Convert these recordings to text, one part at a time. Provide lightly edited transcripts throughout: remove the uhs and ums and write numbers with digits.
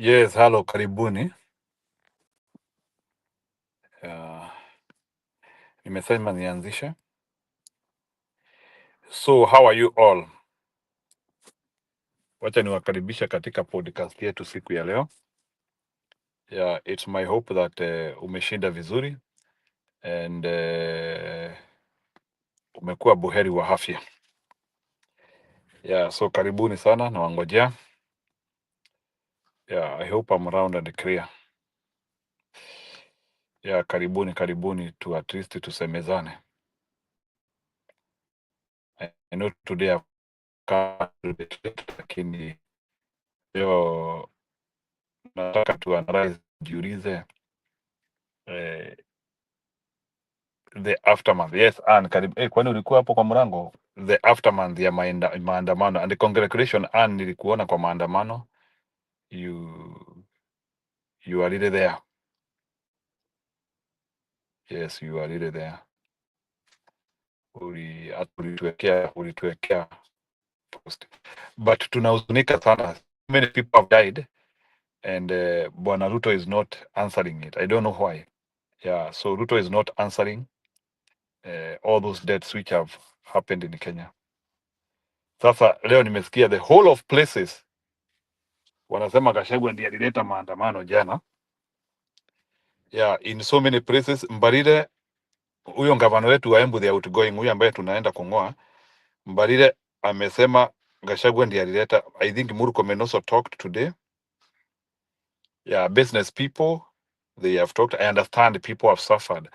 Yes, hello, karibuni. Nimesema nianzishe. So, how are you all? Wacha niwakaribisha katika podcast yetu siku ya leo. Yeah, it's my hope that umeshinda vizuri and umekuwa buheri wa afya. Yeah, so karibuni sana na wangojea. Yeah, I hope I'm around and clear. Yeah, karibuni to at least tusemezane. I know today I've come a little bit late, lakini leo nataka tu analyze, jiulize the aftermath. Yes, and kwani ulikuwa hapo kwa mlango? The aftermath ya maandamano, and congratulations Ann, nilikuona kwa maandamano. You are really there. Yes, you are really there. Ulituwekea post, but tunahuzunika sana. Many people have died and Bwana Ruto is not answering it. I don't know why. Yeah, so Ruto is not answering all those deaths which have happened in Kenya. Sasa leo nimesikia the whole of places wanasema Gachagua ndiye alileta maandamano jana. Yeah, in so many places. Mbarire, huyo gavana wetu wa Embu, the outgoing, huyo ambaye tunaenda kungoa, Mbarire amesema Gachagua ndiye alileta. I think Murkomen also talked today. Yeah, business people, they have talked. I understand people have suffered.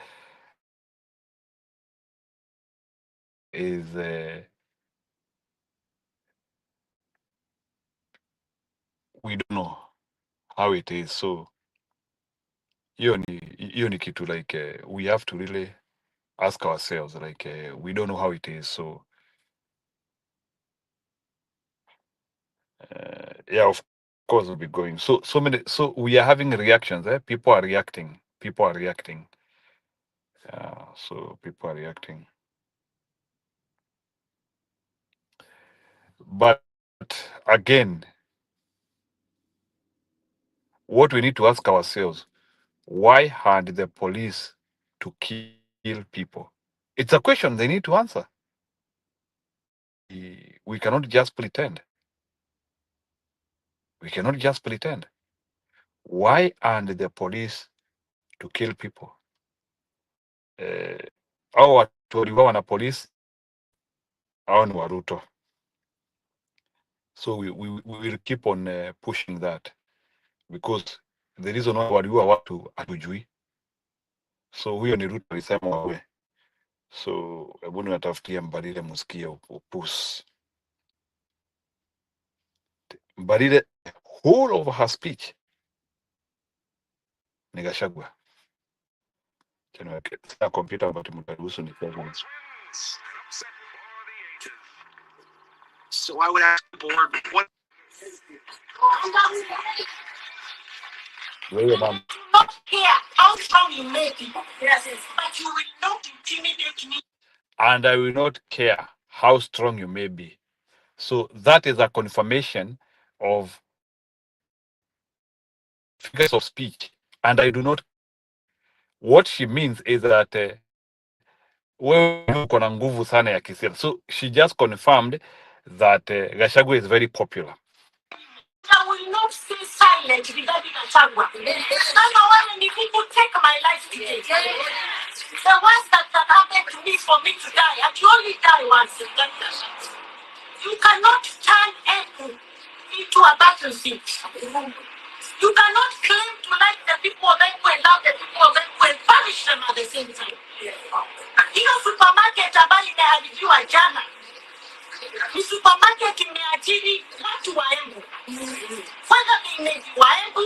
Is we don't know how it is. So hiyo ni kitu like we have to really ask ourselves like we don't know how it is. So yeah, of course we'll be going. So we are having reactions. People are reacting. So people are reacting. But again, what we need to ask ourselves: why had the police to kill people? It's a question they need to answer. We cannot just pretend. Why had the police to kill people? Au watu waliuawa na polisi au ni Waruto? So we will keep on pushing that, because the reason why waliua watu hatujui. So huyo ni Ruto alisema wawe. So hebu natafutia Mbarire musikie upus. Mbarire, whole of her speech ni Gachagua. Sina kompyuta but mtaruhusu ni kwa. So I would ask the board what wewe mama, not care how strong you may be, yes, but you will not intimidate me, and I will not care how strong you may be. So that is a confirmation of figures of speech, and I do not. What she means is that wewe uko na nguvu sana ya kisiasa. So she just confirmed that Gachagua is very popular. I will not stay silent regarding Gachagua. When people take my life today, the ones that happened to me for me to die, and you only die once. You cannot turn anything into a battlefield. You cannot claim to like the people of Embu and love the people of Embu and punish them at the same time. Hiyo supermarket ambayo imeharibiwa jana ni supermarket imeajiri watu wa Embu. Whether they may be wa Embu,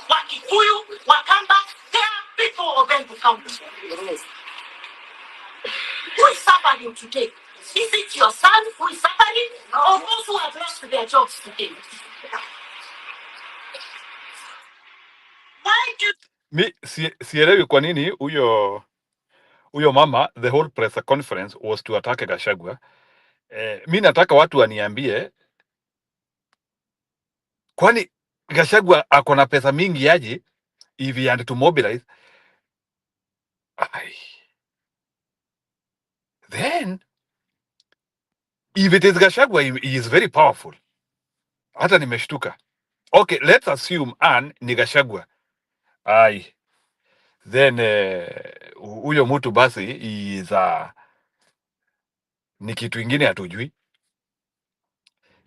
wa Kikuyu, wa Kamba, they are people of Embu County. Who is suffering today? Is it your son who is suffering, or those who have lost their jobs today? Mi sielewi kwa nini huyo mama, the whole press conference was to attack Gachagua. Mi nataka watu waniambie, kwani Gachagua ako na pesa mingi aje if he had to mobilize. Then if it is Gachagua, he is very powerful. Hata nimeshtuka. Okay, let's assume ni Gachagua. Then huyo mtu basi is ni kitu ingine hatujui.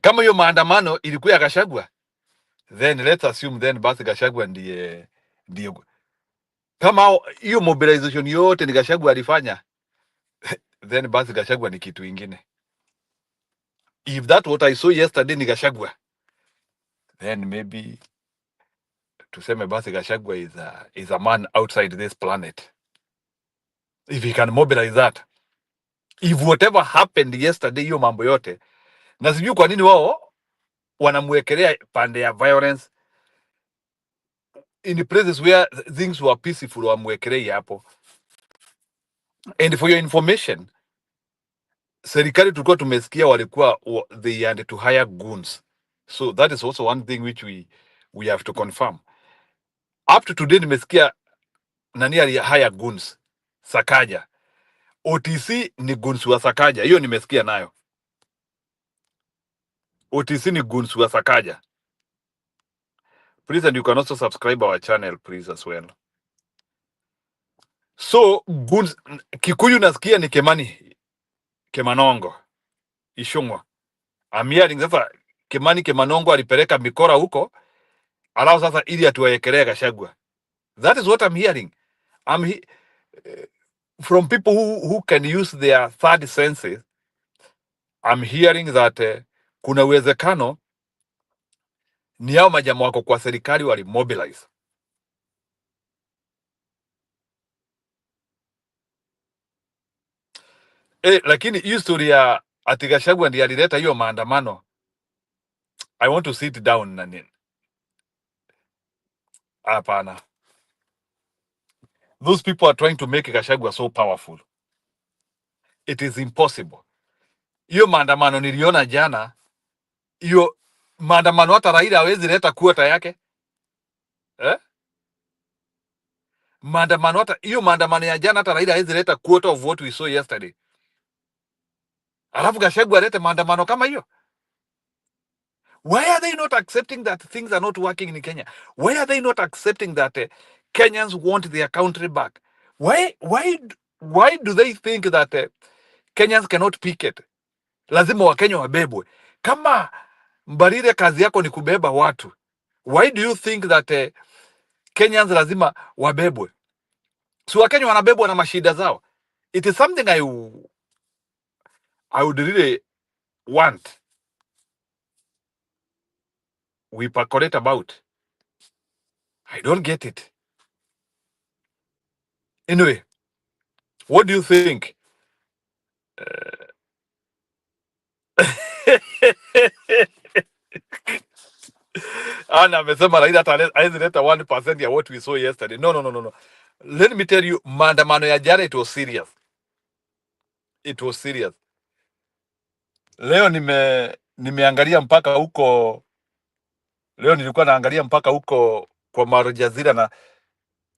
Kama hiyo maandamano ilikuwa ya Gachagua, then let's assume then basi Gachagua ndiye kama hiyo mobilization yote ni Gachagua alifanya, then basi Gachagua ni kitu ingine. If that what I saw yesterday ni Gachagua, then maybe tuseme basi Gachagua is a man outside this planet. If he can mobilize that. If whatever happened yesterday, hiyo mambo yote, na sijui kwa nini wao wanamwekelea pande ya violence in the places where things were peaceful, wamwekelea hapo. And for your information, serikali tulikuwa tumesikia walikuwa they had to hire goons. So that is also one thing which we have to confirm. Up to today nimesikia nani ali hire goons? Sakaja. OTC ni goons wa Sakaja. Hiyo nimesikia nayo. OTC ni goons wa Sakaja. Please, and you can also subscribe our channel please as well. So goons, Kikuyu nasikia ni Kemanongo, Ishungwa. I'm hearing sasa Kemanongo alipeleka mikora huko, alao sasa ili atuwaekelea Gachagua. That is what I'm hearing. From people who can use their third senses. I'm hearing that kuna uwezekano ni hao majamaa wako kwa serikali wali mobilize. Lakini hiyo story ya ati Gachagua ndiye alileta hiyo maandamano, I want to sit down na nini. Hapana. Those people are trying to make Gachagua so powerful. It is impossible. Hiyo maandamano niliona jana, hiyo maandamano hata Raila hawezi leta kuota yake. Maandamano ya jana hata Raila hawezi leta quarter of what we saw yesterday. Alafu Gachagua alete maandamano kama hiyo. Why are they not accepting that things are not working in Kenya? Why are they not accepting that Kenyans want their country back? Why do they think that Kenyans cannot picket? Lazima Wakenya wabebwe. Kama Mbarire kazi yako ni kubeba watu, why do you think that Kenyans lazima wabebwe? So Wakenya wanabebwa na mashida zao. It is something I would really want we percolate about. I don't get it. Anyway, what do you think? Ana amesema Raila hata hawezi leta 1% ya what we saw yesterday. No. Let me tell you, maandamano ya jana, it was serious. It was serious. Leo nimeangalia mpaka huko. Leo nilikuwa naangalia mpaka huko kwa Al Jazeera, na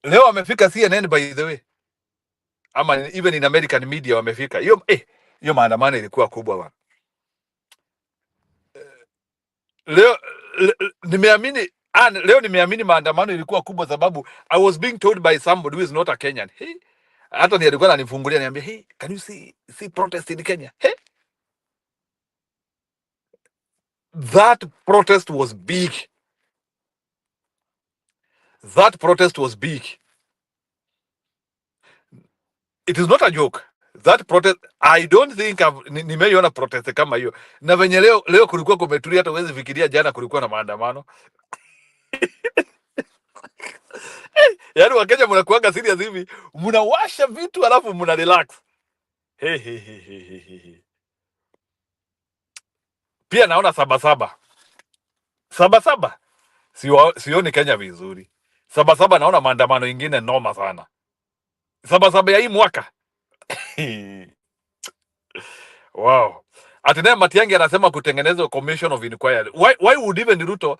leo wamefika CNN by the way. Ama even in American media wamefika. Hiyo maandamano ilikuwa kubwa bwana. Leo nimeamini maandamano ilikuwa kubwa sababu I was being told by somebody who is not a Kenyan. Hata ni alikuwa ananifungulia niambia, can you see protest in Kenya? That protest was big. That protest was big. It is not a joke. That protest, I don't think nimeiona protest kama hiyo. Na venye leo kulikuwa kumetulia, hata uwezi fikiria jana kulikuwa na maandamano. Yaani Wakenya mnakuanga serious hivi, mnawasha vitu alafu mna relax. Pia naona Sabasaba. Sioni Kenya vizuri. Sabasaba naona maandamano ingine noma sana. Sabasaba ya hii mwaka. Wow. Atinaye Matiang'i anasema kutengeneza commission of inquiry. Why would even Ruto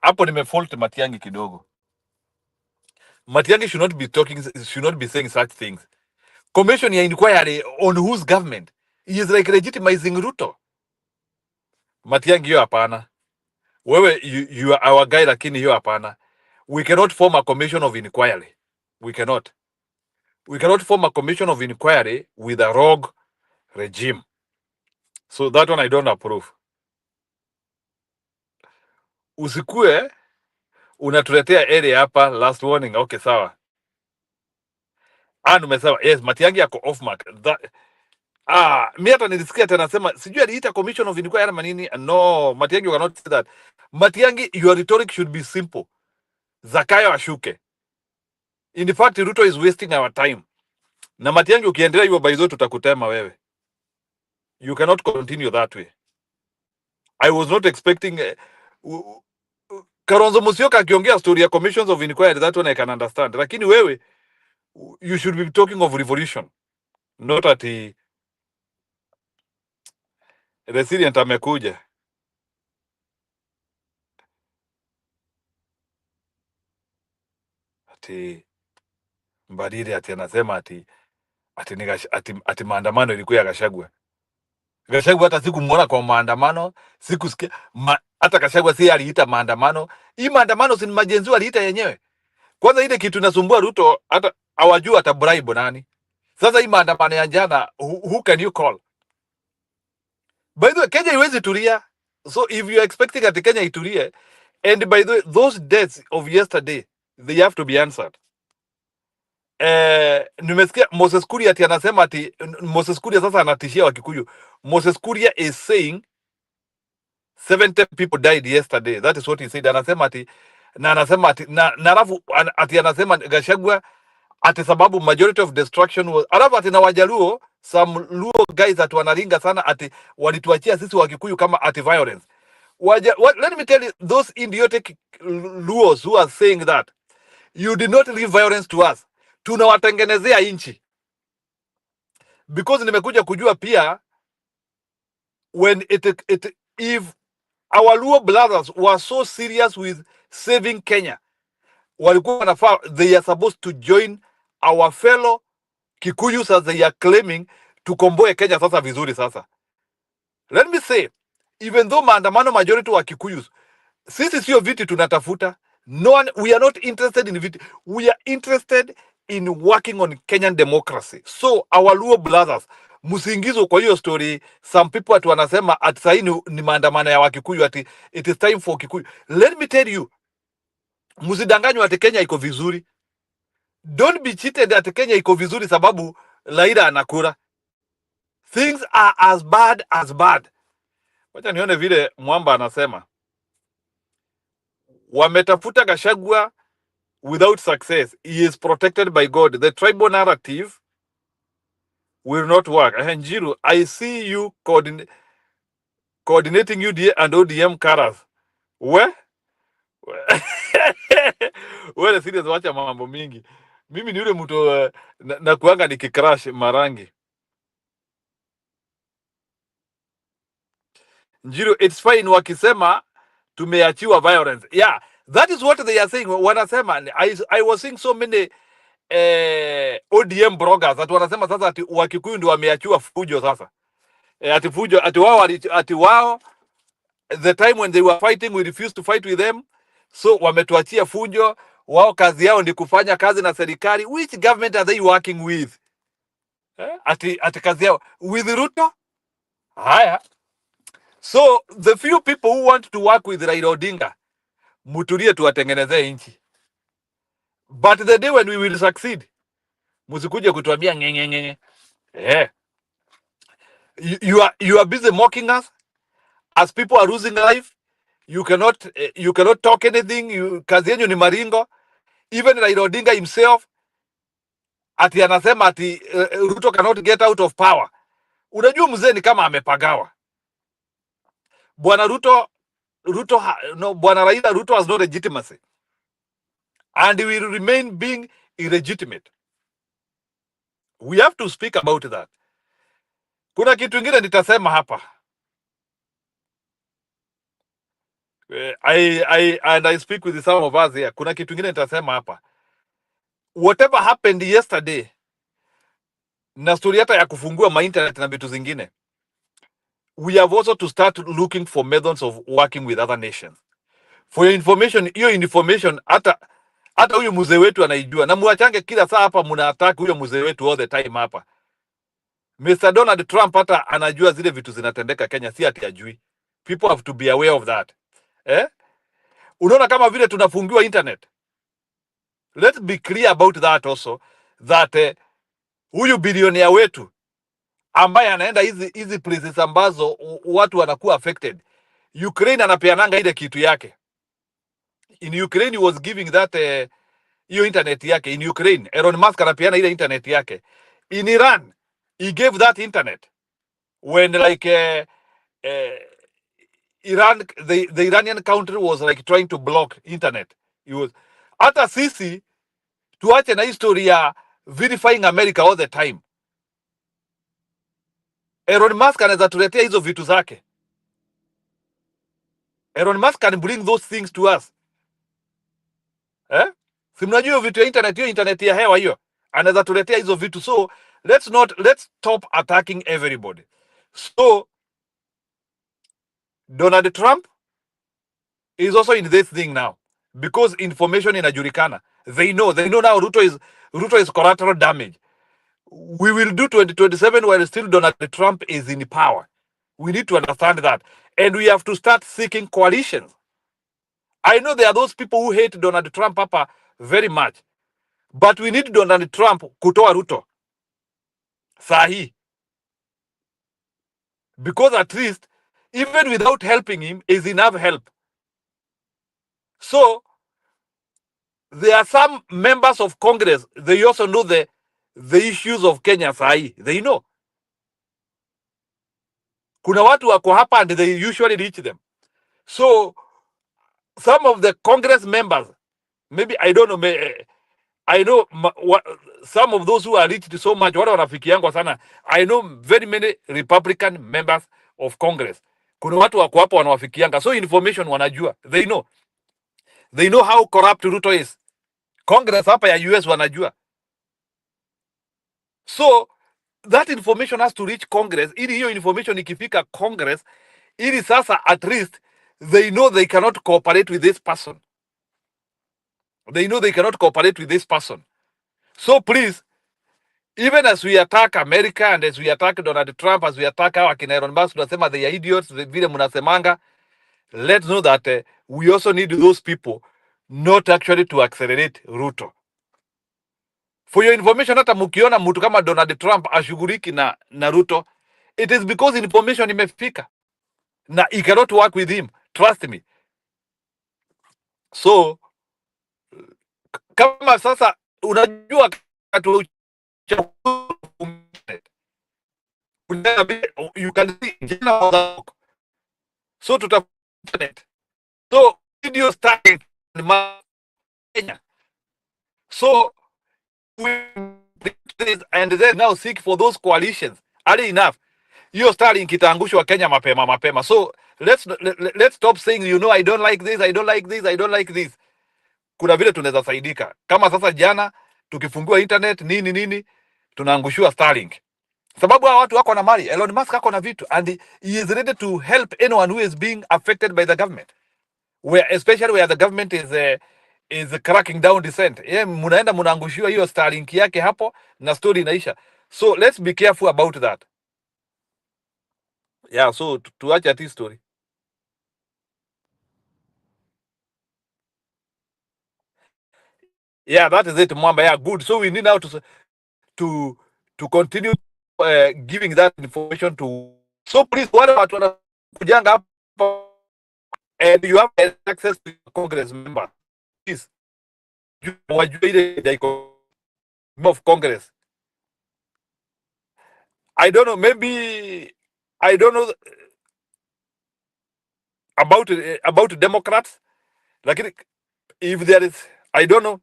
Hapo nimefault Matiang'i kidogo. Matiang'i should not be saying such things. Commission ya inquiry on whose government? He is like legitimizing Ruto. Matiang'i, hiyo hapana. Wewe, you are our guy, lakini hiyo hapana. We cannot form a commission of inquiry. We cannot. We cannot form a commission of inquiry with a rogue regime. So that one I don't approve. Usikue unatuletea area hapa last warning. Okay, sawa. Umesema yes, Matiang'i yako off mark. Mi hata nilisikia tena nasema sijui aliita commission of inquiry ama nini. No, Matiang'i, you cannot say that. Matiang'i, your rhetoric should be simple. Zakayo ashuke. In fact, Ruto is wasting our time. Na Matiang'i, ukiendelea hiyo baizo tutakutema wewe. You cannot continue that way. I was not expecting Kalonzo Musyoka akiongea story ya commissions of inquiry, that one I can understand. Lakini wewe, you should be talking of revolution, not ati resilient amekuja. Ati Mbadili ati anasema ati maandamano ilikuwa ya Gachagua. Gachagua hata sikumuona kwa maandamano, sikusikia hata Gachagua si aliita maandamano. Hii maandamano si majenzi aliita yenyewe. Kwanza ile kitu inasumbua Ruto, hata hawajua ata bribe nani. Sasa hii maandamano ya jana, who can you call? By the way, Kenya iwezi tulia. So if you are expecting at Kenya itulie, and by the way, those deaths of yesterday, they have to be answered. Nimesikia Moses Kuria ati anasema ati Moses Kuria sasa anatishia Wakikuyu. Moses Kuria is saying 70 people died yesterday. That is what he said. Anasema ati alafu ati anasema Gachagua ati sababu majority of destruction was, alafu ati na Wajaluo, some Luo guys ati wanaringa sana ati walituachia sisi Wakikuyu kama ati violence. Let me tell you, those idiotic Luos who are saying that, you did not leave violence to us. Tunawatengenezea inchi. Because nimekuja kujua pia, when if our Luo brothers were so serious with saving Kenya, walikuwa wanafaa, they are supposed to join our fellow Kikuyus as they are claiming tukomboe Kenya sasa vizuri sasa. Let me say, even though maandamano majority wa Kikuyus, sisi sio viti tunatafuta. No one, we are not interested in viti. We are interested in working on Kenyan democracy. So our Luo brothers, musingizo kwa hiyo story. Some people ati wanasema ati sahi ni maandamano ya Wakikuyu, ati it is time for Kikuyu. Let me tell you, musidanganywa ati Kenya iko vizuri. Don't be cheated ati Kenya iko vizuri sababu Raila anakura. Things are as bad as bad. Wacha nione vile Mwamba anasema. Wametafuta Gachagua without success. He is protected by God. The tribal narrative will not work. Njiru, I see you coordinating UDA and ODM caras. We? Wewe serious, wacha mambo mingi. Mimi ni yule mtu na kuanga nikicrash marangi. Njiru, it's fine wakisema tumeachiwa violence. Yeah, that is what they are saying. Wanasema, I was seeing so many ODM bloggers ati wanasema sasa ati Wakikuyu ndio wameachiwa fujo sasa. Ati fujo, ati wao the time when they were fighting, we refused to fight with them, so wametuachia fujo. Wao kazi yao ni kufanya kazi na serikali. Which government are they working with? Ati kazi yao with Ruto. Haya, so the few people who want to work with Raila Odinga, mutulie tuwatengenezee inchi. But the day when we will succeed, musikuje kutuambia ngenge. You are busy mocking us as people are losing life. You cannot talk anything. Kazi yenu ni maringo. Even Raila Odinga himself ati anasema ati Ruto cannot get out of power. Unajua mzee ni kama amepagawa. Bwana Ruto has no legitimacy, and he will remain being illegitimate. We have to speak about that. Kuna kitu kingine nitasema hapa. I speak with some of us here. Kuna kitu kingine nitasema hapa. Whatever happened yesterday na story hata ya kufungua ma internet na vitu zingine, we have also to start looking for methods of working with other nations. For your information, hiyo information hata huyu mzee wetu anaijua, na muachange kila saa hapa mna attack huyo mzee wetu all the time hapa. Mr. Donald Trump hata anajua zile vitu zinatendeka Kenya, si ati ajui. People have to be aware of that. Unaona kama vile tunafungiwa internet. Let's be clear about that also, that huyu bilionea wetu ambaye anaenda hizi places ambazo watu wanakuwa affected. Ukraine anapeananga ile kitu yake. In Ukraine he was giving that hiyo internet yake. In Ukraine Elon Musk anapeana ile internet yake. In Iran he gave that internet when like Iran, the Iranian country was like trying to block internet. It was hata sisi tuache na history ya verifying America all the time. Elon Musk anaweza tuletea hizo vitu zake. Elon Musk can bring those things to us. Si mnajua vitu ya internet, hiyo internet ya hewa hiyo. Anaweza tuletea hizo vitu. So let's stop attacking everybody. So Donald Trump is also in this thing now because information inajulikana. They know now Ruto is collateral damage. We will do 2027 while still Donald Trump is in power. We need to understand that. And we have to start seeking coalitions. I know there are those people who hate Donald Trump hapa very much. But we need Donald Trump kutoa Ruto sahi. Because at least, even without helping him, is enough help. So, there are some members of Congress, they also know the issues of Kenya sahi. They know. Kuna watu wako hapa and they usually reach them. So, some of the Congress members, maybe, I don't know, I know some of those who are reached so much, wale wanafiki yangu sana. I know very many Republican members of Congress. Kuna watu wako hapa wanawafikianga. So information wanajua. They know. They know how corrupt Ruto is. Congress hapa ya US wanajua. So that information has to reach Congress. Ili hiyo information ikifika Congress, ili sasa at least they know they cannot cooperate with this person. They know they cannot cooperate with this person. So please, even as we attack America and as we attack Donald Trump, as we attack our kina Elon Musk, tunasema they are idiots, vile mnasemanga, let's know that we also need those people not actually to accelerate Ruto. For your information, hata mukiona mtu kama Donald Trump ashughuliki na Ruto, it is because information imefika na he cannot work with him. Trust me. So kama sasa unajua you can see so to so video starting in Kenya. So we and then now seek for those coalitions. Early enough, hiyo starting kitaangushwa Kenya mapema. So let's stop saying, you know, I don't like this, I don't like this, I don't like this. Kuna vile tunaweza saidika. Kama sasa jana tukifungua internet nini tunaangushwa Starlink. Sababu hao watu wako na mali, Elon Musk ako na vitu and he is ready to help anyone who is being affected by the government. Especially where the government is cracking down dissent. Munaenda munaangushiwa hiyo Starlink yake hapo na story inaisha. So let's be careful about that. Yeah, so tuache this story. Yeah, that is it, Mwamba. Yeah, good. So we need now to continue giving that information to. So please, wale watu wanakujanga hapa and you have access to Congress member. Please, wajue ile of Congress. I don't know, maybe I don't know about Democrats. Like if there is, I don't know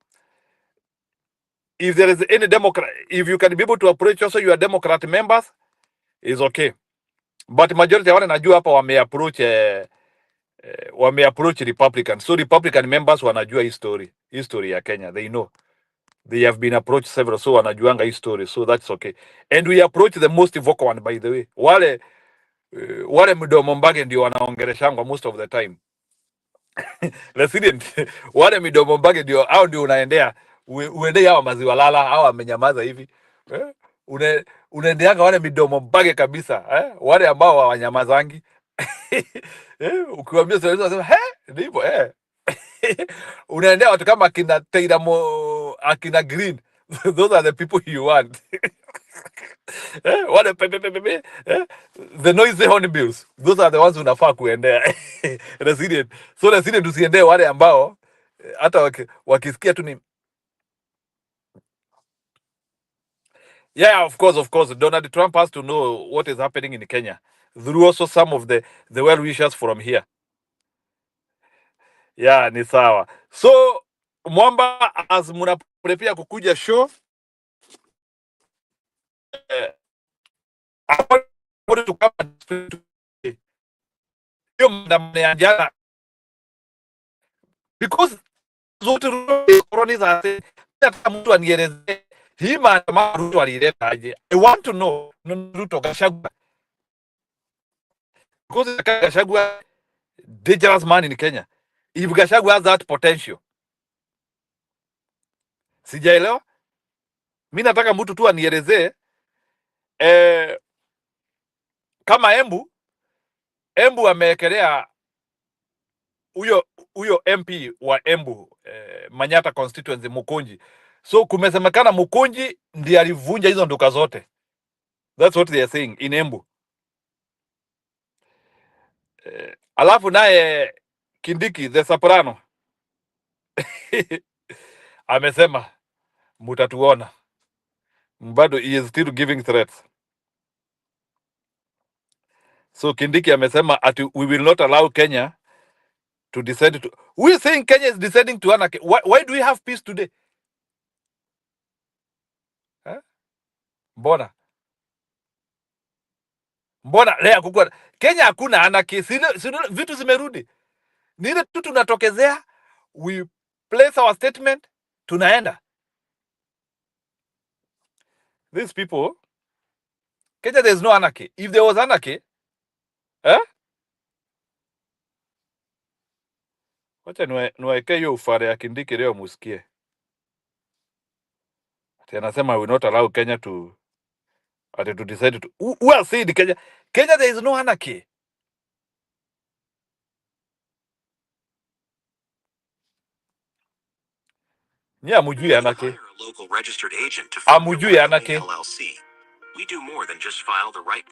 if there is any Democrat, if you can be able to approach also your Democrat members, is okay. But majority ya wale najua hapa wame approach wame approach Republican. So Republican members wanajua history ya Kenya. They know. They have been approached several, so wanajuanga history. So that's okay. And we approach the most vocal one, by the way. Wale midomo mbage ndio wanaongeleshangwa most of the time. Resident wale midomo mbage ndio au ndio unaendea uende hao maziwa lala au amenyamaza hivi. Unaendeanga wale midomo mbage kabisa, wale ambao hawanyamazangi. Ukiwaambia sasa unasema ndivyo unaendea watu kama akina akina Green. Those are the people you want. Wale the noisy hornbills, those are the ones unafaa kuendea. Resident. So resident usiendee wale ambao hata wakisikia tu ni yeah, of course Donald Trump has to know what is happening in Kenya through also some of the well wishers from here. Yeah, ni sawa. So Mwamba, as muna prepare kukuja show, I wanted to come and speak to you, maandamano ya jana, because zote corona hata mtu anieleze hii maandamano Ruto alileta aje. I want to know Ruto Gachagua, because Gachagua dangerous man in Kenya. If Gachagua has that potential, sijaelewa. Mimi nataka mtu tu anielezee kama Embu ameekelea huyo MP wa Embu Manyata constituency Mukunji. So kumesemekana Mukunji ndiye alivunja hizo nduka zote. That's what they are saying in Embu. Alafu naye Kindiki the Soprano amesema mutatuona. Bado he is still giving threats. So Kindiki amesema we will not allow Kenya to descend to... We are saying Kenya is descending to anarchy. Why do we have peace today? Mbona leo kukua Kenya hakuna anarchy, vitu zimerudi. Nile tu tunatokezea, we place our statement, tunaenda. These people, Kenya, there is no anarchy. If there was anarchy, wacha niwaeke hiyo ufare ya Kindiki leo musikie. Anasema we will not allow Kenya to decide to... Who has said Kenya? Kenya, there is no anarchy. Amujui anarchy. Amujui anarchy. We do more than just file the right.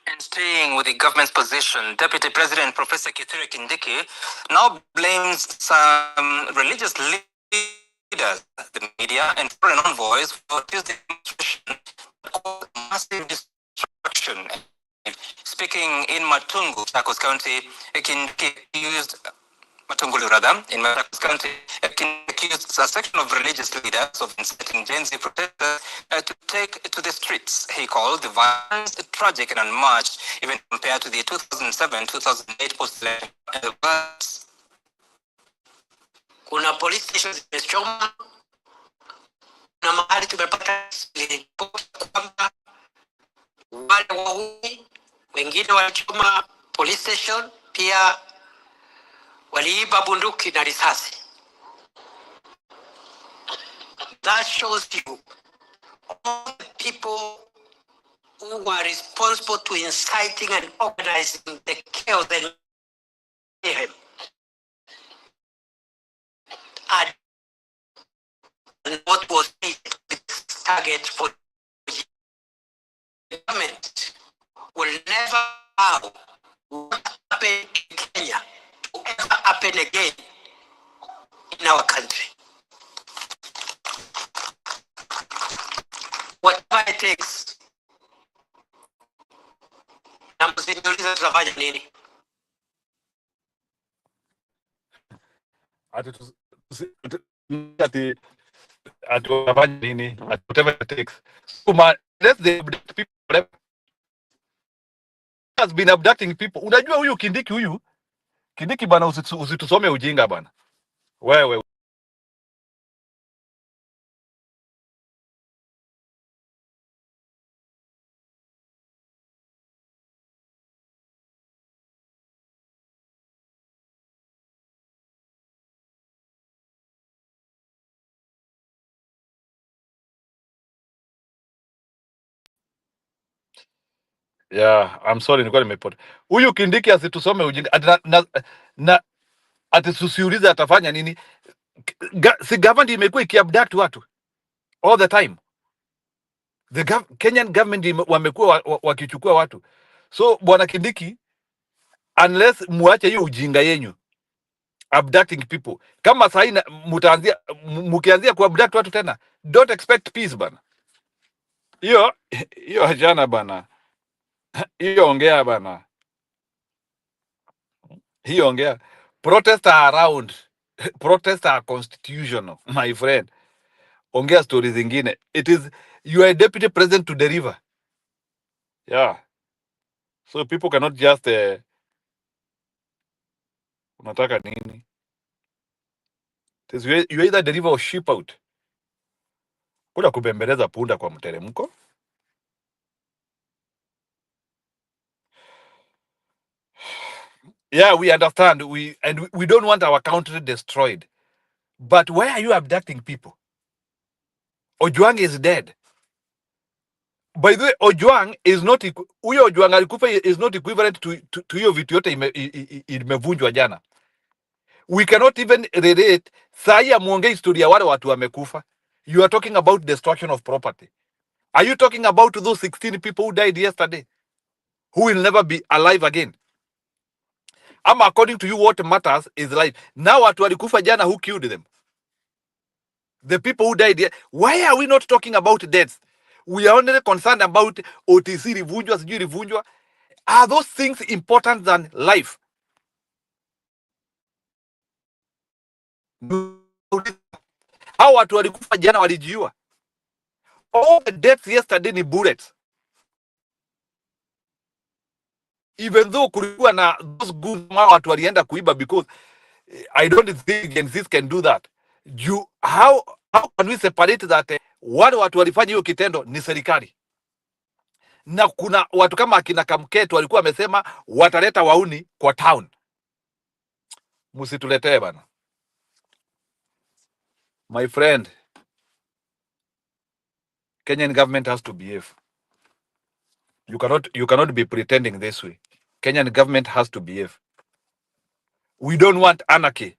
And staying with the government's position, Deputy President Professor Kithure Kindiki now blames some religious leaders, the media, and foreign envoys for Tuesday demonstration that caused massive destruction. Speaking in Matungu, Machakos County, Kindiki used Matungulu rather, in Machakos County, accused a section of religious leaders of inciting Gen Z protesters to take to the streets. He called the violence tragic and unmatched, even compared to the 2007-2008 post-election violence. Kuna police stations zimechoma, na mahali tumepata ripoti kwamba wale wahuni wengine walichoma police station, pia waliiba bunduki na risasi. That shows you all the people who were responsible to inciting and organizing the chaos and mayhem and what was the target for the government will never allow what happened in Kenya to ever happen again in our country. Whatever it takes. Na msiniulize tutafanya nini? Tutafanya nini? Whatever it takes. So let the people has been abducting people. Unajua huyu Kindiki huyu Kindiki bana, usitusome ujinga bana. Wewe yeah, I'm sorry nilikuwa nimepota. Huyu Kindiki asitusome ujinga. Na ati tusiulize atafanya nini? Si government imekuwa ikiabduct watu all the time. Kenyan government wamekuwa wakichukua watu. So bwana Kindiki, unless muache hiyo ujinga yenyu abducting people, kama sasa mtaanzia mkianzia kuabduct watu tena, don't expect peace bana. Hiyo hajana bana. Hiyo ongea bana. Hiyo ongea. Protests are around. Protests are constitutional, my friend. Ongea stories zingine. You are a deputy president to deliver. Yeah. So people cannot just unataka nini? You either deliver or ship out. Kuna kubembeleza punda kwa mteremko. Yeah, we understand. We don't want our country destroyed. But why are you abducting people? Ojwang is dead. By the way, Ojwang is not huyo Ojwang alikufa is not equivalent to hiyo vitu yote imevunjwa jana. We cannot even relate. Sai amuongea historia wale watu wamekufa. You are talking about destruction of property. Are you talking about those 16 people who died yesterday, who will never be alive again? According to you, what matters is life. Now watu walikufa jana, who killed them? The people who died. Why are we not talking about deaths? We are only concerned about OTC rivunjwa, sijui rivunjwa. Are those things important than life? Hao watu walikufa jana walijiua. All the deaths yesterday ni bullets. Even though kulikuwa na those good watu walienda kuiba, because I don't think Gen Z can do that. How can we separate that? Wale watu walifanya hiyo kitendo ni serikali, na kuna watu kama akina Kamketu walikuwa wamesema wataleta wauni kwa town. Msituletee bana, my friend. Kenyan government has to behave. You cannot be pretending this way. Kenyan government has to behave. We don't want anarchy,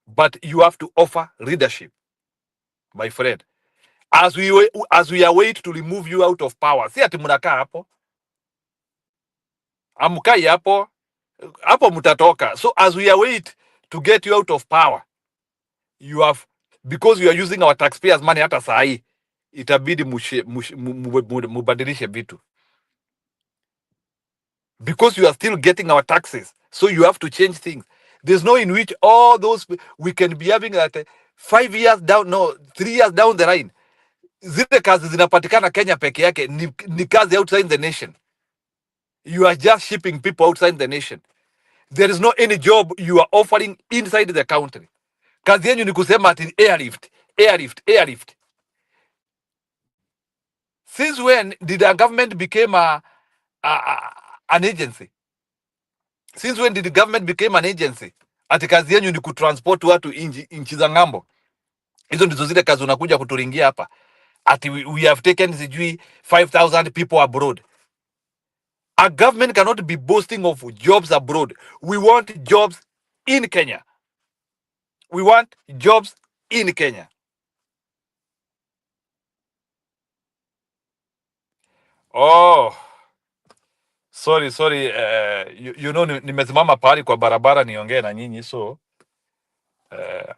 but you have to offer leadership, my friend. As we are wait to remove you out of power. Si ati mnakaa hapo, amkai hapo mutatoka. So as we are wait to get you out of power, you have, because you are using our taxpayers money, hata sahi itabidi mubadilishe vitu, because you are still getting our taxes, so you have to change things. There's no in which all those we can be having that 5 years down, no 3 years down the line, zile kazi zinapatikana Kenya peke yake ni kazi outside the nation. You are just shipping people outside the nation. There is no any job you are offering inside the country. Kazi yenu ni kusema ati airlift. Since when did the government became an agency? Since when did the government became an agency? Ati kazi yenu ni kutransport watu inchi za ngambo. Hizo ndizo zile kazi unakuja kuturingia hapa. Ati we have taken 5,000 people abroad. A government cannot be boasting of jobs abroad. We want jobs in Kenya. We want jobs in Kenya. Oh, sorry. You know, nimesimama pahali kwa barabara niongee na nyinyi, so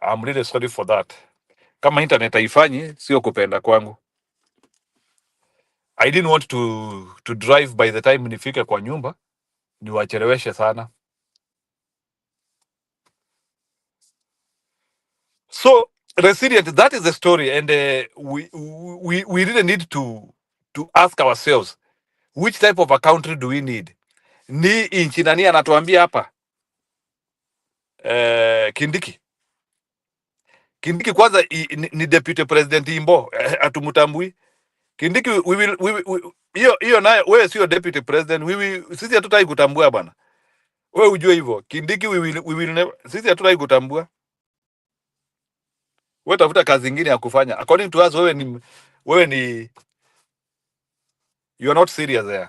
I'm really sorry for that. Kama internet haifanyi, sio kupenda kwangu. I didn't want to drive by the time nifike kwa nyumba, niwacheleweshe sana. So resilient, that is the story, and we really need to ask ourselves, which type of a country do we need? Ni inchi nani anatuambia hapa? Kindiki. Kindiki kwanza ni deputy president Imbo, atumutambui. Kindiki hiyo naye wewe sio deputy president, sisi hatutai kutambua bwana. Wewe ujue hivyo. Kindiki we will never, sisi hatutai kutambua. Wewe tafuta kazi nyingine ya kufanya. According to us wewe ni you are not serious there.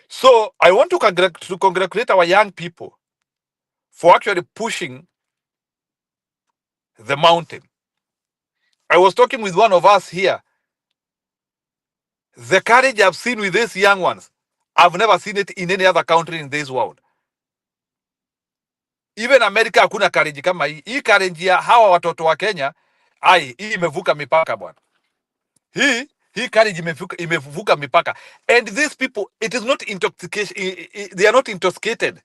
So I want to congratulate our young people for actually pushing the mountain. I was talking with one of us here. The courage I've seen with these young ones, I've never seen it in any other country in this world. Even America hakuna courage kama hii. Hii courage ya hawa watoto wa Kenya, hii imevuka mipaka bwana. Hii courage imevuka mipaka. And these people, it is not intoxication, they are not intoxicated.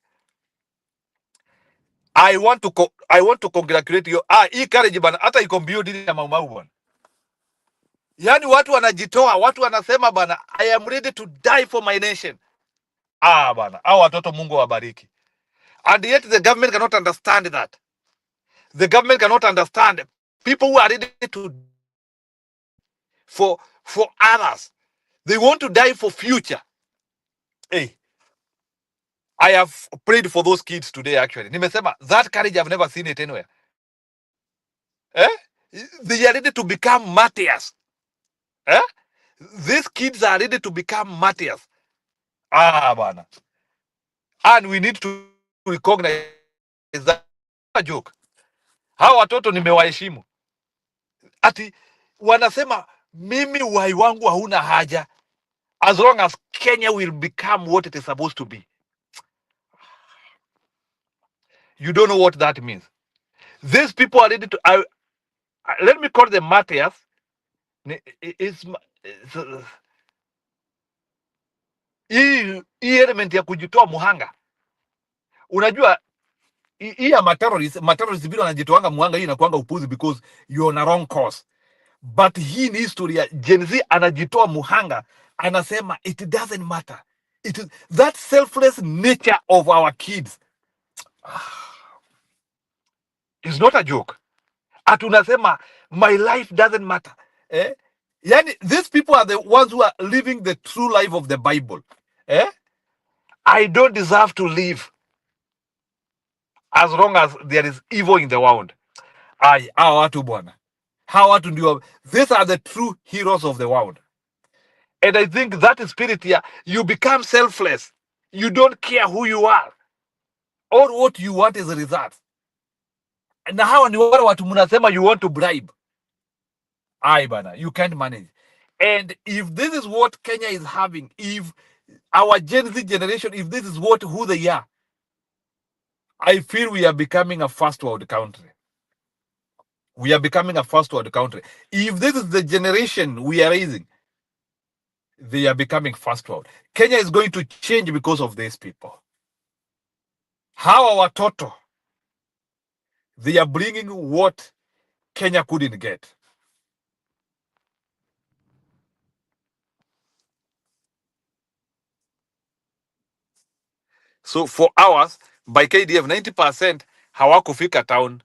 I want to congratulate you. Hii courage bwana, hata iko build ya Maumau bwana. Yani watu wanajitoa, watu wanasema bwana, I am ready to die for my nation. Bwana, hao watoto Mungu wabariki. And yet the government cannot understand that. The government cannot understand people who are ready to for others. They want to die for future. Hey, I have prayed for those kids today actually. Nimesema that courage I've never seen it anywhere. They are ready to become martyrs. These kids are ready to become martyrs. Bwana. And we need to recognize that joke. Hawa watoto nimewaheshimu. Ati wanasema mimi uhai wangu hauna haja as long as Kenya will become what it is supposed to be. You don't know what that means. These people are ready to let me call them martyrs. Hii element ya kujitoa muhanga. Unajua hii ya materrorist bila wanajitoanga muhanga, hii inakuanga upuzi because you're on a wrong course. But hii ni historia. Gen Z anajitoa muhanga, anasema it doesn't matter. It is that selfless nature of our kids. It's not a joke. Atunasema my life doesn't matter. Yani these people are the ones who are living the true life of the Bible. I don't deserve to live as long as there is evil in the world. Hawa watu bwana. Hawa watu ndio, these are the true heroes of the world. And I think that spirit here, you become selfless. You don't care who you are or what you want as a result. Na hawa ni wale watu mnasema you want to bribe. Bana, you can't manage. And if this is what Kenya is having, if our Gen Z generation, if this is who they are, I feel we are becoming a first world country. We are becoming a first world country. If this is the generation we are raising, they are becoming first world. Kenya is going to change because of these people. How our watoto, they are bringing what Kenya couldn't get. So for hours, by KDF, 90% hawakufika town.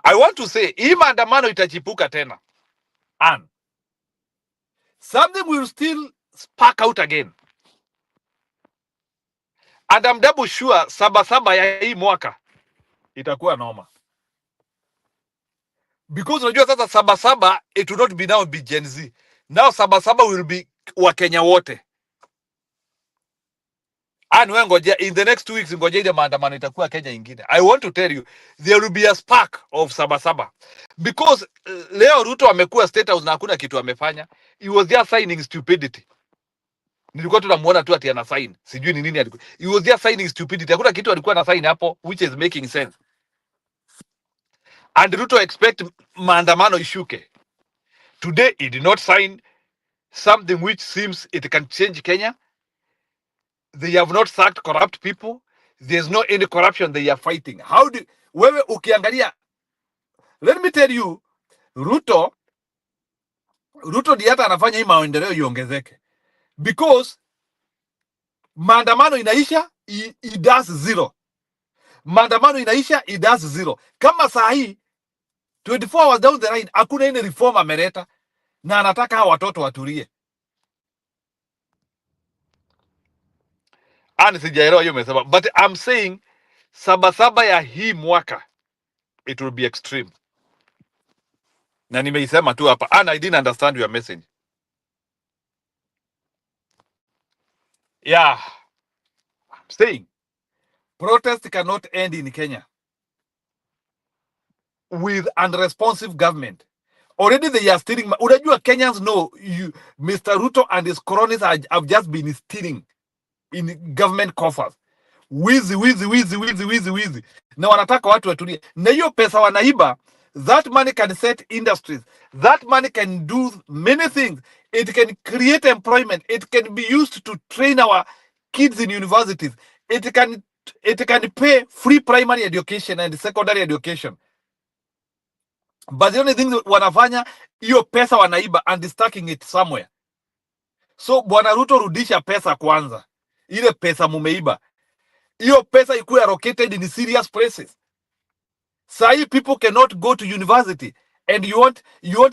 I want to say, hii maandamano itachipuka tena. And something will still spark out again. And I'm double sure, Sabasaba ya hii mwaka itakuwa noma. Because unajua sasa Sabasaba, it will not be now be Gen Z. Now Sabasaba will be Wakenya wote. And when ngoja, in the next 2 weeks, ngoja ile maandamano itakuwa Kenya ingine. I want to tell you, there will be a spark of Sabasaba. Because leo Ruto amekuwa State House na hakuna kitu amefanya. He was just signing stupidity. Nilikuwa tunamuona tu ati ana sign. Sijui ni nini alikuwa. He was just signing stupidity. Hakuna kitu alikuwa ana sign hapo, which is making sense. And Ruto expect maandamano ishuke. Today, he did not sign something which seems it can change Kenya. They have not sacked corrupt people. There's no any corruption they are fighting. Wewe ukiangalia, let me tell you, Ruto ndiye hata anafanya hii maendeleo iongezeke. Because maandamano inaisha, he does zero. Maandamano inaisha, it does zero. Kama saa hii 24 hours down the line hakuna any reform ameleta na anataka hawa watoto watulie. Ani sijaelewa hiyo umesema, but I'm saying sabasaba ya hii mwaka it will be extreme. Na nimeisema tu hapa, and I didn't understand your message. Yeah, I'm saying protest cannot end in Kenya with unresponsive government. Already they are stealing. Unajua Kenyans know you, Mr. Ruto and his cronies have just been stealing in government coffers. Wizi, wizi, wizi, wizi, wizi, wizi. Na wanataka watu watulie. Na hiyo pesa wanaiba, that money can set industries. That money can do many things. It can create employment. It can be used to train our kids in universities. It can pay free primary education and secondary education. But the only thing wanafanya, hiyo pesa wanaiba and stacking it somewhere. So Bwana Ruto, rudisha pesa kwanza. Ile pesa mumeiba. Hiyo pesa ikuwe allocated in serious places. Sai people cannot go to university and you want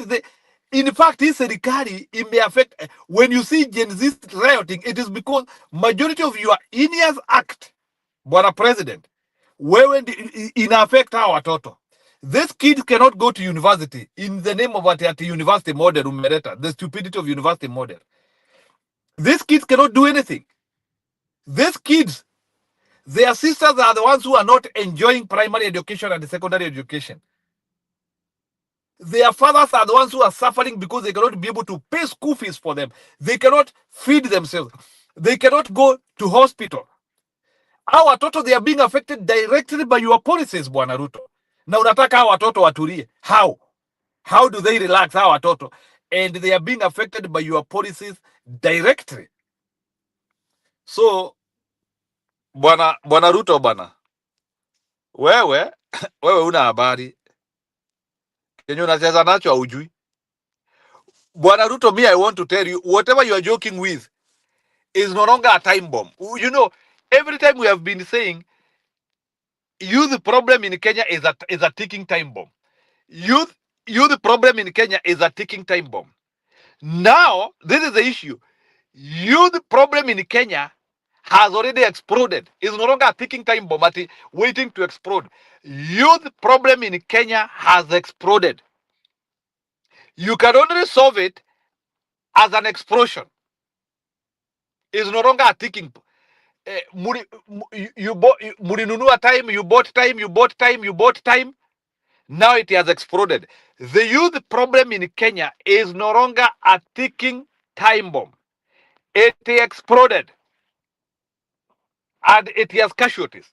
the, in fact hii serikali ime affect. When you see Gen Z rioting, it is because majority of your INEAS act, Bwana President, wewe ina affect hawa watoto. This kid cannot go to university in the name of at university model umeleta, the stupidity of university model. These kids cannot do anything. These kids, their sisters are the ones who are not enjoying primary education and secondary education. Their fathers are the ones who are suffering because they cannot be able to pay school fees for them. They cannot feed themselves. They cannot go to hospital. Our watoto, they are being affected directly by your policies, Bwana Ruto. Na unataka hawa watoto watulie. How? How do they relax hawa watoto? And they are being affected by your policies directly. So, Bwana Ruto bwana, wewe una habari kenye unacheza nacho haujui. Bwana Ruto, me, I want to tell you, whatever you are joking with is no longer a time bomb. You know, every time we have been saying, youth problem in Kenya is a ticking time bomb. Youth problem in Kenya is a ticking time bomb. Now, this is the issue. Youth problem in Kenya has already exploded. It's no longer a ticking time bomb, but waiting to explode. Youth problem in Kenya has exploded. You can only solve it as an explosion. It's no longer a ticking. Mulinunua time, you bought time, you bought time, you bought time. Now it has exploded. The youth problem in Kenya is no longer a ticking time bomb. It exploded. And it has casualties.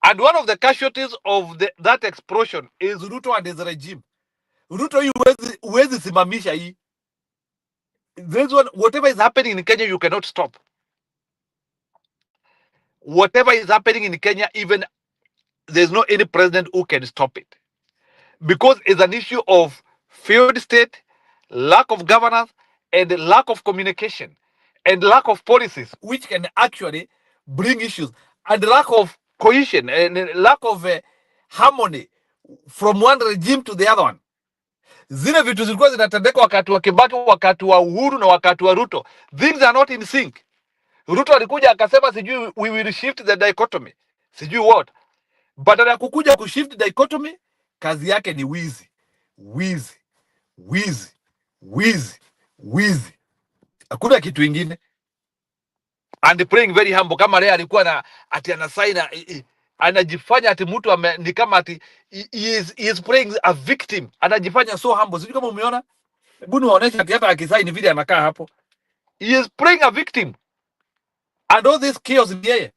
And one of the casualties of that explosion is Ruto and his regime. Ruto, huwezi simamisha hii. This one, whatever is happening in Kenya, you cannot stop. Whatever is happening in Kenya, even there's no any president who can stop it. Because it's an issue of failed state, lack of governance, and lack of communication, and lack of policies, which can actually bring issues, and lack of cohesion, and lack of harmony from one regime to the other one. Zile vitu zilikuwa zinatendeka wakati wa Kibaki, wakati wa Uhuru na wakati wa Ruto. Things are not in sync. Ruto alikuja akasema sijui we will shift the dichotomy. Sijui what. Badala ya kukuja kushift dichotomy, kazi yake ni wizi. Wizi. Wizi. Wizi. Wizi. Hakuna kitu ingine. And playing very humble, kama leo alikuwa na ati anasaina, anajifanya ati mtu ni kama ati he is playing a victim. Anajifanya so humble. Sijui kama umeona. Hebu niwaoneshe ati hata akisaini vile anakaa hapo. He is playing a victim. And all this chaos ni yeye.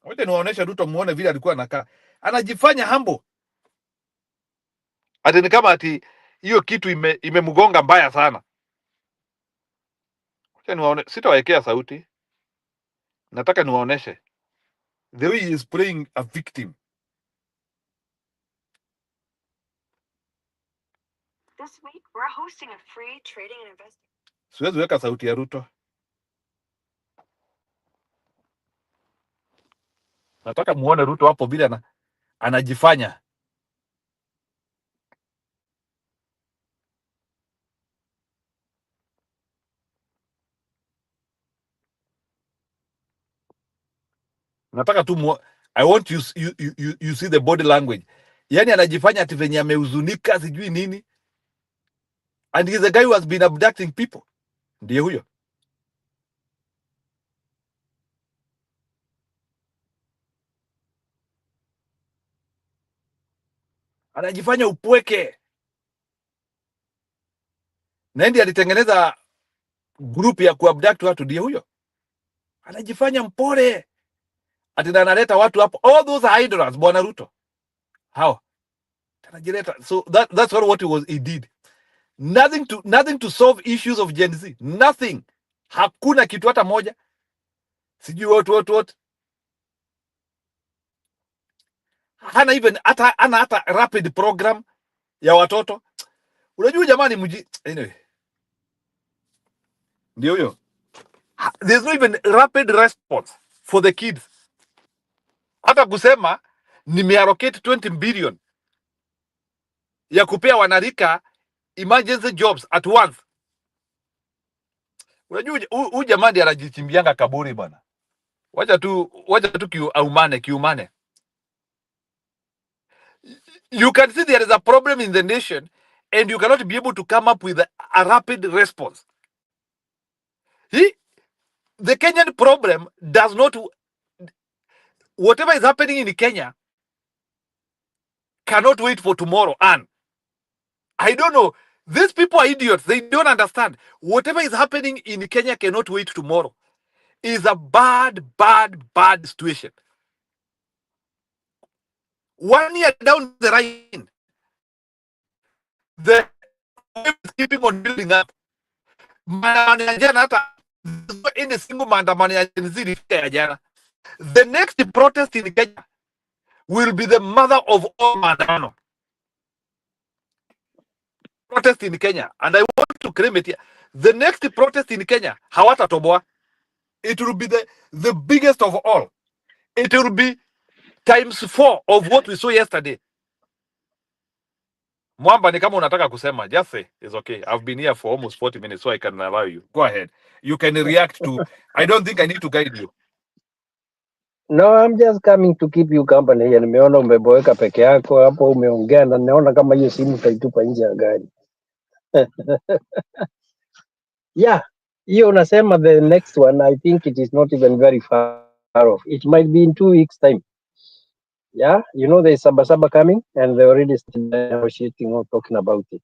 Wote niwaoneshe Ruto muone vile alikuwa anakaa. Anajifanya humble. Ati ni kama ati hiyo kitu imemgonga mbaya sana. Sitawekea sauti. Nataka niwaoneshe the way he is playing a victim. This week we're hosting a free trading and investing. Siwezi weka sauti ya Ruto. Nataka muone Ruto hapo vile anajifanya. Nataka tu I want you see the body language. Yani anajifanya ati venye amehuzunika sijui nini. And he's a guy who has been abducting people. Ndiye huyo. Anajifanya upweke. Na ndiye alitengeneza group ya kuabduct watu, ndiye huyo. Anajifanya mpore. Ati analeta watu hapo. All those hydras, Bwana Ruto. How? Anajileta. So that's what he did. Nothing to solve issues of Gen Z. Nothing. Hakuna kitu hata moja. Sijui what. Hana even hata rapid program ya watoto. Unajua jamani anyway. Ndio huyo. There's no even rapid response for the kids. Hata kusema nimeallocate 20 billion ya kupea wanarika emergency jobs at once. Unajua huyu jamani anajichimbianga kaburi bwana. Wacha tu kiumane. You can see there is a problem in the nation and you cannot be able to come up with a rapid response. The Kenyan problem does not, whatever is happening in Kenya cannot wait for tomorrow. And I don't know, these people are idiots. They don't understand. Whatever is happening in Kenya cannot wait tomorrow. It's a bad situation. 1 year down the line, the wave is keeping on building up. Any single maandamano ya jana. The next protest in Kenya will be the mother of all maandamano. Protest in Kenya, and I want to claim it here. The next protest in Kenya, hawatatoboa. It will be the biggest of all. It will be ×4 of what we saw yesterday. Mwamba, ni kama unataka kusema, just say it's okay. I've been here for almost 40 minutes, so I can allow you. Go ahead. You can react to. I don't think I need to guide you. No, I'm just coming to keep you company. Nimeona umeboeka peke yako hapo, umeongea na naona kama hiyo simu utaitupa nje ya gari. Yeah, hiyo unasema the next one, I think it is not even very far off. It might be in 2 weeks time. Yeah, you know there's Sabasaba coming and they already started negotiating or talking about it.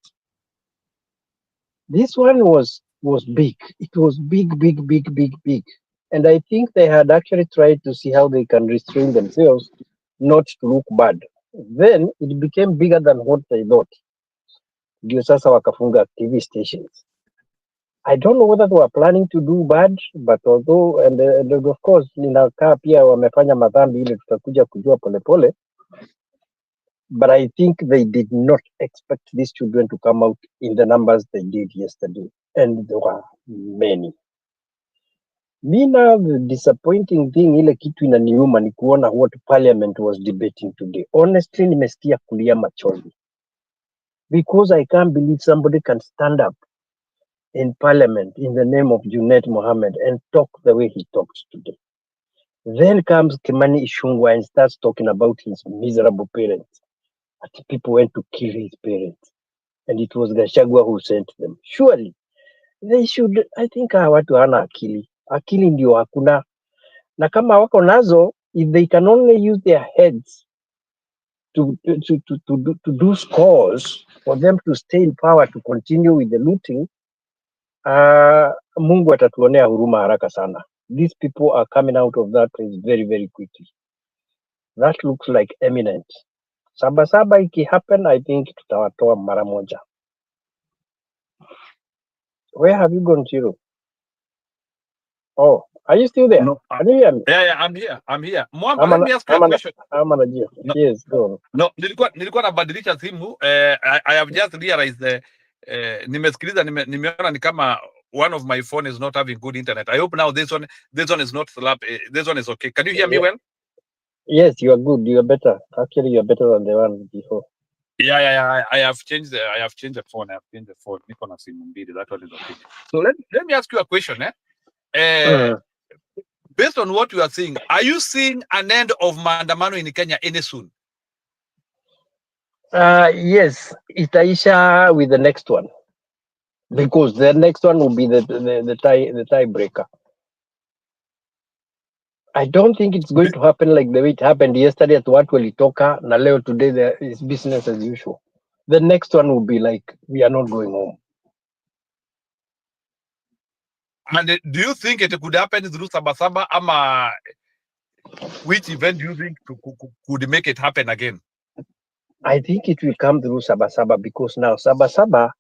This one was big. It was big. And I think they had actually tried to see how they can restrain themselves not to look bad. Then it became bigger than what they thought. Ndio sasa wakafunga TV stations. I don't know whether they were planning to do bad, but although, and of course, ninakaa pia wamefanya madhambi ile tutakuja kujua polepole, but I think they did not expect these children to come out in the numbers they did yesterday. And there were many. Mina, the disappointing thing ile kitu inaniuma ni kuona what parliament was debating today. Honestly, nimesikia kulia machozi. Because I can't believe somebody can stand up in parliament in the name of Junet Mohammed and talk the way he talks today. Then comes Kimani Ichung'wah and starts talking about his miserable parents. That people went to kill his parents. And it was Gachagua who sent them. Surely, they should, I think watu hana akili. Akili ndio hakuna. Na kama wako nazo, if they can only use their heads to do scores for them to stay in power to continue with the looting, Mungu atatuonea huruma haraka sana. These people are coming out of that place very quickly. That looks like eminent. Sabasaba iki happen, I think tutawatoa mara moja. Where have you gone, Chiro? Oh, are you still there? No, Can you hear me? Yeah, I'm here. Mwamba, let me ask you a question. No. Yes, go on. No, nilikuwa nabadilisha simu. I have just realized nimesikiliza nimeona ni kama one of my phone is not having good internet. I hope now this one is not slap. This one is okay. Can you hear me well? Yes, you are good. You are better. Actually, you are better than the one before. Yeah. I have changed the phone. I have changed the phone. Niko na simu mbili. That one is okay. So let me ask you a question. Mm. Based on what you are seeing, are you seeing an end of Maandamano in Kenya any soon? Yes, itaisha with the next one because the next one will be the tiebreaker. I don't think it's going to happen like the way it happened yesterday at watu walitoka na leo today there is business as usual. The next one will be like we are not going home. And do you think it could happen through Sabasaba? Which event do you think could make it happen again? I think it will come through Sabasaba because now Sabasaba,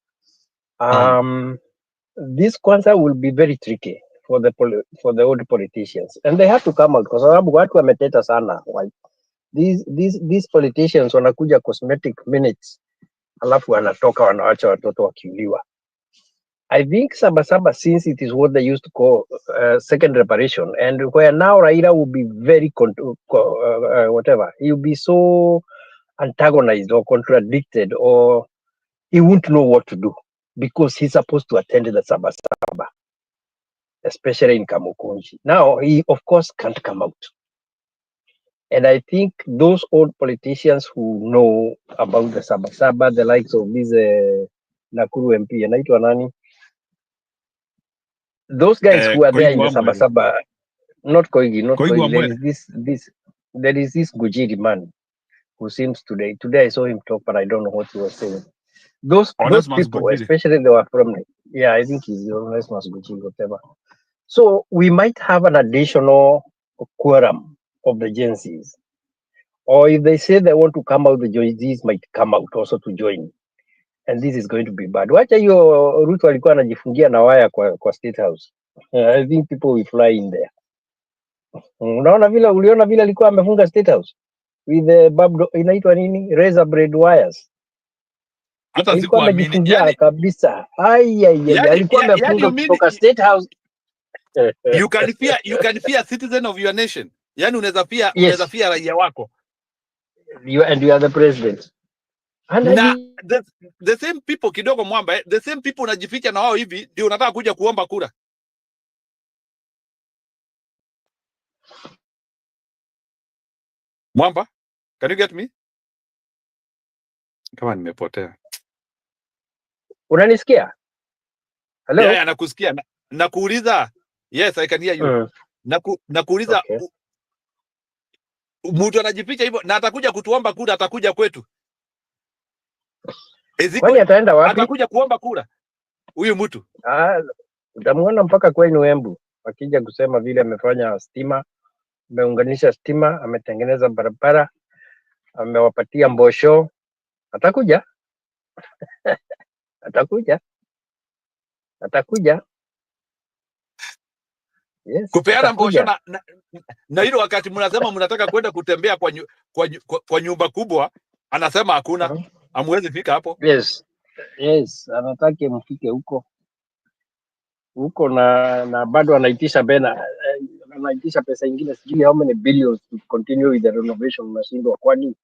this kwanza will be very tricky for the old politicians and they have to come out kwa sababu watu wameteta sana. These politicians wanakuja cosmetic minutes alafu wanatoka wanawacha watoto wakiuliwa. I think Sabasaba, since it is what they used to call second reparation, and where now Raila will be very whatever, he'll be so antagonized or contradicted, or he won't know what to do because he's supposed to attend the Sabasaba, especially in Kamukunji. Now he, of course, can't come out. And I think those old politicians who know about the Sabasaba, the likes of this Nakuru MP, anaitwa nani? Those guys who are there in the Sabasaba, not Koigi. There is this Gujiri man who seems today I saw him talk, but I don't know what he was saying. Those people, especially they were from, I think he's the Onesmus Gujiri, whatever. So we might have an additional quorum of the Gen Zs. Or if they say they want to come out, the Gen Zs might come out also to join. And this is going to be bad. Wacha hiyo Ruto alikuwa anajifungia na waya kwa State House. I think people will fly in there. Uliona vile alikuwa amefunga State House with the inaitwa nini, razor blade wires. Alikuwa amejifungia kabisa. Alikuwa amefunga kutoka State House. You can fear citizen of your nation. Yani unaweza fear raia wako. You are the president. Na the same people kidogo Mwamba, the same people unajificha na wao hivi ndio unataka kuja kuomba kura. Mwamba, can you get me? Kama nimepotea. Unanisikia? Hello? Yeah, nakusikia. Nakuuliza. Yes, I can hear you. Nakuuliza, okay. Mtu anajificha hivyo na atakuja kutuomba kura, atakuja kwetu. Kwani ataenda wapi? Atakuja kuomba kura. Huyu mtu. Utamuona mpaka kwenu Embu. Akija kusema vile amefanya stima, ameunganisha stima, ametengeneza barabara, amewapatia mbosho. Atakuja. Atakuja. Yes, kupeana mbosho na hilo wakati mnasema mnataka kwenda kutembea kwa nyumba kubwa, anasema hakuna, hamwezi fika hapo. Yes, anataka mfike huko na bado anaitisha pesa ingine, sijui how many billions to continue with the renovation mashindwa. Kwani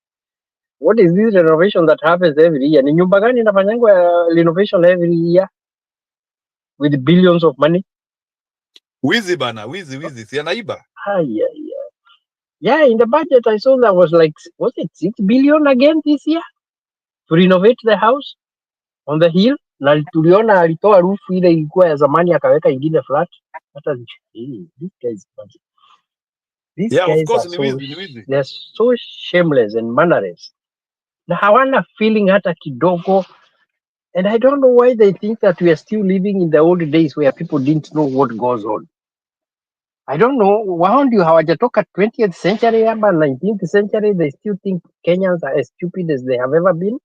what is this renovation that happens every year? Ni nyumba gani inafanyangwa renovation every year with billions of money? Wizi bana, wizi si anaiba. Yeah, in the budget I saw that was it 6 billion again this year to renovate the house on the hill? Na tuliona alitoa rufu ile ilikuwa ya zamani akaweka ingine flat. These guys are they're so shameless and mannerless. Na hawana feeling hata kidogo. And I don't know why they think that we are still living in the old days where people didn't know what goes on. I don't know. Wao ndio hawajatoka 20th century ama 19th century, they still think Kenyans are as stupid as they have ever been.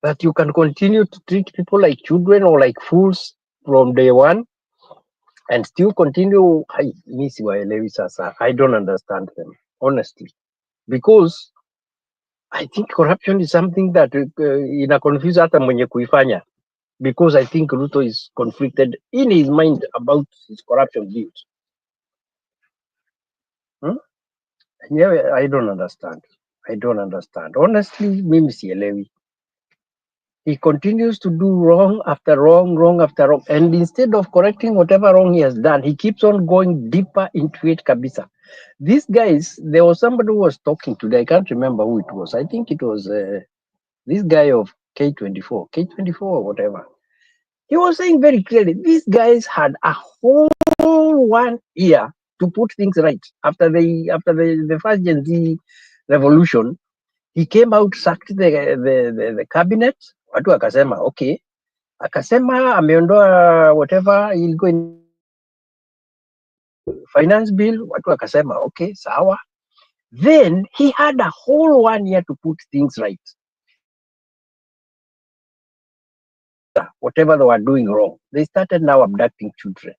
That you can continue to treat people like children or like fools from day one and still continue. I don't understand them, honestly. Because I think corruption is something that ina confuse hata mwenye kuifanya. Because I think Ruto is conflicted in his mind about his corruption views. Yeah, I don't understand. I don't understand. Honestly, mimi sielewi. He continues to do wrong after wrong, wrong after wrong. And instead of correcting whatever wrong he has done, he keeps on going deeper into it, kabisa. These guys, there was somebody who was talking today. I can't remember who it was. I think it was this guy of K24 or whatever. He was saying very clearly, these guys had a whole 1 year to put things right after the first Gen Z revolution. He came out, sacked the cabinet. Watu akasema okay, akasema ameondoa whatever ilikuwa finance bill. Watu akasema okay, sawa. Then he had a whole 1 year to put things right, whatever they were doing wrong. They started now abducting children.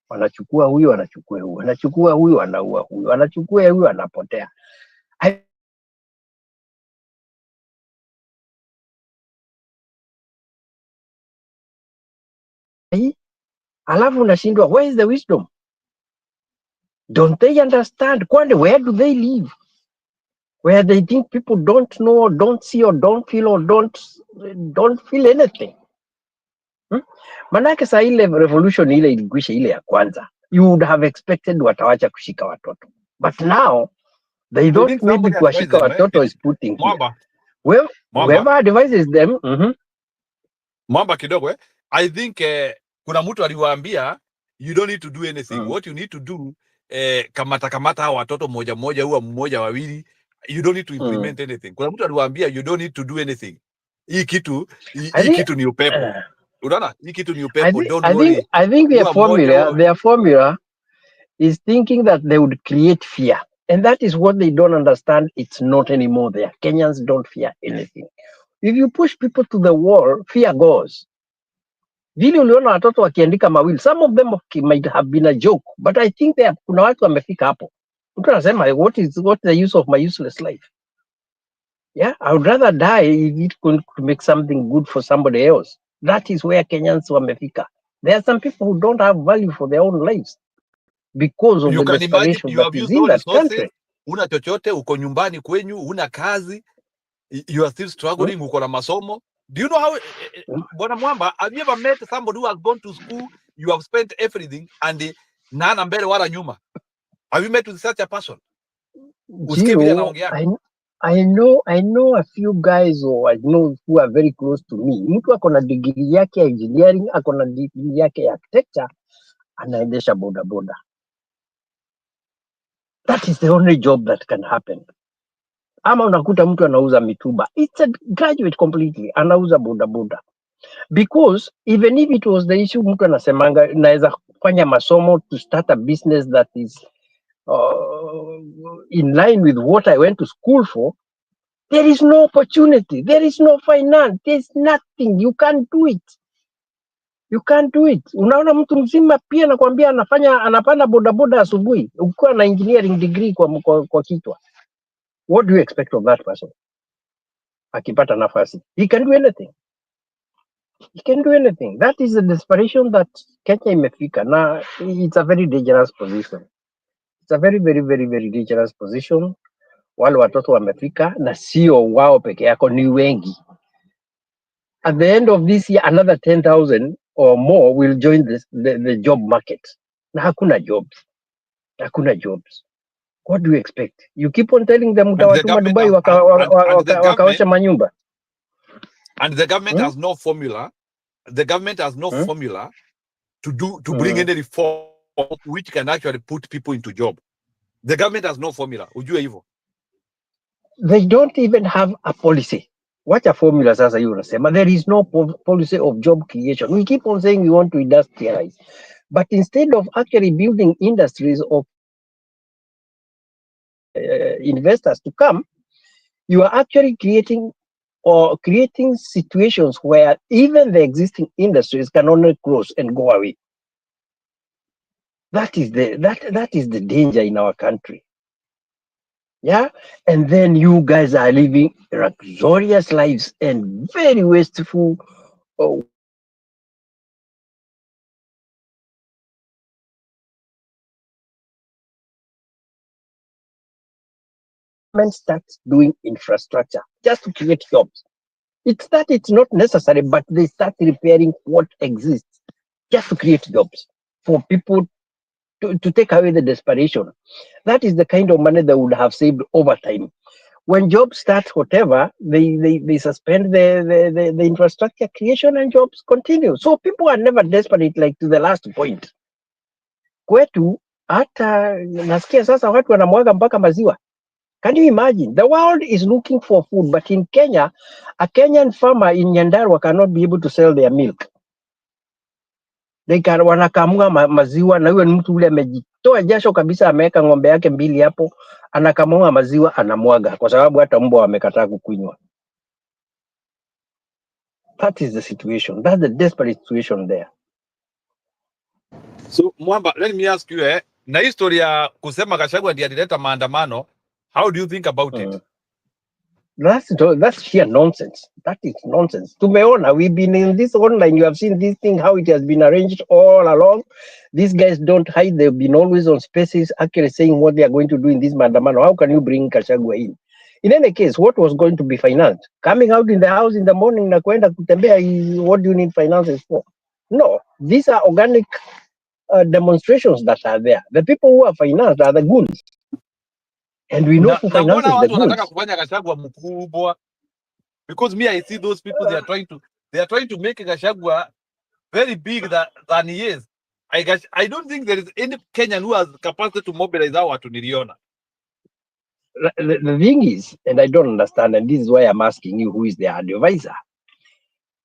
Wanachukua huyu, wanachukua huyu, wanachukua huyu, wanaua huyu, wanachukua huyu, anapotea. Alafu unashindwa, where is the wisdom? Don't they understand? Kwani, where do they live? Where they think people don't know, or don't see, or don't feel, or don't feel anything. Manake saa ile revolution ile ilikwisha, ile ya kwanza, you would have expected watawacha kushika watoto, but now they I don't think need somebody advised kuwashika them, watoto is putting here. Mwamba, Well, whoever advises them, Mwamba kidogo I think kuna mtu aliwaambia you don't need to do anything. What you need to do kamata hao watoto moja moja, huwa mmoja wawili, you don't need to implement anything. Kuna mtu aliwaambia you don't need to do anything. Hii kitu ni upepo. Unaona? Hii kitu ni upepo. Don't worry. I think their formula is thinking that they would create fear. And that is what they don't understand. It's not anymore there. Kenyans don't fear anything. If you push people to the wall, fear goes. Vile uliona watoto wakiandika mawili, some of them might have been a joke, but I think kuna watu wamefika hapo. Mtu anasema, what the use of my useless life? Yeah, I would rather die if it could make something good for somebody else. That is where Kenyans wamefika. There are some people who don't have value for their own lives because of you the can imagine desperation you that have is used in all that resources, country. una chochote, uko nyumbani kwenyu, una kazi, you are still struggling, uko na masomo. Do you know how Bwana Mwamba, have you ever met somebody who has gone to school, you have spent everything, and nana mbele wala nyuma? Have you met with such a person? Gio, I know a few guys who I know who are very close to me. Mtu ako na degree yake ya engineering, ako na degree yake ya architecture, anaendesha bodaboda. That is the only job that can happen. Ama unakuta mtu anauza mituba. It's a graduate completely, anauza bodaboda. Because even if it was the issue, mtu anasemanga naweza fanya masomo to start a business that is in line with what I went to school for, there is no opportunity, there is no finance, there's nothing. You can't do it. You can't do it. Unaona mtu mzima pia nakwambia anapanda bodaboda asubuhi ukiwa na engineering degree kwa kichwa. What do you expect of that person? Akipata nafasi, he can do anything. He can do anything. That is the desperation that Kenya imefika. Na it's a very dangerous position. It's a very, very, very, very dangerous position. Wale watoto wamefika na sio wao peke yako, ni wengi. At the end of this year, another 10,000 or more will join the job market. Na hakuna jobs. Hakuna jobs. What do you expect? You keep on telling them utawatuma Dubai wakaosha manyumba. And the government has no formula. The government has no formula to bring any reform which can actually put people into job. The government has no formula. Ujue hivyo. They don't even have a policy. What a formula sasa hiyo unasema. There is no policy of job creation. We keep on saying we want to industrialize. But instead of actually building industries of investors to come, you are actually creating situations where even the existing industries can only close and go away. That is the danger in our country. Yeah, and then you guys are living luxurious lives and very wasteful. starts doing infrastructure just to create jobs. It's that it's not necessary, but they start repairing what exists just to create jobs for people to take away the desperation. That is the kind of money they would have saved over time. When jobs start, whatever, they suspend the infrastructure creation and jobs continue. So people are never desperate like to the last point. Kwetu, hata nasikia sasa watu wanamwaga mpaka maziwa. Can you imagine? The world is looking for food, but in Kenya, a Kenyan farmer in Nyandarua cannot be able to sell their milk. Wanakamua maziwa, na huyo ni mtu ule amejitoa jasho kabisa, ameweka ng'ombe yake 2 hapo, anakamua maziwa anamwaga, kwa sababu hata mbwa wamekataa kukunywa. That is the situation. That's the desperate situation there. So Mwamba, let me ask you, na history ya kusema Gachagua ndiye alileta maandamano, how do you think about it? That's sheer nonsense. That is nonsense. Tumeona, we've been in this online, you have seen this thing, how it has been arranged all along. These guys don't hide, they've been always on spaces actually saying what they are going to do in this Maandamano. How can you bring Gachagua in? In any case, what was going to be financed? Coming out in the house in the morning na kwenda kutembea, what do you need finances for? No, these are organic demonstrations that are there. The people who are financed are the goons. And we know who Na mbona finances the watu wanataka goons. kufanya Gachagua mkubwa? Because me, I see those people, they are trying to make Gachagua very big than he is. I don't think there is any Kenyan who has capacity to mobilize our watu niliona. The thing is, and I don't understand, and this is why I'm asking you, who is their advisor?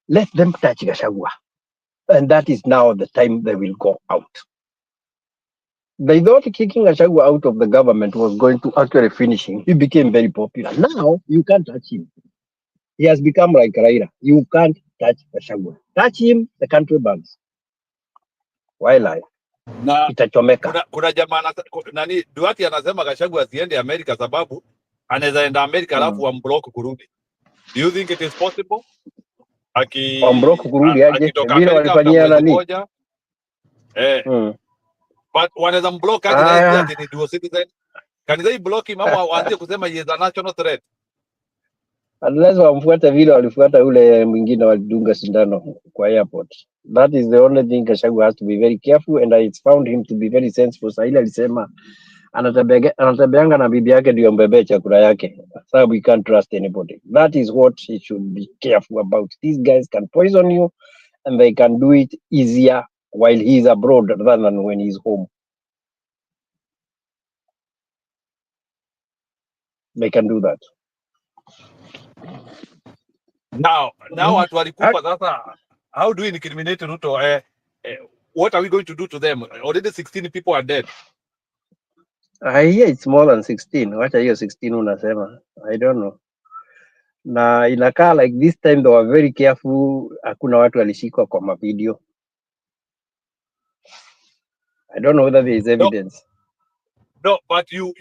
Let them touch Gachagua. And that is now the time they will go out. They thought kicking Gachagua out of the government was going to actually finish him. He became very popular. Now, you can't touch him. He has become like Raila. You can't touch Gachagua. Touch him, the country burns. Why lie? Na Itachomeka. kuna jamaa nani Duarte anasema Gachagua asiende Amerika sababu anaweza enda Amerika alafu amblock kurudi. Do you think it is possible? Amblock kurudi aje? Akitoka Vile Amerika after walifanyia mwezi nani? moja but wanaweza mblock aje na yeye ati ni dual citizen? Can they block him ama waanze kusema he is a national threat? Unless wamfuata vile walifuata ule mwingine walidunga sindano kwa airport. That is the only thing Gachagua has to be very careful, and I found him to be very sensible. Sahili alisema anatembeanga na bibi yake ndio mbebe chakula yake. So we can't trust anybody. That is what he should be careful about. These guys can poison you, and they can do it easier while he's abroad rather than when he's home. They can do that. Now watu walikufa sasa. How do we incriminate Ruto? What are we going to do to them? Already 16 people are dead. I hear it's more than 16. Wacha hiyo 16 unasema. I don't know. Na inakaa like this time they were very careful. Hakuna watu walishikwa kwa mavideo. I don't know whether there is evidence. No, but you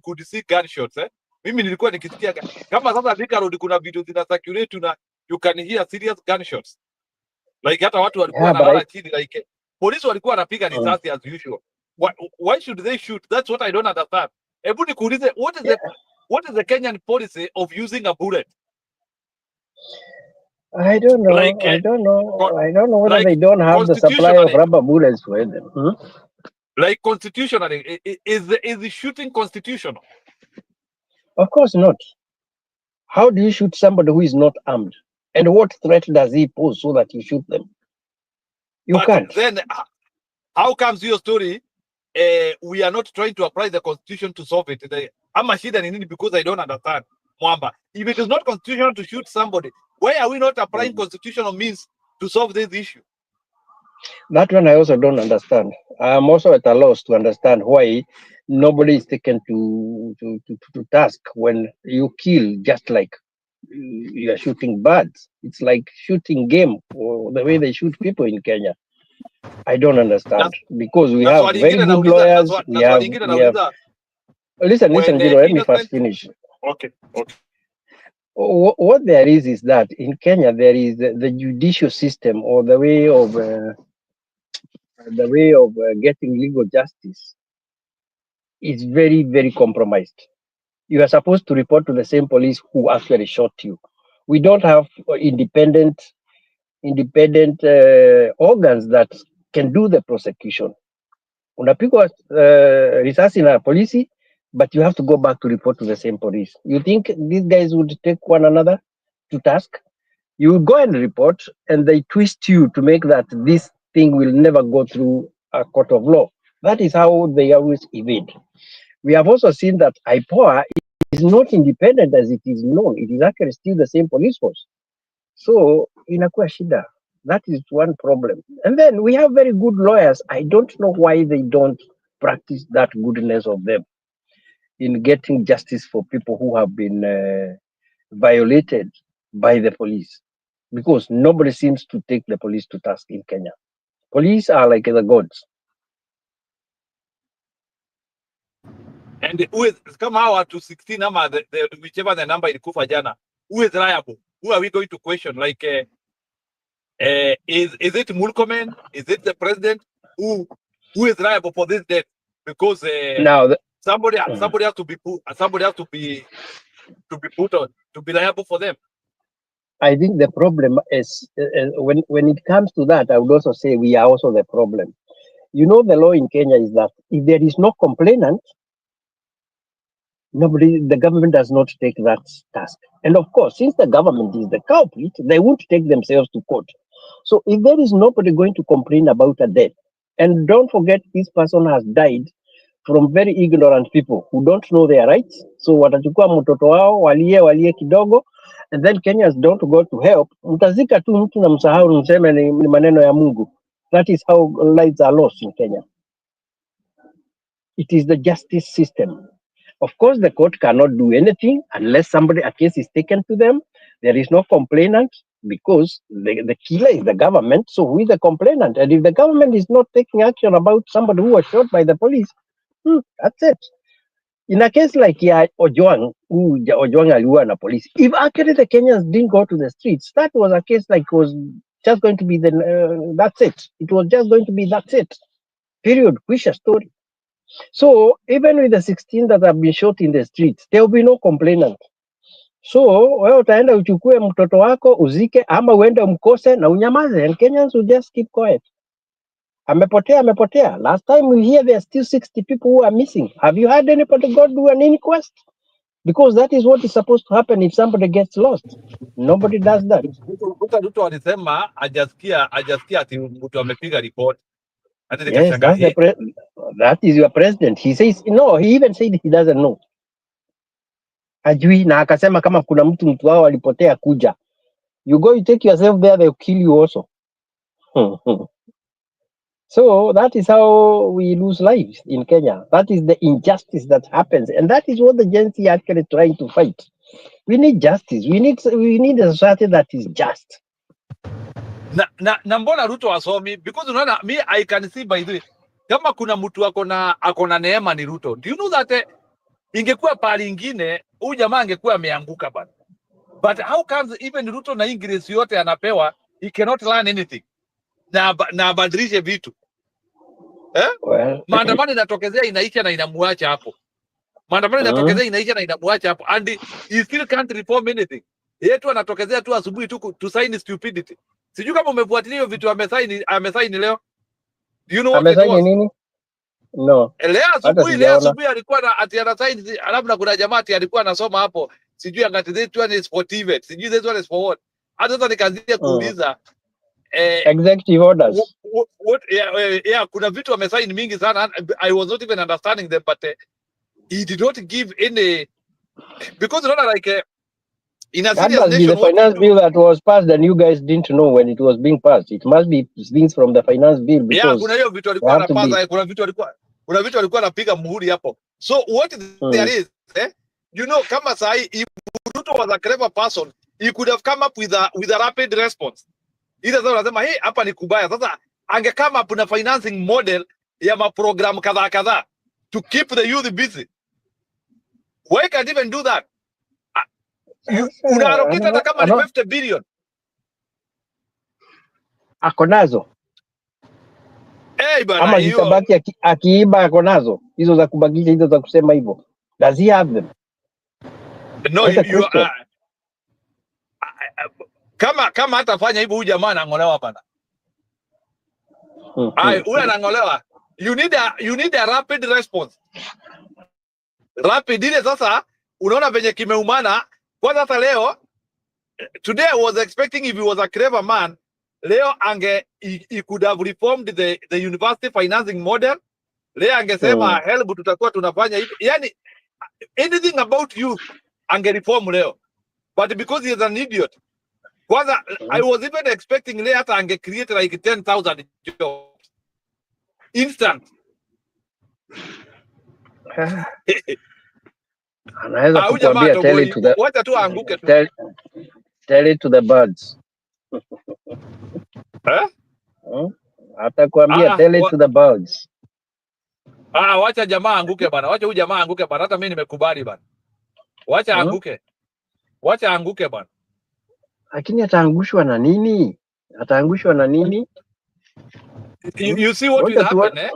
could see gunshots, Mimi nilikuwa nikisikia kama sasa Thika Road kuna video zina circulate na you can hear serious gunshots. Like hata watu walikuwa wanalala chini, like polisi walikuwa wanapiga risasi as usual. Why should they shoot? That's what I don't understand. Hebu nikuulize, what is the Kenyan policy of using a bullet? I don't know. Like, I don't know. I don't know whether like they don't have the supply of rubber bullets for them. Like constitutionally, is the shooting constitutional? Of course not. How do you shoot somebody who is not armed? And what threat does he pose so that you shoot them? You can't. Then, how comes your story? We are not trying to apply the constitution to solve it. I'm a shida nini because I don't understand. Mwamba, if it is not constitutional to shoot somebody, why are we not applying constitutional means to solve this issue? That one I also don't understand. I'm also at a loss to understand why nobody is taken to task when you kill just like you are shooting birds. It's like shooting game, or the way they shoot people in Kenya. I don't understand because we have very good lawyers. We have. Listen, Giro, let me first finish. Okay. What there is that in Kenya there is the judicial system, or the way of getting legal justice is very, very compromised. you are supposed to report to the same police who actually shot you. We don't have independent organs that can do the prosecution. Unapigwa risasi na polisi, but you have to go back to report to the same police. You think these guys would take one another to task? You go and report, and they twist you to make that this thing will never go through a court of law. That is how they always evade. We have also seen that IPOA is not independent as it is known. It is actually still the same police force. So inakuwa shida. That is one problem. And then we have very good lawyers. I don't know why they don't practice that goodness of them in getting justice for people who have been violated by the police. Because nobody seems to take the police to task in Kenya. Police are like the gods. And who is kama hawa to 16 ama whichever the number ilikufa jana, who is liable? Who are we going to question? Like is it Mulkomen? Is it the president? Who is liable for this death? Because Now, somebody has to be put, put on to be liable for them. I think the problem is when it comes to that, I would also say we are also the problem. You know, the law in Kenya is that if there is no complainant, the government does not take that task. And of course, since the government is the culprit, they won't take themselves to court. So if there is nobody going to complain about a death, and don't forget this person has died from very ignorant people who don't know their rights. So watachukua mtoto wao walie kidogo, and then Kenyans don't go to help. Mtazika tu mtu na msahau, mseme ni maneno ya Mungu. That is how lives are lost in Kenya. It is the justice system. Of course, the court cannot do anything unless a case is taken to them. There is no complainant because the killer is the government. So who is the complainant? And if the government is not taking action about somebody who was shot by the police, that's it. In a case like Ojwang, Ojwang aliua na police, if actually the Kenyans didn't go to the streets, that was a case like was just going to be that's it. It was just going to be that's it. Period. Kwisha story. So even with the 16 that have been shot in the streets, there will be no complainant. So wewe utaenda uchukue mtoto wako uzike, ama uende umkose na unyamaze, and Kenyans will just keep quiet. Amepotea. Last time we hear there are still 60 people who are missing. Have you had anybody go do an inquest? Because that is what is supposed to happen if somebody gets lost. Nobody does that. Ruto alisema ajasikia ati mtu amepiga report. Yes, that is your president. He says no. He even said he doesn't know. Ajui na akasema kama kuna mtu wao alipotea kuja. You go, you take yourself there, they'll kill you also. So that is how we lose lives in Kenya. That is the injustice that happens, and that is what the Gen Z are actually trying to fight. We need justice. We need a society that is just. Na mbona Ruto asomi? Because unaona, me I can see by the way, kama kuna mtu akona neema ni Ruto. Do you know that ingekuwa pali ingine huyu jamaa angekuwa ameanguka bana. But how comes even Ruto na English yote anapewa, he cannot learn anything na abadilishe vitu Well, maandamano inatokezea inaisha na inamuacha hapo. Maandamano inatokezea inaisha na inamuacha hapo, and he still can't reform anything. Yetu anatokezea tu asubuhi tu to sign stupidity. Sijui kama umefuatilia hiyo vitu amesaini leo. Do you know what it was? Nini? No. Leo asubuhi alikuwa na ati anasaini, alafu na kuna jamaa ati alikuwa anasoma hapo, sijui angati this one is for TVET, sijui this one is for what. Hata sasa nikaanzia kuuliza executive orders. What kuna vitu amesaini mingi sana. I was not even understanding them, but he did not give any, because you know, like in a serious nation, the finance bill that was passed and you guys didn't know when it was being passed. It must be things from the finance bill, because kuna hiyo vitu alikuwa anapasa, kuna vitu alikuwa anapiga muhuri hapo. So what there is, you know, kama sahi if Ruto was a clever person, he could have come up with a rapid response. Ila sasa unasema hey, hapa ni kubaya. Sasa ange come up na financing model ya maprogram kadhaa to keep the youth busy. Why can't even do that? Unaallocate hata kama ni 50 billion. Akonazo. Bana, ama zitabaki akiiba akonazo hizo za kubakisha, hizo za kusema hivyo. Does he have them? No, That's a you question. kama hatafanya hivyo huyu jamaa anangolewa bana. Huyu anangolewa. You need a rapid response. Rapid ile sasa unaona venye kimeumana. Kwa sasa leo today I was expecting if he was a clever man, leo he could have reformed the university financing model. Leo angesema help tutakuwa tunafanya hivi. Yani anything about youth angereform leo. But because he is an idiot. Kwanza I was even expecting leo hata create like 10,000 jobs. Instant. Anaweza kukuambia wacha tu aanguke tu. Tell it to the birds. Atakwambia tell it to the birds. Wacha jamaa anguke bana. Wacha huyu jamaa anguke bana. Hata mimi nimekubali bana. Wacha anguke. Wacha anguke bana. Lakini ataangushwa na nini? Ataangushwa na nini? You see what will happen, eh?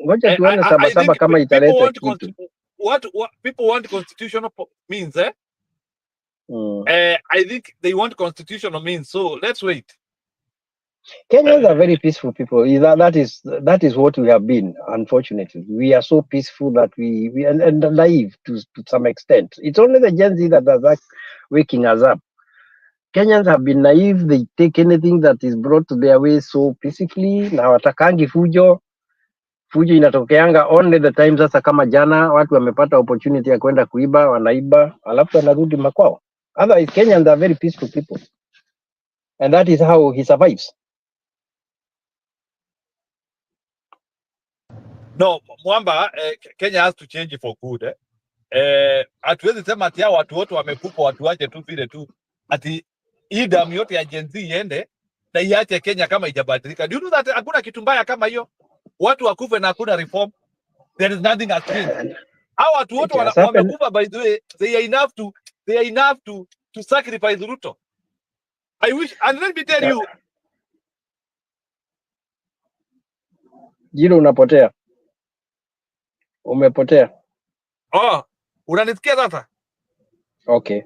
Ngoja tuone saba kama italeta kitu. What people want constitutional means, eh? I think they want constitutional means, so let's wait. Kenyans are very peaceful people. That is what we have been. Unfortunately, we are so peaceful that we and naive to some extent. It's only the Gen Z that are waking us up. Kenyans have been naive. They take anything that is brought to their way so peacefully. Na watakangi fujo. Fujo inatokeanga only the time sasa kama jana watu wamepata opportunity ya kwenda kuiba, wanaiba, alafu wanarudi makwao. Otherwise, Kenyans are very peaceful people. And that is how he survives. No, Mwamba, Kenya has to change for good. Hatuwezi sema ati hao watu wote wamekufa watu wache tu vile tu. Ati hii damu yote ya Gen Z iende na iache Kenya kama ijabadilika. Do you know that hakuna kitu mbaya kama hiyo? Watu wakufe na hakuna reform. There is nothing at stake. Hao watu wote wamekufa, by the way, they are enough to sacrifice Ruto. I wish, and let me tell you. Jiro unapotea. Umepotea. Unanisikia sasa? Okay.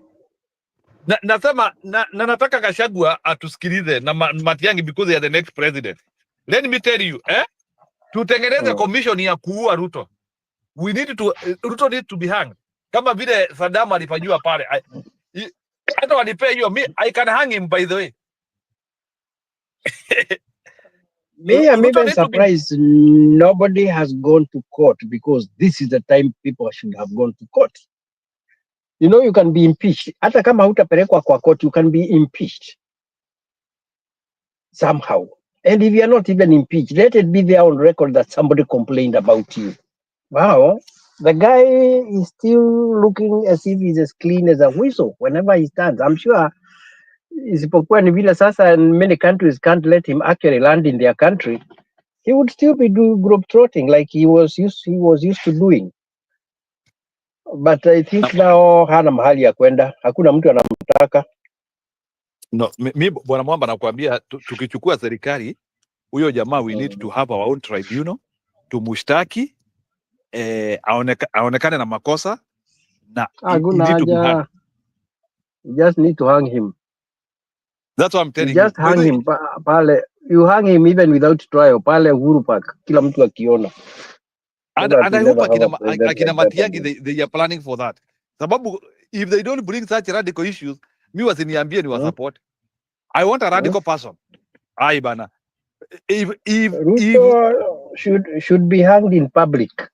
Nasema nataka Gachagua atusikilize na Matiang'i because they are the next president. Let me tell you, tutengeneze commission ya kuua Ruto. Ruto need to be hanged. Kama vile Saddam alifanywa pale. Hata wanipe hiyo, I can hang him, by the way. I'm even surprised nobody has gone to court, because this is the time people should have gone to court. You know, you can be impeached. Hata kama hutapelekwa kwa court, you can be impeached somehow. And if you are not even impeached, let it be there on record that somebody complained about you. Wow, the guy is still looking as if he's as clean as a whistle whenever he stands. I'm sure isipokuwa ni vile sasa, and many countries can't let him actually land in their country, he would still be doing globetrotting like he was used to doing. But I think now hana mahali ya kwenda, hakuna mtu anamtaka. No, mimi bwana Mwamba nakwambia, tukichukua serikali huyo jamaa, we need to have our own tribunal, tumushtaki, aonekane na makosa na hakuna haja. You just need to hang him. That's what I'm telling you. Just hang him pale. You hang him even without trial pale Uhuru Park, kila mtu akiona. And I hope akina Matiang'i they are planning for that. Sababu if they don't bring such radical issues, mi wasiniambie ni wa support. I want a radical person. Ai bana. Ruto should be hanged in public.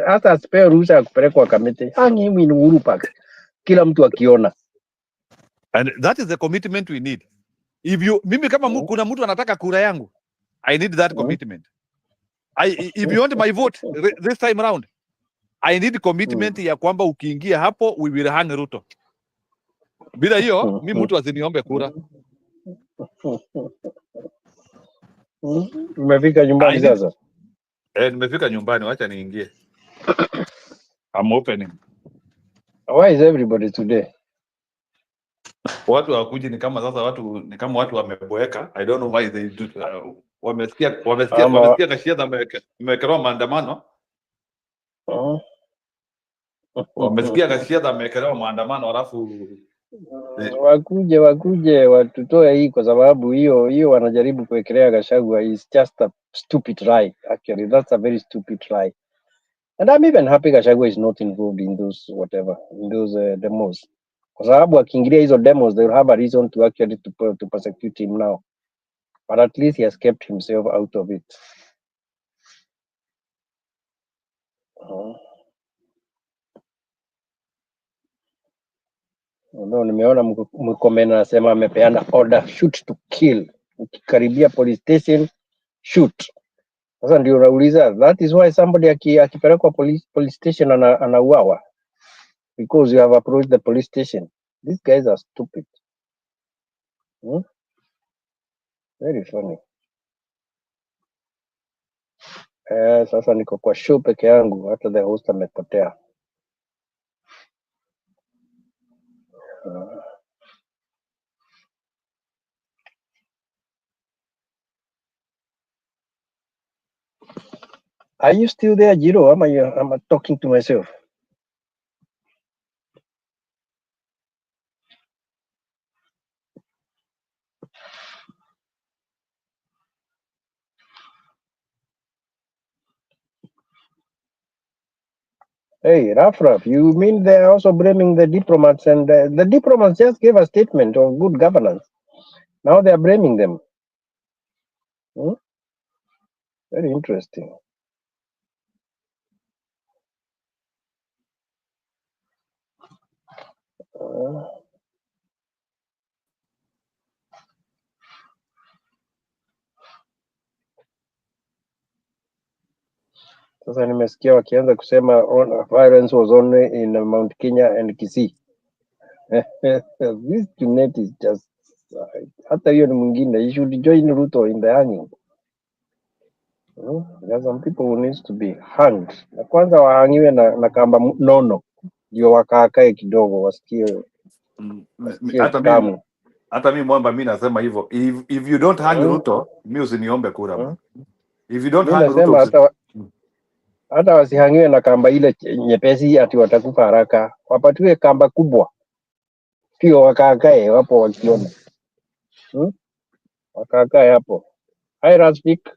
Hata spare ruhusa ya kupelekwa Kamiti. Hang him in Uhuru Park, kila mtu akiona. And that is the commitment we need. Mimi kama kuna mtu anataka kura yangu, I need that commitment. If you want my vote this time around, I need commitment ya kwamba ukiingia hapo we will hang Ruto. Bila hiyo mimi mtu asiniombe kura. Umefika nyumbani sasa? Nimefika nyumbani, wacha niingie. I'm opening. Why is everybody today? Watu wakuji ni kama sasa watu wameboeka. I don't know why they do. Wamesikia Gachagua amewekelewa maandamano. Wamesikia Gachagua amewekelewa maandamano alafu wakuje watutoe hii, kwa sababu hiyo wanajaribu kuwekelea Gachagua is just a stupid lie. Actually, that's a very stupid lie. And I'm even happy Gachagua is not involved in those whatever, in those demos. Kwa sababu akiingilia hizo demos, they will have a reason to actually to persecute him now. But at least he has kept himself out of it. No, nimeona Murkomen anasema amepeana order shoot to kill. Ukikaribia police station shoot. Sasa ndio nauliza, that is why somebody akipelekwa police station anauawa, because you have approached the police station. These guys are stupid. Very funny. Sasa niko kwa show peke yangu, hata the host amepotea. Are you still there, Jiro? Am I talking to myself? Hey, Raf, you mean they're also blaming the diplomats, and the diplomats just gave a statement of good governance. Now they're blaming them. Very interesting. Sasa nimesikia wakianza kusema violence was only in Mount Kenya and Kisii. This Junet is just hata hiyo ni mwingine. You should join Ruto in the hanging. There are some people who needs to be hanged. Na kwanza wahangiwe na kamba nono ndio wakaakae kidogo wasikie tamu. Hata mimi mwamba mimi nasema hivyo, if you don't hang Ruto, mimi usiniombe kura. If you don't hang Ruto, hata wasihangiwe na kamba ile nyepesi ati watakufa haraka, wapatiwe kamba kubwa kio wakaakae hapo wakiona. Wakaakae hapo. Hi Rastik.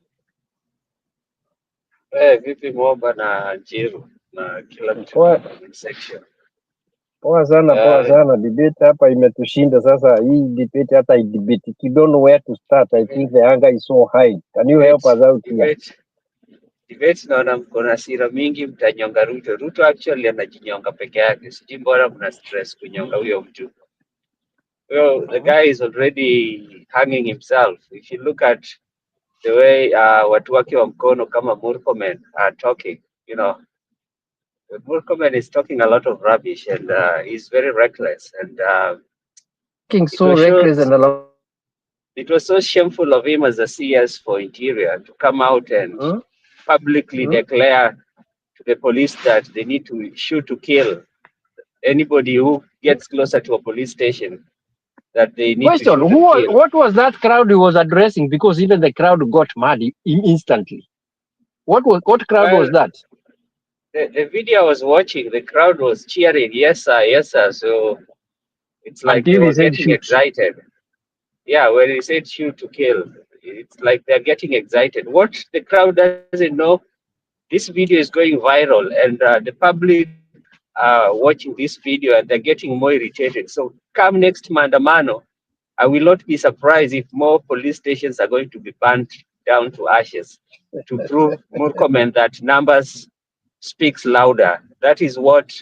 Vipi Mwomba na Jiru na kila mtu section. Poa sana. Debate hapa imetushinda sasa. Hii debate hata debate. You don't know where to start. I think the anger is so high. Can you help us out here? Debate naona mko na hasira mingi, mtanyonga Ruto. Ruto actually anajinyonga peke yake. Sijui mbona mna stress kunyonga huyo mtu. Well, the guy is already hanging himself. If you look at the way watu wake wa mkono kama Murkomen are talking, you know, Murkomen is talking a lot of rubbish and he's very reckless and it was so shameful of him as a CS for Interior to come out and publicly declare to the police that they need to shoot to kill anybody who gets closer to a police station. That they need to shoot to kill. What was that crowd he was addressing? Because even the crowd got mad instantly. What crowd was that? The video I was watching, the crowd was cheering, yes sir. So it's like they were getting excited. Yeah, when he said shoot to kill, it's like they're getting excited. What the crowd doesn't know, this video is going viral and the public are watching this video and they're getting more irritated. So come next Maandamano, I will not be surprised if more police stations are going to be burnt down to ashes to prove Murkomen that numbers speaks louder. That is what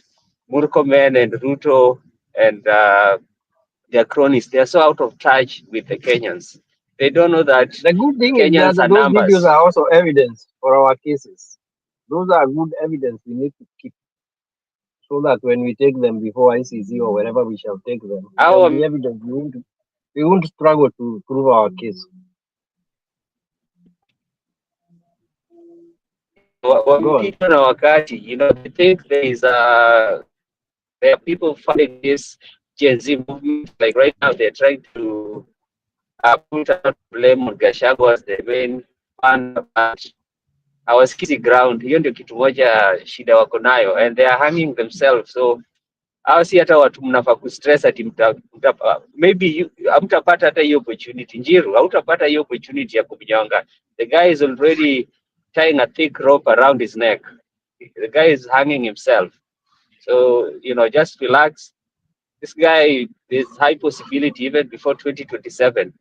Murkomen and Ruto and their cronies, they are so out of touch with the Kenyans. They don't know that the good thing Kenyans is that those videos are also evidence for our cases. Those are good evidence we need to keep, so that when we take them before ICC or wherever we shall take them, the evidence we won't struggle to prove our case. You know, they think there are people funding this Gen Z movement. Like right now, they're trying to put out blame on Gachagua as the main fund, but hawasikizi ground. Hiyo ndio kitu moja shida wako nayo, and they are hanging themselves. So hawa si hata watu mnafaa kustress ati maybe hamtapata hata hiyo opportunity. Njiru, hautapata hiyo opportunity ya kumnyonga. The guy is already tying a thick rope around his neck. The guy is hanging himself. So, just relax. This guy, there's high possibility even before 2027,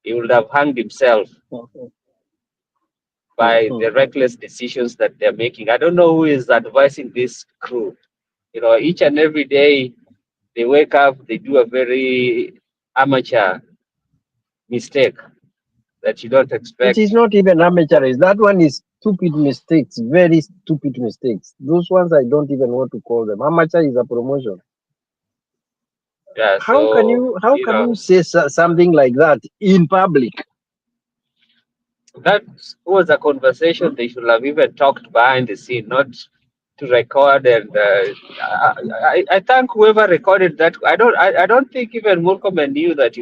he would have hanged himself by the reckless decisions that they're making. I don't know who is advising this crew. Each and every day they wake up, they do a very amateur mistake that you don't expect. It is not even amateur. That one is stupid mistakes, very stupid mistakes. Those ones I don't even want to call them. Amateur is a promotion. Yeah. How can you say something like that in public? That was a conversation they should have even talked behind the scene, not to record. And I thank whoever recorded that. I don't think even Murkomen knew that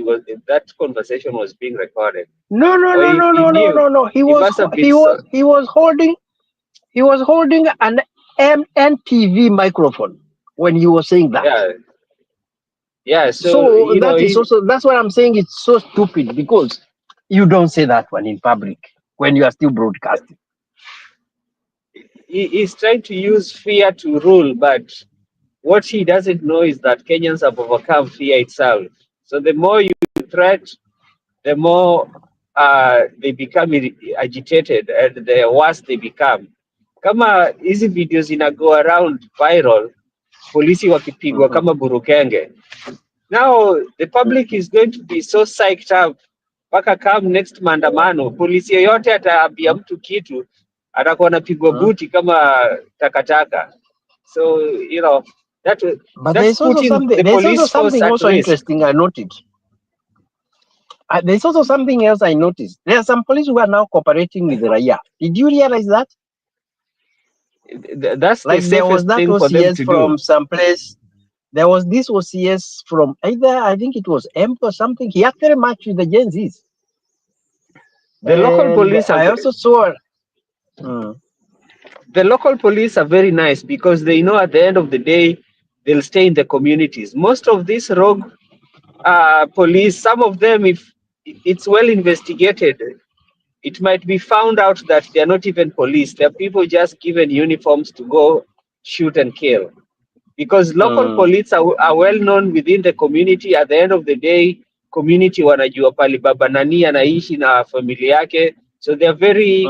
that conversation was being recorded. No. He was holding an MNTV microphone when he was saying that. Yeah. So that's what I'm saying. It's so stupid because you don't say that one in public when you are still broadcasting. He's trying to use fear to rule, but what he doesn't know is that Kenyans have overcome fear itself. So the more you threat, the more they become agitated, and the worse they become. Kama hizi videos go around viral, polisi wakipigwa kama burukenge. Now the public is going to be so psyched up mpaka come next maandamano, polisi yoyote ataambia mtu kitu atakuwa anapigwa buti kama takataka. So but there's also something also interesting I noticed. There's also something else I noticed. There are some police who are now cooperating with the Raya. Did you realize that? That's like the there was that thing for them to from do. some place. There was this OCS from either, I think it was M or something. He actually matched with the Gen Zs. The local police. I also saw. The local police are very nice because they know at the end of the day they'll stay in the communities. Most of these rogue police, some of them, if it's well investigated, it might be found out that they're not even police. They're people just given uniforms to go shoot and kill. Because local police are well known within the community. At the end of the day, community wanajua pali baba nani anaishi na familia yake. So they're very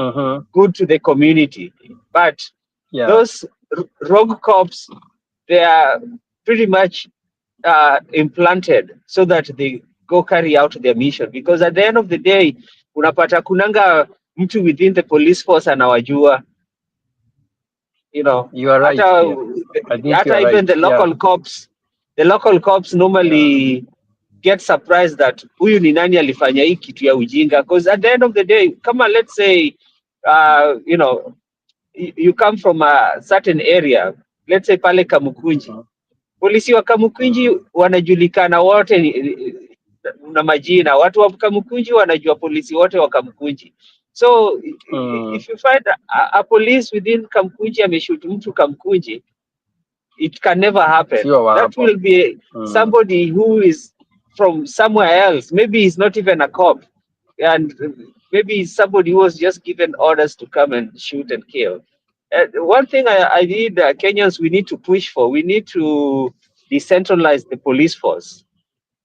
good to the community. But those rogue cops, they are pretty much implanted so that they go carry out their mission. Because at the end of the day, unapata kunanga mtu within the police force anawajua. You are right. Even the local cops normally get surprised that huyu ni nani alifanya hii kitu ya ujinga, because at the end of the day, come on, let's say you come from a certain area, let's say pale Kamukunji, polisi wa Kamukunji wanajulikana wote na majina, watu wa Kamukunji wanajua polisi wote wa Kamukunji. So if you find a police within Kamkunji ameshoot mtu Kamkunji, it can never happen. That will be somebody who is from somewhere else. Maybe he's not even a cop, and maybe he's somebody who was just given orders to come and shoot and kill. One thing I need Kenyans, we need to push for. We need to decentralize the police force.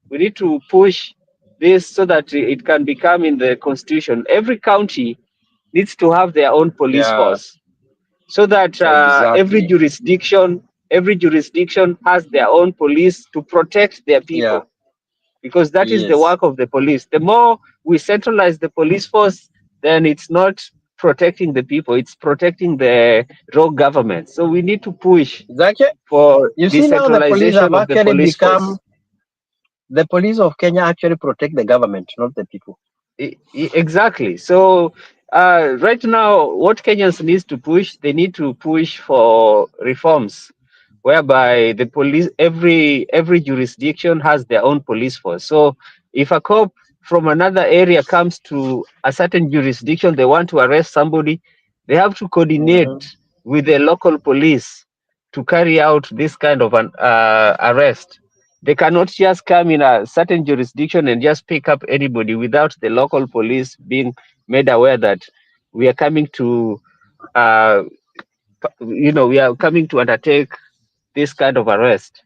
We need to push this so that it can become in the constitution. Every county needs to have their own police force, so that every jurisdiction has their own police to protect their people, because that is the work of the police. The more we centralize the police force, then it's not protecting the people, it's protecting the rogue government. So we need to push for decentralization of the police force. The police of Kenya actually protect the government, not the people. Exactly. So right now, what Kenyans need to push, they need to push for reforms whereby the police, every jurisdiction has their own police force. So if a cop from another area comes to a certain jurisdiction, they want to arrest somebody, They have to coordinate with the local police to carry out this kind of an arrest. They cannot just come in a certain jurisdiction and just pick up anybody without the local police being made aware that we are coming to, we are coming to undertake this kind of arrest.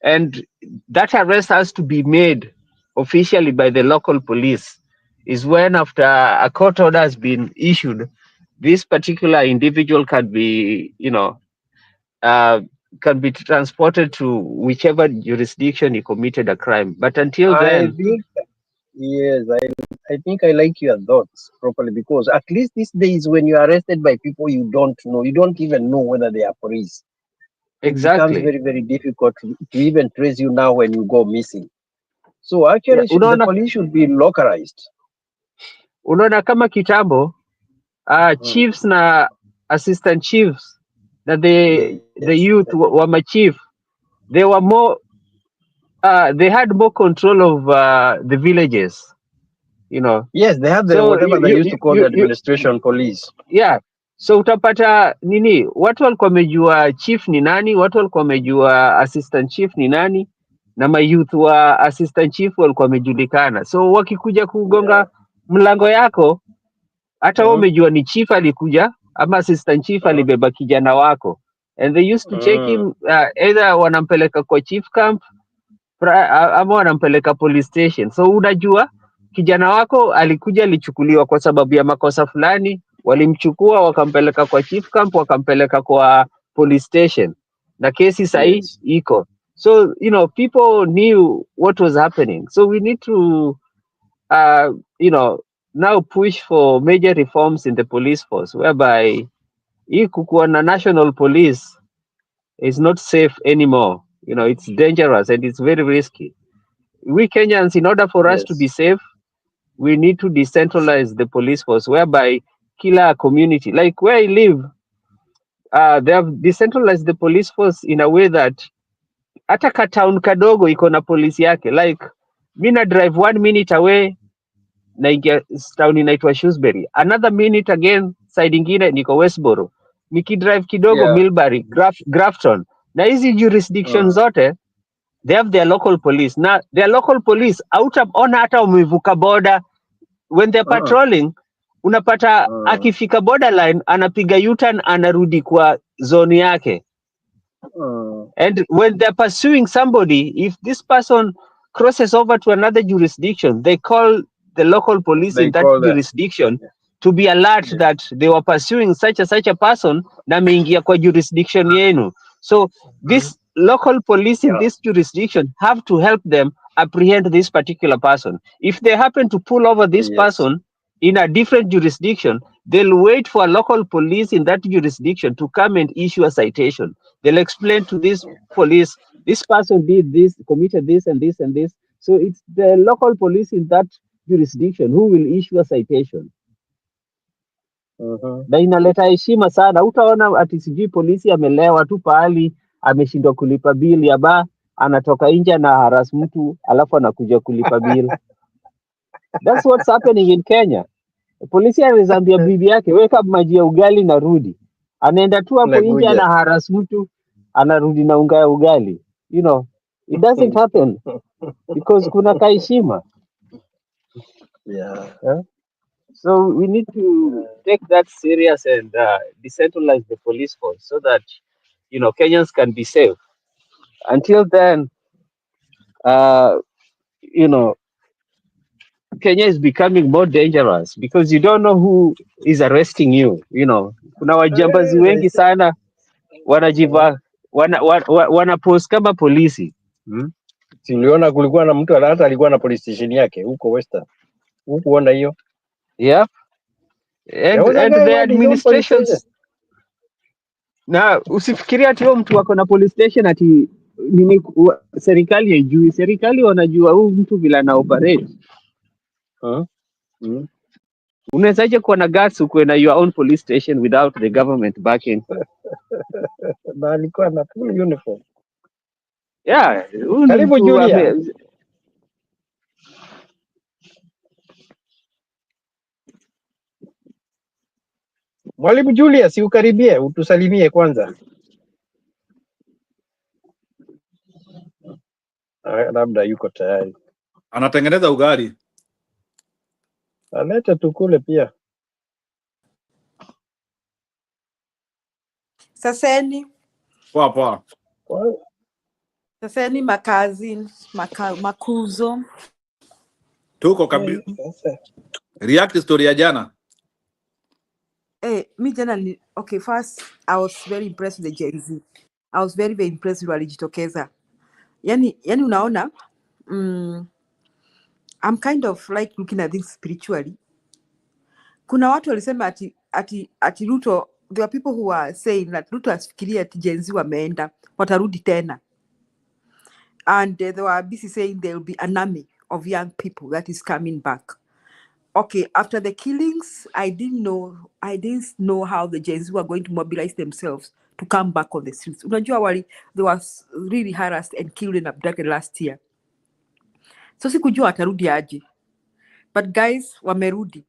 And that arrest has to be made officially by the local police. Is when, after a court order has been issued, this particular individual can be, uh, can be transported to whichever jurisdiction he committed a crime. But until I then, think, yes, I think I like your thoughts properly, because at least these days when you're arrested by people you don't know, you don't even know whether they are police. It becomes exactly. very, very difficult to even trace you now when you go missing. So Yeah, actually, the police should be localized. unaona kama kitambo, Mm. chiefs na assistant chiefs na the Yes. youth wa machief, they were more, they had more control of the villages, you know. Yes, they have the So whatever they used to call the administration police. yeah, so utapata nini, watu walikuwa wamejua chief ni nani, watu walikuwa wamejua assistant chief ni nani, na mayouth wa assistant chief walikuwa wamejulikana. So wakikuja kugonga mlango yako, hata wewe umejua ni chief alikuja ama assistant chief alibeba kijana wako, and they used to take him, either wanampeleka kwa chief camp ama wanampeleka police station. So unajua kijana wako alikuja, alichukuliwa kwa sababu ya makosa fulani, walimchukua wakampeleka kwa chief camp, wakampeleka kwa police station, na kesi sahi Yes. iko. So people knew what was happening. So we need to now push for major reforms in the police force, whereby hii kukuwa na national police is not safe anymore. It's dangerous and it's very risky. We Kenyans, in order for us to be Yes. safe, we need to decentralize the police force, whereby kila community, like where I live, they have decentralized the police force in a way that hata ka town kadogo iko na polisi yake. Like mi na drive 1 minute away naingia town inaitwa Shrewsbury, another minute again side ingine niko Westboro, nikidrive kidogo Yeah. Millbury, Grafton, na hizi jurisdiction zote they have their local police. Na their local police hautaona hata umevuka border, when they're patrolling unapata akifika borderline anapiga U-turn anarudi kwa zone yake. And when they're pursuing somebody, if this person crosses over to another jurisdiction, they call the local police They in that call that. jurisdiction to be alert that they were pursuing such a person na ameingia kwa jurisdiction yenu. So this local police in this jurisdiction have to help them apprehend this particular person. If they happen to pull over this person in a different jurisdiction, they'll wait for a local police in that jurisdiction to come and issue a citation. They'll explain to this police, this person did this, committed this and this and this. So it's the local police in that jurisdiction who will issue a citation. Na inaleta heshima sana. Utaona ati sijui polisi amelewa tu pahali, ameshindwa kulipa bili ya baa, anatoka nje na haras mtu alafu anakuja kulipa bili. That's what's happening in Kenya. Polisi anazambia bibi yake weka maji ya ugali na rudi, anaenda tu hapo nje ana haras mtu, anarudi na unga ya ugali. It doesn't happen because kuna kaheshima. So we need to take that serious and decentralize the police force so that Kenyans can be safe. Until then, Kenya is becoming more dangerous because you don't know who is arresting you. Kuna wajambazi wengi sana wanajiva wana post kama polisi. Tuliona kulikuwa na mtu hata alikuwa na police station yake huko Western. Hukuona hiyo? Yeah. And the administrations, na usifikiria ati mtu wako na police station ati nini, serikali haijui. Serikali wanajua huyu mtu vile ana operate. Unawezaje kuwa na guts ukuwe na your own police station without the government backing? Na alikuwa na full uniform. Yeah, karibu Julia. Mwalimu Julius, ukaribie utusalimie kwanza. Labda yuko tayari. Anatengeneza ugali. Alete tukule pia. Saseni. Poa. Saseni makazi, makuzo. Tuko kabisa. React story ya jana. Mi jana okay, first I was very impressed with the Gen Z. I was very impressed with walijitokeza. Yani unaona, I'm kind of like looking at this spiritually. Kuna watu walisema ati Ruto, there are people who are saying that Ruto asifikiria ati Gen Z wameenda, watarudi tena. And they were busy saying there will be an army of young people that is coming back. Okay, after the killings, I didn't know how the Gen Z were going to mobilize themselves to come back on the streets. Unajua they was really harassed and killed and abducted last year. So sikujua atarudi aje. But guys, wamerudi.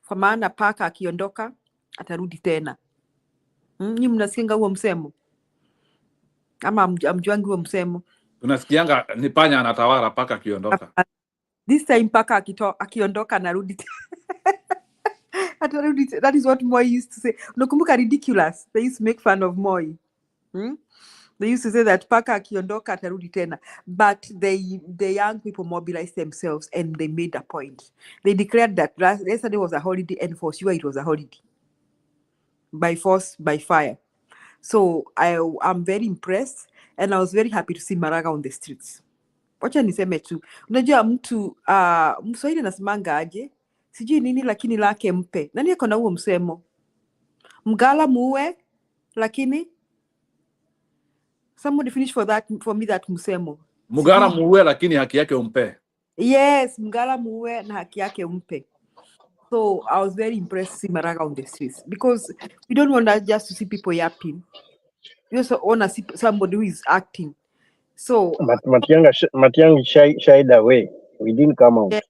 Kwa maana paka akiondoka, atarudi tena. Nyi mnasikianga huo msemo? Ama amjuangi huo msemo? Tunasikianga ni panya anatawala paka akiondoka. This time paka akiondoka anarudi. That is what Moi used to say. Unakumbuka ridiculous? They used to make fun of Moi. They used to say that paka akiondoka atarudi tena. But the young people mobilized themselves and they made a point. They declared that yesterday was a holiday and for sure it was a holiday. By force, by fire. So I'm very impressed and I was very happy to see Maraga on the streets. Wacha niseme tu. Unajua mtu Mswahili anasemanga aje? Sijui nini lakini lake mpe. Nani ako na huo msemo? Mgala muue lakini somebody finish for me that msemo. Mgala muue lakini haki yake umpe. Yes, mgala muue na haki yake umpe. So I was very impressed to see Maraga on the streets because we don't want just to see people yapping. We also want to see somebody who is acting. So Matiang'i shied away. We didn't come out. Yeah,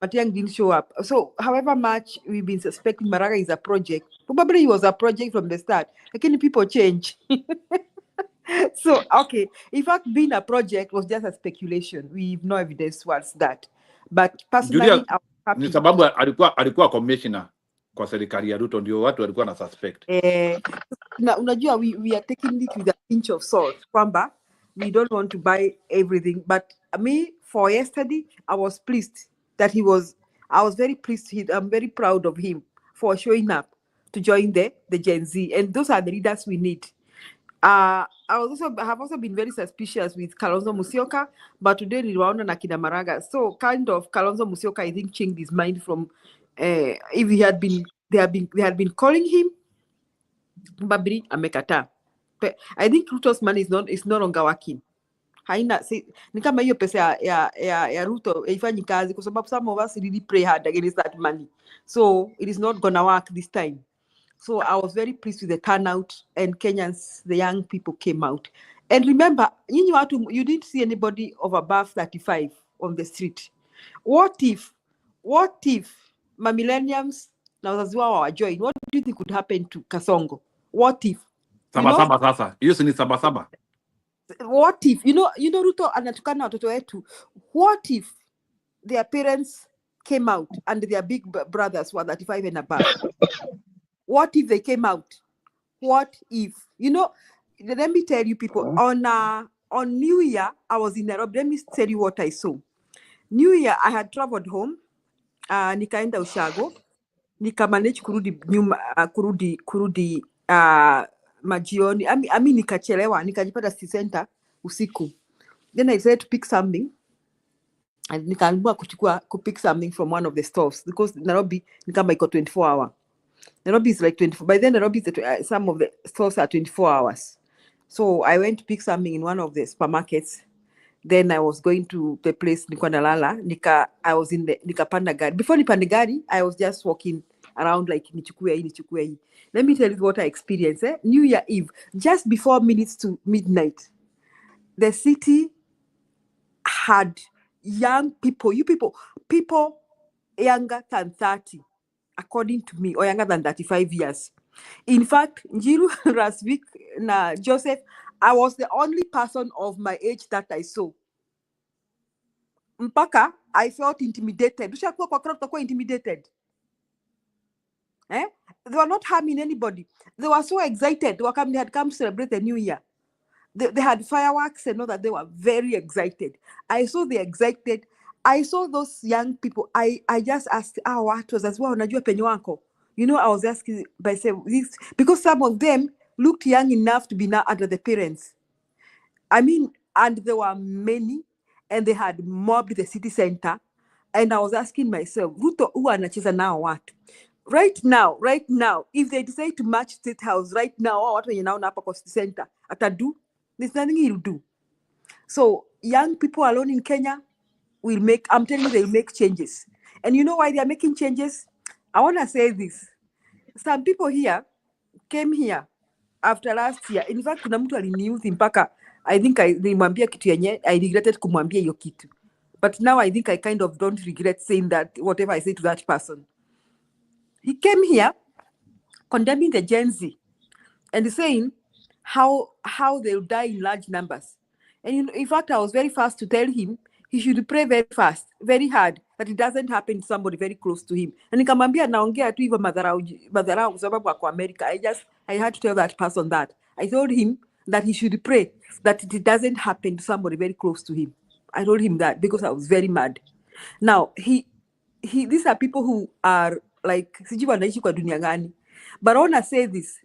Matiang'i didn't show up. So however much we've been suspecting Maraga is a project, probably it was a project from the start. Again, people change. So, okay, in fact, being a project was just a speculation. We have no evidence towards that. But personally, Julia, I was happy. ni sababu alikuwa commissioner kwa serikali ya Ruto ndio watu walikuwa na suspect. Unajua, we are taking it with a pinch of salt. Kwamba, we don't want to buy everything. But me, for yesterday, I was pleased that I was very pleased. I'm very proud of him for showing up to join the Gen Z. And those are the leaders we need. I have also been very suspicious with Kalonzo Musyoka, but today niliwaona na kina Maraga. So kind of Kalonzo Musyoka, I think, changed his mind from if they had been calling him, probably amekataa. I think Ruto's money is no longer working. Haina ni kama hiyo pesa ya Ruto haifanyi kazi kwa sababu some of us really pray hard against that money. So it is not gonna work this time. So I was very pleased with the turnout and Kenyans, the young people came out. And remember, you didn't see anybody of above 35 on the street. What if millennials na wazazi wao wajoin? What do you think could happen to Kasongo? What if? Saba sasa. Hiyo si ni saba. What if? You know Ruto anatukana watoto wetu. What if their parents came out and their big brothers were 35 and above? What if they came out? What if? Let me tell you people, on New Year, I was in Nairobi. Let me tell you what I saw. New Year, I had traveled home. Nikaenda Ushago. Nikamanage kurudi majioni. I nikachelewa. Nikajipata city center usiku. Then I decided to pick something. And nikaamua pick something from one of the stores. Because Nairobi, nikama iko 24 hour. Nairobi is like 24. By then, Nairobi is some of the stores are 24 hours. So I went to pick something in one of the supermarkets. Then I was going to the place nilikuwa nalala. I was in the nikapanda gari. Before nipande gari, I was just walking around like nichukue hii. Let me tell you what I experienced. New Year Eve, just before minutes to midnight, the city had young people, people younger than 30. according to me, or younger than 35 years. In fact, Njiru, Rasvik, na Joseph, I was the only person of my age that I saw. Mpaka, I felt intimidated. Ushakuwa kwa crowd utakuwa intimidated. They were not harming anybody. They were so excited. They had come to celebrate the new year. They had fireworks and all that. They were very excited. I saw the excited. I saw those young people. I just asked, what was as well? Unajua penye wako? You know, I was asking by saying this because some of them looked young enough to be now under the parents. I mean, and there were many, and they had mobbed the city center. And I was asking myself, Ruto, who anacheza now what? Right now, if they decide to match State House right now, what when you now hapa kwa city center, atadu, there's nothing he'll do. So young people alone in Kenya will make, I'm telling you, they'll make changes. And you know why they are making changes? I want to say this. Some people here came here after last year. In fact, kuna mtu aliniuthi mpaka I think nilimwambia kitu yenye I regretted kumwambia hiyo kitu. But now I think I kind of don't regret saying that whatever I say to that person. He came here condemning the Gen Z and saying how they'll die in large numbers. And in fact, I was very fast to tell him he should pray very fast, very hard, that it doesn't happen to somebody very close to him. And nikamwambia naongea tu hivyo madharau kwa sababu ako America. I had to tell that person that. I told him that he should pray that it doesn't happen to somebody very close to him. I told him that because I was very mad. Now, these are people who are like, sijui wanaishi kwa dunia gani. But I want to say this.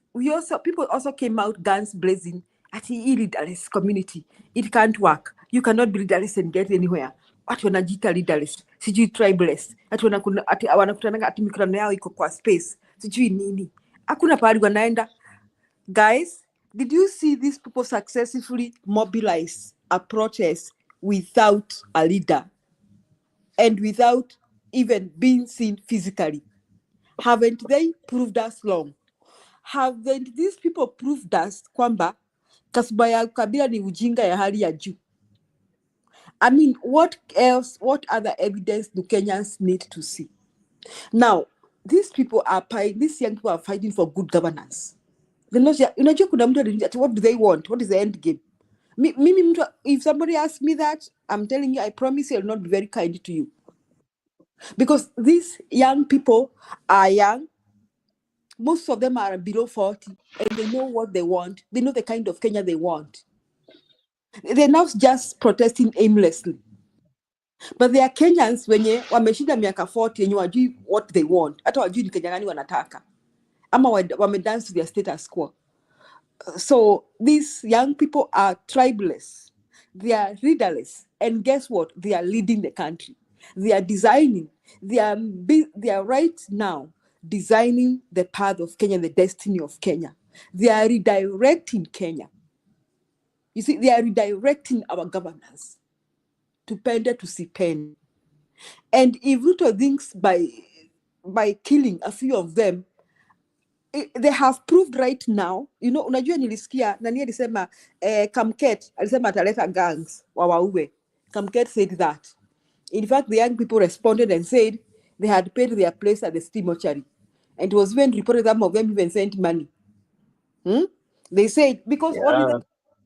People also came out guns blazing at the leaderless community. It can't work. You cannot be leaderless and get anywhere. Watu wanajita leaderless. Sijui tribeless. Wanakutana ati mikutano yao iko kwa space. Sijui nini. Hakuna pahali wanaenda. Guys, did you see these people successfully mobilize a protest without a leader and without even being seen physically? Haven't they proved us wrong? Haven't these people proved us kwamba kasuba ya Kabila ni ujinga ya hali ya juu? I mean, what other evidence do Kenyans need to see? Now, these young people are fighting for good governance. Unajua kuna mtu what do they want? What is the end game? If somebody asks me that, I'm telling you, I promise you I'll not be very kind to you. Because these young people are young. Most of them are below 40 and they know what they want. They know the kind of Kenya they want. They're not just protesting aimlessly. But they are Kenyans wenye wameshinda miaka 40 yenye wajui what they want. Hata wajui ni Kenya gani wanataka. Ama wamedance to their status quo. So these young people are tribeless. They are leaderless. And guess what? They are leading the country. They are designing. They are right now designing the path of Kenya, the destiny of Kenya. They are redirecting Kenya. You see, they are redirecting our governance to pende to sipende. And if Ruto thinks by killing a few of them, they have proved right now, unajua nilisikia, nani alisema, Kamket, alisema ataleta gangs, wawaue. Kamket said that. In fact, the young people responded and said they had paid their place at the city mortuary. And it was even reported that some of them even sent money. They said, because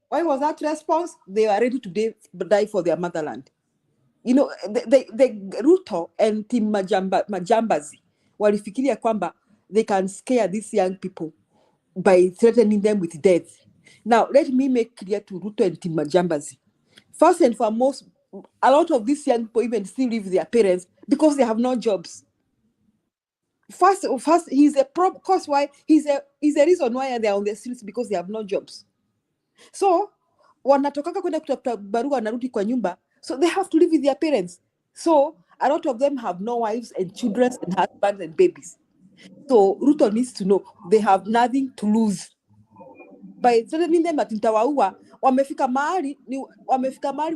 why was that response? They were ready to die for their motherland. The Ruto and Team Majambazi walifikiria kwamba they can scare these young people by threatening them with death. Now, let me make clear to Ruto and Team Majambazi. First and foremost, a lot of these young people even still live with their parents because they have no jobs. First, he's a cause why he's a reason why they are on the streets, because they have no jobs. So, wanatokaka kwenda kutafuta barua wanarudi kwa nyumba, so they have to live with their parents. So, a lot of them have no wives and children and husbands and babies. So, Ruto needs to know they have nothing to lose. By telling them that nitawaua, wamefika mahali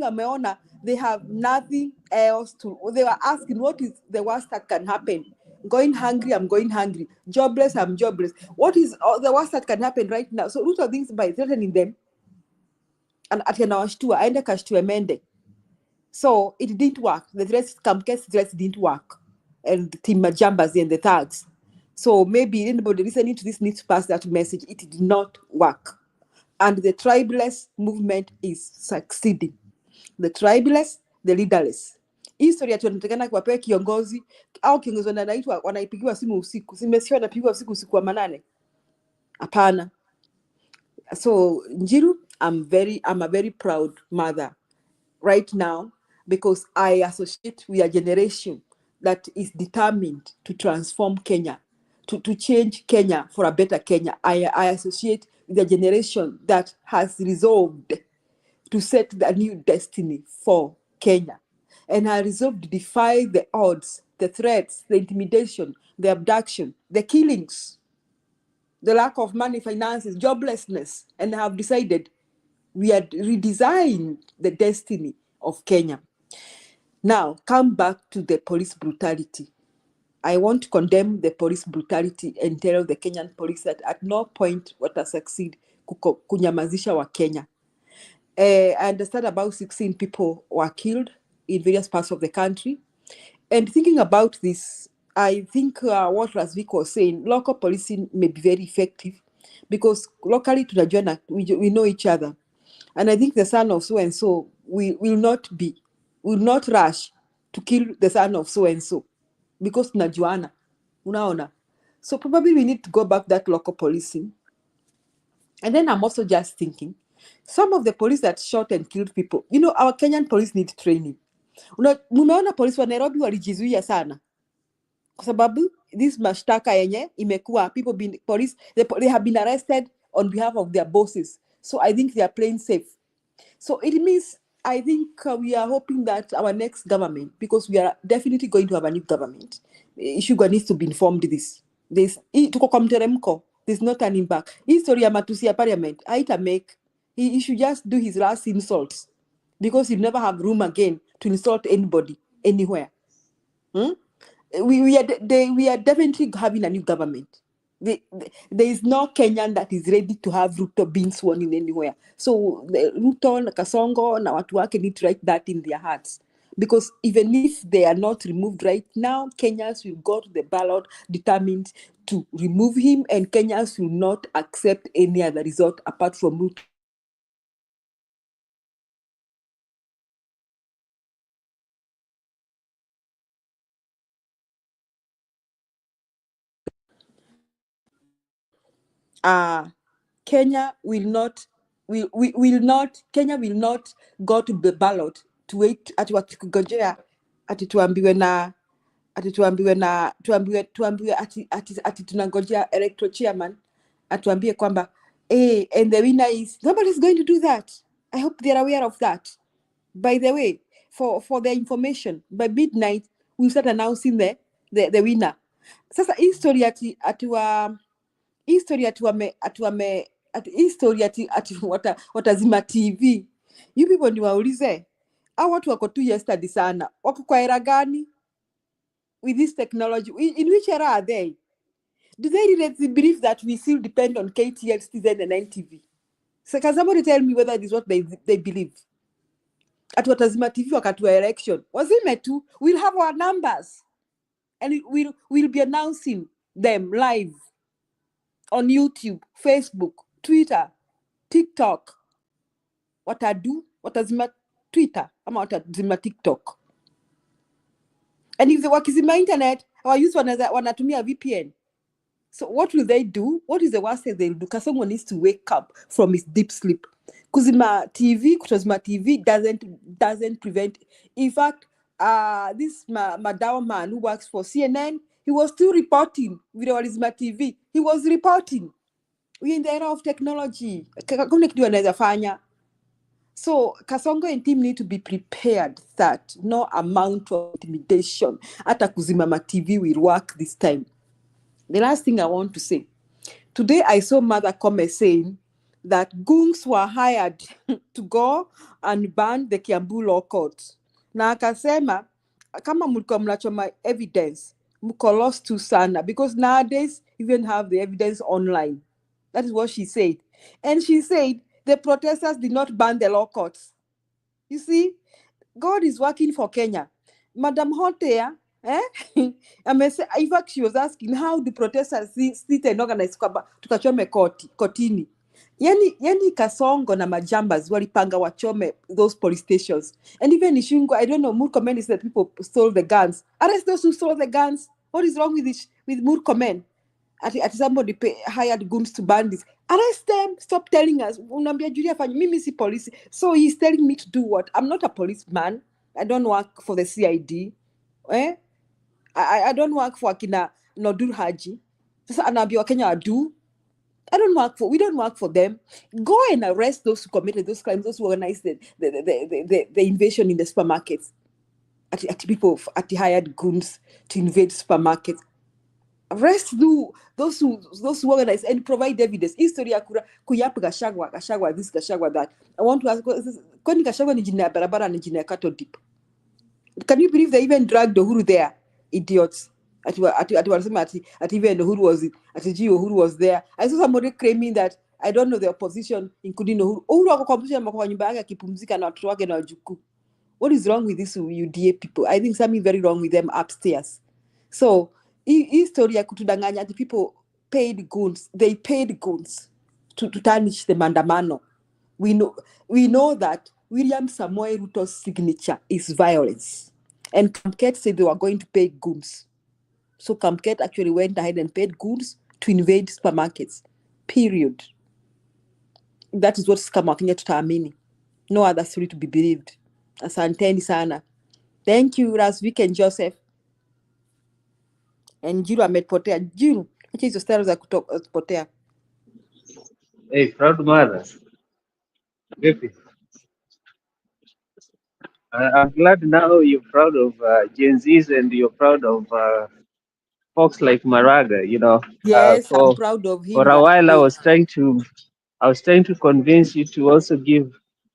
wameona they have nothing else to. They were asking, what is the worst that can happen? Going hungry, I'm going hungry. Jobless, I'm jobless. What is the worst that can happen right now? So Ruto thinks by threatening them, and atanawashtua, aende kashtue mende. So it didn't work. The threats didn't work. And Team Majambazi and the thugs. So maybe anybody listening to this needs to pass that message. It did not work. And the tribeless movement is succeeding. The tribeless, the leaderless. History tunatakana kuwapea kiongozi au kiongozi wanaipigiwa simu usiku. Simesikia wanapigwa usiku wa manane. Hapana. So Njiru, I'm a very proud mother right now because I associate with a generation that is determined to transform Kenya, to change Kenya for a better Kenya. I associate with a generation that has resolved to set a new destiny for Kenya. And I resolved to defy the odds, the threats, the intimidation, the abduction, the killings, the lack of money, finances, joblessness, and have decided we had redesigned the destiny of Kenya. Now, come back to the police brutality. I want to condemn the police brutality and tell the Kenyan police that at no point will I succeed kunyamazisha wa Kenya. I understand about 16 people were killed in various parts of the country. And thinking about this, I think what Rasvik was saying, local policing may be very effective because locally tunajuana, we know each other. And I think the son of so-and-so will not rush to kill the son of so-and-so because tunajuana, unaona. So probably we need to go back that local policing. And then I'm also just thinking, some of the police that shot and killed people, our Kenyan police need training. Mumeona polisi wa Nairobi walijizuia sana kwa sababu this mashtaka yenye imekuwa they have been arrested on behalf of their bosses. So I think they are playing safe. So it means I think we are hoping that our next government, because we are definitely going to have a new government, Sugar needs to be informed this. Tuko kwa mteremko. There's no turning back. History ya matusi ya parliament, he should just do his last insults because he'll never have room again to insult anybody anywhere. We are definitely having a new government. There is no Kenyan that is ready to have Ruto being sworn in anywhere. So Ruto na Kasongo na watu wake need to write that in their hearts. Because even if they are not removed right now, Kenyans will go to the ballot determined to remove him, and Kenyans will not accept any other result apart from Ruto. Kenya will not go to the ballot to wait ati wakikujea ati tuambiwe ati tunangojea electoral chairman atuambie kwamba and the winner is nobody's going to do that. I hope they're aware of that. By the way, for their information, by midnight we'll start announcing the winner. Sasa history ati watazima TV. You people niwaulize, hao watu wako tu yesterday sana. Wako kwa era gani? With this technology, in which era are they? Do they really believe that we still depend on KTL, Citizen, and NTV? So can somebody tell me whether it is what they believe? At watazima TV wakati wa election. Wazime tu, we'll have our numbers. And we'll be announcing them live on YouTube, Facebook, Twitter, TikTok. Watazima Twitter ama watazima TikTok. And if they wakizima internet, our youth wanatumia VPN. So what will they do? What is the worst thing they'll do? Because someone needs to wake up from his deep sleep. Kutazima TV doesn't prevent. In fact, this Madawa man who works for CNN, he was still reporting video walizima TV. He was reporting. We're in the era of technology. So Kasongo and team need to be prepared that no amount of intimidation ata kuzimama TV will work this time. The last thing I want to say, today I saw Mother Kome saying that goons were hired to go and ban the Kiambu Law Court. Na akasema kama mlikuwa mnachoma evidence, mko lost to sana, because nowadays you even have the evidence online. That is what she said. And she said the protesters did not ban the law courts. You see, God is working for Kenya. Madam Hotea In fact, she was asking how do protesters sit and organize kwamba tukachome kotini. Yani Kasongo na majambas walipanga wachome those police stations. And even Ishungo, I don't know, Murkomen is that people stole the guns. Arrest those who stole the guns. What is wrong with this, with Murkomen? At somebody hired goons to burn this. Arrest them. Stop telling us. Unambia Julia Fanyi, mimi si police. So he's telling me to do what? I'm not a policeman. I don't work for the CID. I don't work for akina Nodur Haji. Sasa anaambia Wakenya do. We don't work for them. Go and arrest those who committed those crimes, those who organized the invasion in the supermarkets. At people at the hired goons to invade supermarkets. Arrest those who organize and provide evidence. History ya kuyapa Gachagua this, Gachagua that. I want to ask, kwani Gachagua ni jina ya barabara na jina ya cattle dip? Can you believe they even dragged Uhuru there? Idiots. At even Uhuru was there. I saw somebody claiming that I don't know the opposition, including Uhuru. Uhuru akakwambia kwa nyumba yake akipumzika na watoto wake na wajukuu. What is wrong with these UDA people? I think something very wrong with them upstairs. So, history ya kutudanganya, the people paid goons. They paid goons to tarnish the Maandamano. We know that William Samoei Ruto's signature is violence. And Kamket said they were going to pay goons. So Kamket actually went ahead and paid goons to invade supermarkets. Period. That is what kama Wakenya tutaamini. No other story to be believed. Asanteni sana. Thank you, Rasvik and Joseph. And Jiru amepotea. Jiru, acha hizo style za kupotea. Hey, proud mother. Vipi? I'm glad now you're proud of Gen Zs and you're proud of folks like Maraga. Yes, I'm proud of him. For a while, I was trying to convince you to also give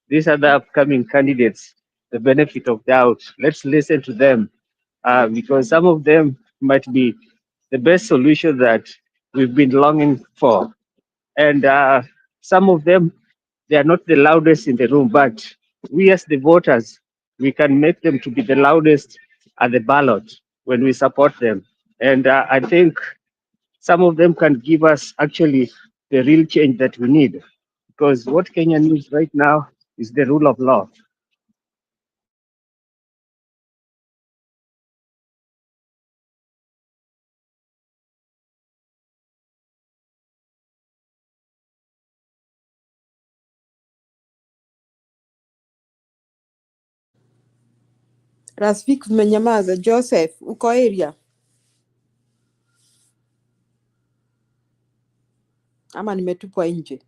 these other upcoming candidates the benefit of doubt. Let's listen to them because some of them might be the best solution that we've been longing for. And some of them, they are not the loudest in the room, but we as the voters, we can make them to be the loudest at the ballot when we support them. And I think some of them can give us actually the real change that we need. Because what Kenya needs right now is the rule of law. Rasvik umenyamaza. Joseph, uko area? Ama nimetupwa nje?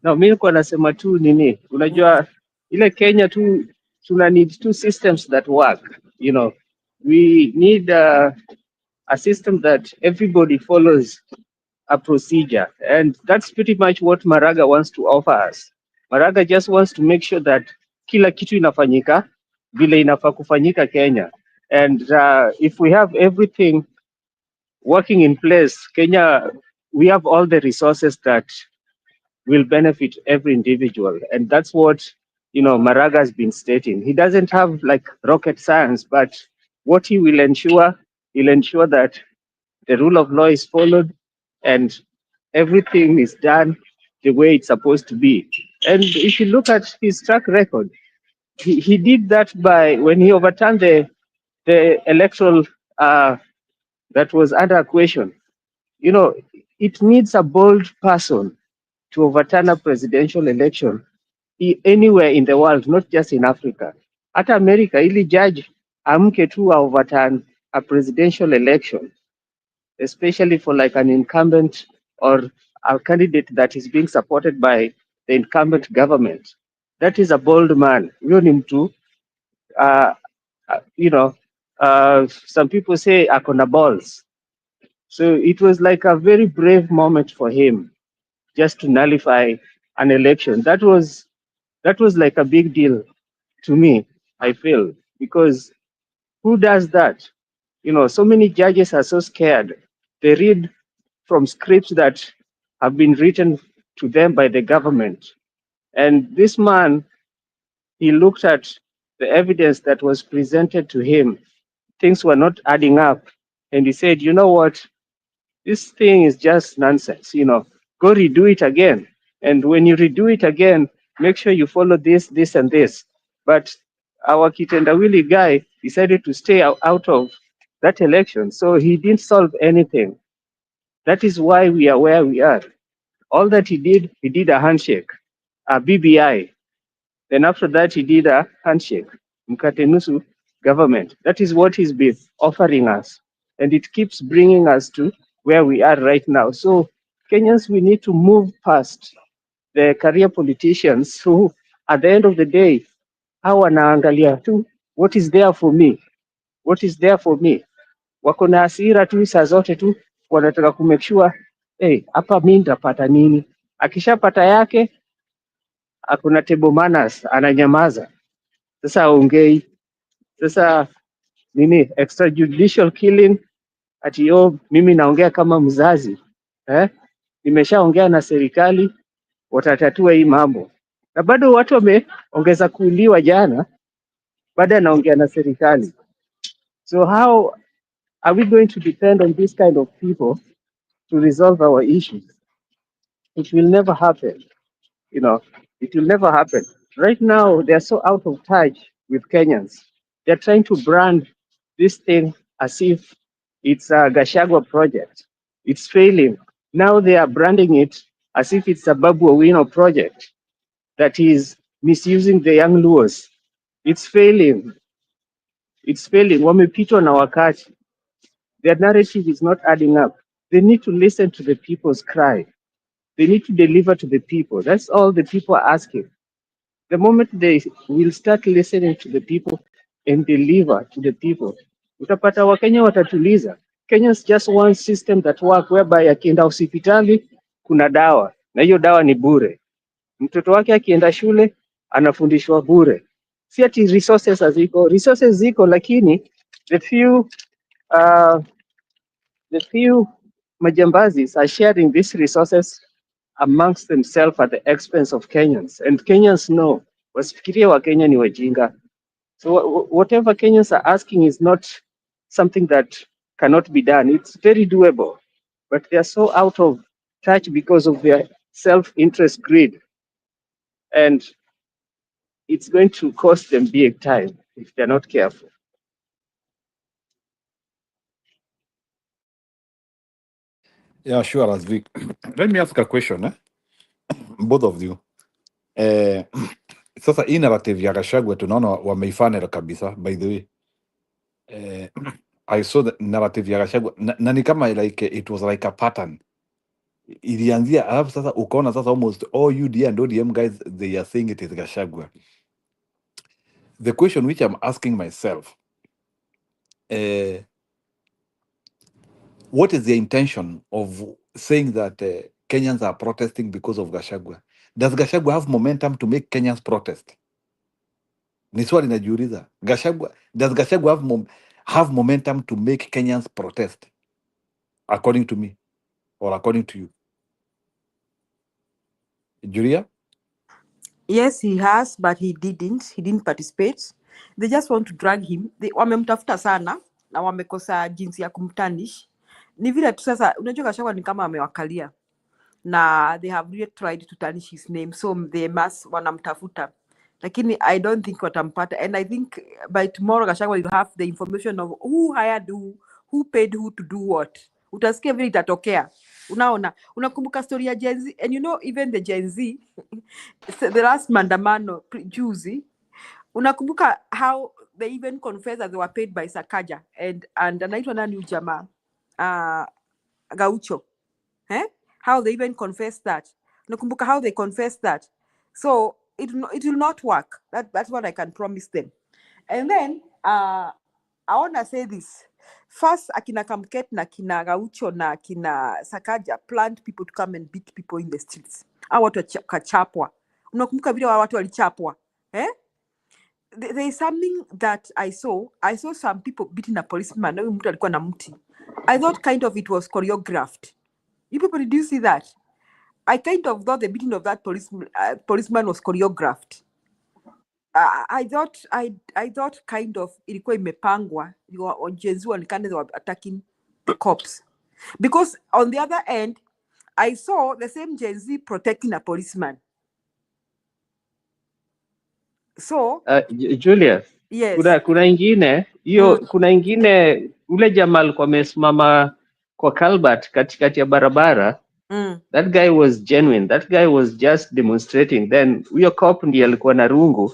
Na mimi nilikuwa nasema tu nini, unajua ile Kenya tu tuna need two systems that work. We need a system that everybody follows a procedure, and that's pretty much what Maraga wants to offer us. Maraga just wants to make sure that kila kitu inafanyika vile inafaa kufanyika Kenya, and if we have everything working in place, Kenya, we have all the resources that will benefit every individual. And that's what, Maraga has been stating. He doesn't have like rocket science, but what he'll ensure that the rule of law is followed and everything is done the way it's supposed to be. And if you look at his track record, he did that by when he overturned the electoral that was under question. It needs a bold person to overturn a presidential election anywhere in the world, not just in Africa. At America, ili judge amke tu overturn a presidential election, especially for like an incumbent or a candidate that is being supported by the incumbent government. That is a bold man. You need to, some people say akona balls. So it was like a very brave moment for him just to nullify an election. That was like a big deal to me, I feel, because who does that? So many judges are so scared. They read from scripts that have been written to them by the government. And this man, he looked at the evidence that was presented to him things were not adding up. And he said, you know what, this thing is just nonsense, go redo it again. And when you redo it again, make sure you follow this, this, and this. But our Kitendawili guy decided to stay out of that election. So he didn't solve anything. That is why we are where we are. All that he did a handshake, a BBI. Then after that, he did a handshake, Mkatenusu government. That is what he's been offering us. And it keeps bringing us to where we are right now. So Kenyans, we need to move past the career politicians who, at the end of the day, hawa wanaangalia tu, what is there for me? What is there for me? Wako na hasira tu saa zote tu, wanataka kumake sure, hapa mi nitapata nini? Akishapata yake, hakuna table manners, ananyamaza. Sasa aongei. Sasa nini, extrajudicial killing, ati mimi naongea kama mzazi nimeshaongea na serikali, watatatua hii mambo, na bado watu wameongeza kuuliwa jana, bado anaongea na serikali. So how are we going to depend on this kind of people to resolve our issues? It will never happen. It will never happen. Right now, they are so out of touch with Kenyans. They're trying to brand this thing as if it's a Gashagwa project. It's failing. Now they are branding it as if it's a Babu Owino project that is misusing the young Luos. It's failing. It's failing. Wamepitwa na wakati. Their narrative is not adding up. They need to listen to the people's cry. They need to deliver to the people. That's all the people are asking. The moment they will start listening to the people and deliver to the people, utapata Wakenya watatuliza. Kenyans just want system that work whereby akienda hospitali kuna dawa na hiyo dawa ni bure. Mtoto wake akienda shule anafundishwa bure. Si ati resources haziko, resources ziko, lakini the few majambazis are sharing these resources amongst themselves at the expense of Kenyans. And Kenyans know, wasifikirie Wakenya ni wajinga. So whatever Kenyans are asking is not something that cannot be done. It's very doable, but they are so out of touch because of their self-interest greed. And it's going to cost them big time if they're not careful. Yeah, sure, Asvik. Let me ask a question, both of you. Sasa hii narrative ya Gachagua tunaona wameifanya kabisa, by the way. I saw the narrative ya Gachagua na ni kama like it was like a pattern. Ilianzia alafu sasa ukaona sasa almost all UDA and ODM guys they are saying it is Gachagua. The question which I'm asking myself, what is the intention of saying that Kenyans are protesting because of Gachagua? Does Gachagua have momentum to make Kenyans protest? Ni swali najiuliza. Does Gachagua have momentum to make Kenyans protest? According to me or according to you? Julia? Yes, he has, but he didn't participate. They just want to drag him. Wamemtafuta sana na wamekosa jinsi ya kumtanish. Ni vile tu sasa, unajua Gachagua ni kama amewakalia na they have really tried to tarnish his name, so they must wanamtafuta, lakini I don't think watampata, and I think by tomorrow Gachagua will have the information of who hired who paid who to do what. Utasikia vile itatokea. Unakumbuka story ya Gen Z, and even the Gen Z the last Maandamano juzi, unakumbuka how they even confessed that they were paid by Sakaja and anaitwa nani ujamaa Gaucho, how they even confessed that. Nakumbuka how they confessed that. So it will not work. That's what I can promise them. And then I want to say this. First, akina Kamket na kina Gaucho na kina Sakaja planned people to come and beat people in the streets. Hao watu kachapwa. Unakumbuka vile watu walichapwa? There is something that I saw some people beating a policeman. Na huyu mtu alikuwa na mti. I thought kind of it was choreographed. You people, did you see that? I kind of thought the beating of that policeman was choreographed. I thought kind of ilikuwa imepangwa wajenzi waonekane they were attacking the cops, because on the other end I saw the same Gen Z protecting a policeman. So Julius, yes. kuna ingine hiyo, kuna ingine ule jamaa alikuwa amesimama kwa Calvert katikati ya barabara. That guy was genuine. That guy was just demonstrating. Then huyo cop ndiye alikuwa na rungu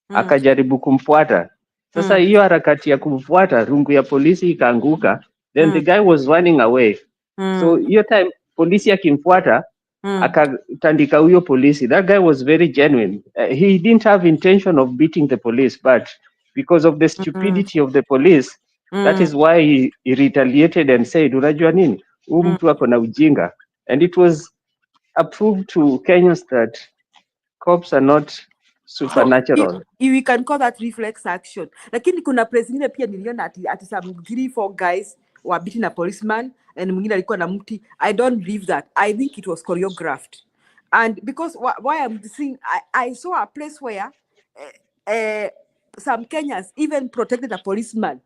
akajaribu kumfuata. Sasa hiyo harakati ya kumfuata, rungu ya polisi ikaanguka, then the guy was running away. So hiyo time polisi akimfuata akatandika huyo polisi. That guy was very genuine. He didn't have intention of beating the police, but because of the stupidity of the police, that is why he retaliated and said, unajua nini, huyu mtu ako na ujinga. And it was approved to Kenyans that cops are not supernatural. So we can call that reflex action. Lakini kuna press ingine pia niliona ati some 3-4 guys were beating a policeman and mwingine alikuwa na mti. I don't believe that. I think it was choreographed. And because why I'm saying, I saw a place where some Kenyans even protected a policeman.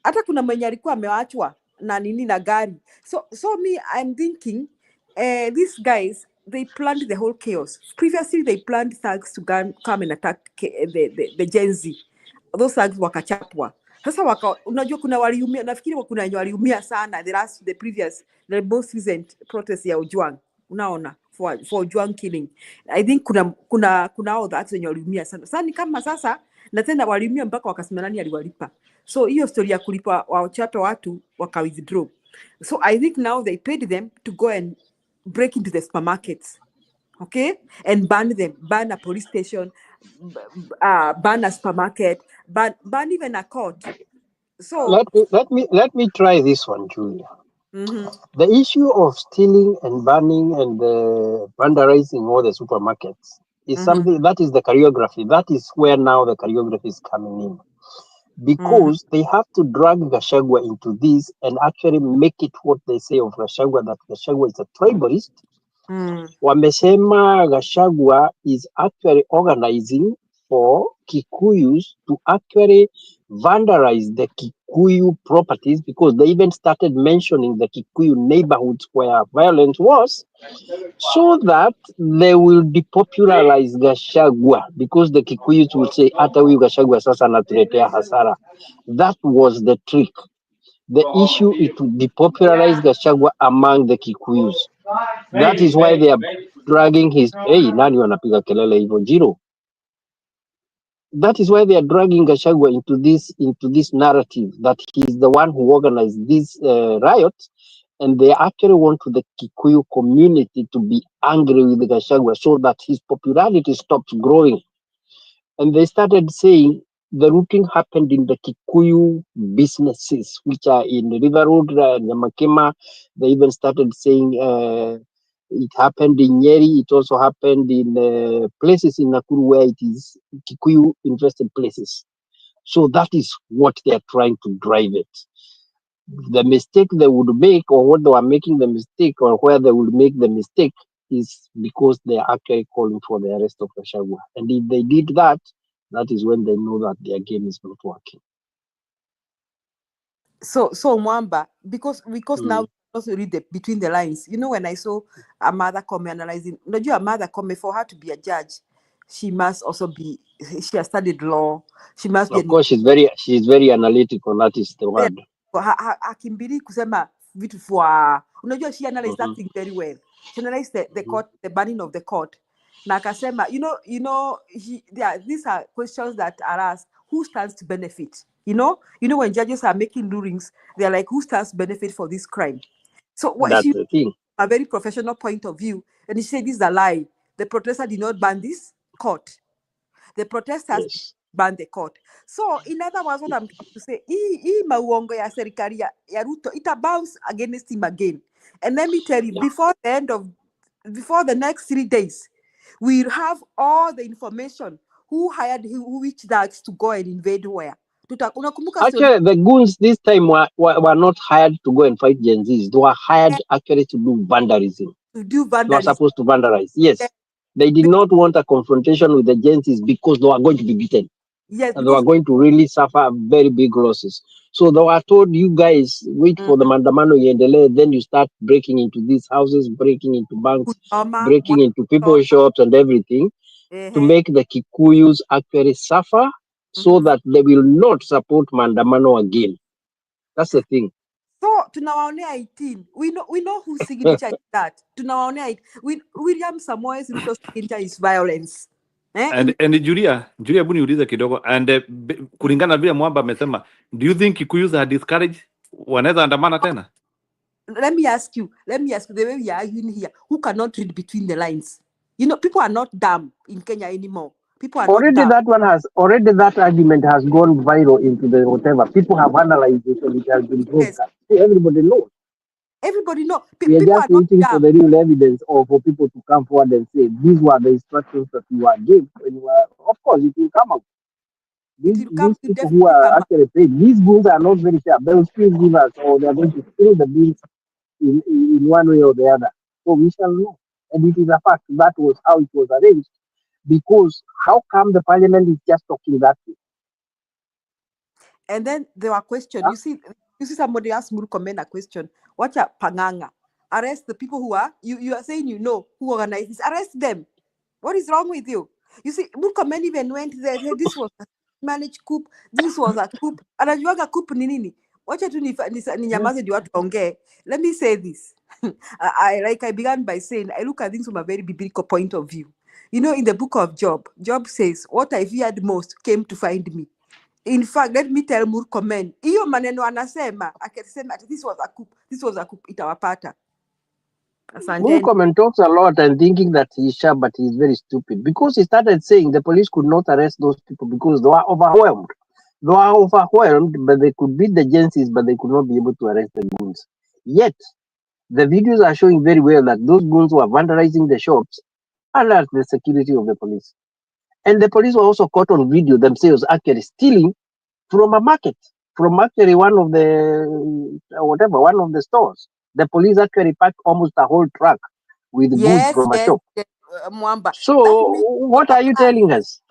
Hata kuna mwenye alikuwa amewachwa na nini na gari. So me, I'm thinking these guys, they planned the whole chaos. Previously, they planned thugs to come and attack the Gen Z. Those thugs wakachapwa. Sasa unajua kuna waliumia, nafikiri kuna wenye waliumia sana the most recent protest ya Ojwang. Unaona, for Ojwang killing. I think kuna all that wenye waliumia sana. Sasa ni kama sasa na tena waliumia mpaka wakasema nani aliwalipa. So hiyo story ya kulipa wachape watu waka withdraw. So I think now they paid them to go and break into the supermarkets, okay, and ban a police station, ban a supermarket, ban even a court. So let me try this one, Julia. The issue of stealing and burning and vandalizing all the supermarkets is something that is the choreography. That is where now the choreography is coming in. Because they have to drag Gachagua into this and actually make it what they say of Gachagua, that Gachagua is a tribalist. Wamesema Gachagua is actually organizing for Kikuyus to actually vandalize the Kikuyu properties, because they even started mentioning the Kikuyu neighborhoods where violence was, so that they will depopularize Gachagua, because the Kikuyus will say, hata huyu Gachagua sasa anatuletea hasara. That was the trick. The issue is to depopularize Gachagua among the Kikuyus. That is why they are dragging his... Hey, nani wanapiga kelele hivyo? Jiro. That is why they are dragging Gachagua into this narrative that he's the one who organized these riots, and they actually want the Kikuyu community to be angry with Gachagua so that his popularity stops growing. And they started saying the looting happened in the Kikuyu businesses, which are in River Road, Nyamakema. They even started saying it happened in Nyeri. It also happened in places in Nakuru where it is Kikuyu invested places. So that is what they are trying to drive it. The mistake they would make, or what they are making the mistake, or where they will make the mistake, is because they are actually calling for the arrest of Gachagua. And if they did that, that is when they know that their game is not working. So Mwamba, because now we also read between the lines. You know, when I saw a mother come analyzing, a mother come, for her to be a judge, she must also be, she has studied law. She must be. Of course, she's very analytical. That is the word. Akimbiri kusema vitu fwa. She analyzed that thing very well. She analyzed the court, the banning of the court. Na akasema, these are questions that are asked. Who stands to benefit? You know, when judges are making rulings, they're like, who stands to benefit for this crime? So what she, the thing. A very professional point of view, and she said this is a lie. The protester did not ban this court. The protesters banned the court. So in other words, what I'm trying to say, hii mauongo ya serikali ya Ruto, it bounce against him again. And let me tell you, before the next 3 days, we'll have all the information who hired which thugs to go and invade where. Actually, the goons this time were not hired to go and fight Gen Zs. They were hired actually to do vandalism. To do vandalism. They were supposed to vandalize. Yes. They did not want a confrontation with the agencies because they were going to be beaten Yes, and they were because going to really suffer very big losses. So they were told, you guys wait for the Maandamano iendelee, then you start breaking into these houses, breaking into banks, breaking into people's shops and everything to make the Kikuyus actually suffer so that they will not support Maandamano again. That's the thing. So tunawaonea 18. We know whose signature is that. Tunawaonea William Samoei Ruto's signature is violence. And Julia, hebu niulize kidogo, and kulingana na vile Mwamba amesema, do you think Kikuyus are discouraged wanaweza andamana tena? Let me ask you the way we are arguing here, who cannot read between the lines? You know, people are not dumb in Kenya anymore. People are Already not dumb. that argument has gone viral into the whatever. People have analyzed it and it has been Yes. broadcast. Everybody knows. Everybody know. We are People just are not waiting for dumb. the real evidence or for people to come forward and say these were the instructions that you were given when you were. Of course, it will come out. It will come These to people who definitely are come up. actually paid, these goods are not very sharp. They will still give us, or they are going to spill the beans in one way or the other. So we shall know. And it is a fact that was how it was arranged. Because how come the parliament is just talking that way? And then there were questions. Huh? You see somebody asked Murkomen a question. What are Panganga? Arrest the people who are you are saying who organize this. Arrest them. What is wrong with you? You see, Murkomen even went there. Said this was a managed coup. This was a coup. Anajuaga coup ni nini? Wacha tu ninyamaze ndio watu waongee. Let me say this. I began by saying I look at things from a very biblical point of view. You know, in the book of Job says, "What I feared most came to find me." In fact, let me tell Murkomen, hiyo maneno anasema, akisema ati this was a coup, itawapata. Asanteni. Murkomen talks a lot and thinking that he's sharp, but he's very stupid because he started saying the police could not arrest those people because they were overwhelmed. They were overwhelmed, but they could beat the agencies, but they could not be able to arrest the goons. Yet, the videos are showing very well that those goons were vandalizing the shops under the security of the police. And the police were also caught on video themselves actually stealing from a market, from actually one of the stores. The police actually packed almost a whole truck with goods Yes, from a shop. Mwamba. So, That means what are you telling us?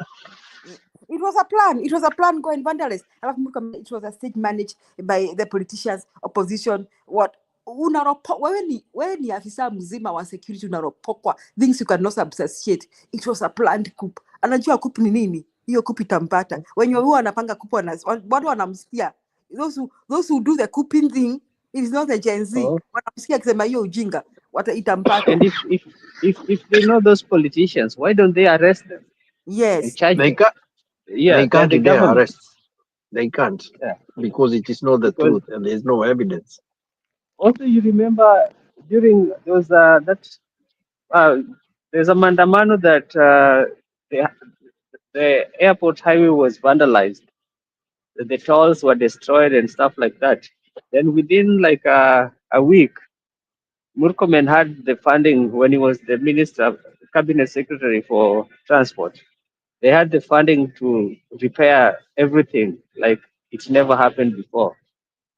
it was a plan. It was a plan going vandalize. It was a stage managed by the politicians, opposition. What? Wewe ni afisa mzima wa security unaropokwa things you cannot substantiate. It was a planned coup. Anajua coup ni nini? Hiyo coup itampata. Wenye huwa wanapanga coup bado wanamsikia. Those who do the couping thing, it is not the Gen Z. Wanamsikia akisema hiyo ujinga. Itampata. And if they know those politicians, why don't they arrest them and Yes. charge They them? can't. Yeah, They can't the dare government. arrest. They can't because it is not the Because truth and there is no evidence. also you remember during there's a Maandamano that the airport highway was vandalized. The tolls were destroyed and stuff like that. Then within like a week, Murkomen had the funding when he was the minister, cabinet secretary for transport. They had the funding to repair everything like it never happened before.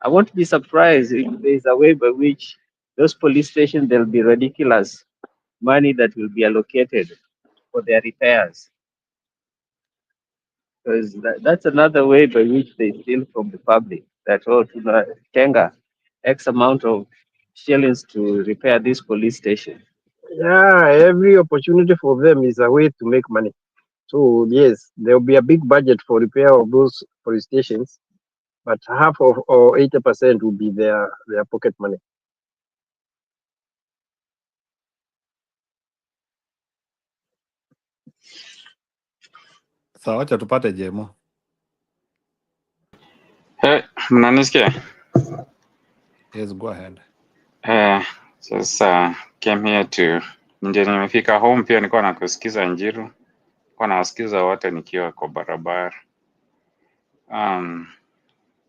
I won't be surprised if there's a way by which those police stations, there'll be ridiculous money that will be allocated for their repairs. Because that's another way by which they steal from the public. That, Tenga, X amount of shillings to repair this police station. Yeah, every opportunity for them is a way to make money. So yes, there will be a big budget for repair of those police stations, but half of or 80% will be their pocket money. Sawa, acha tupate Jemo. Mnanisikia? Yes, go ahead. Just came here to nje, nimefika home pia nilikuwa nakusikiza Njiru, nilikuwa nawasikiza wote nikiwa kwa barabara.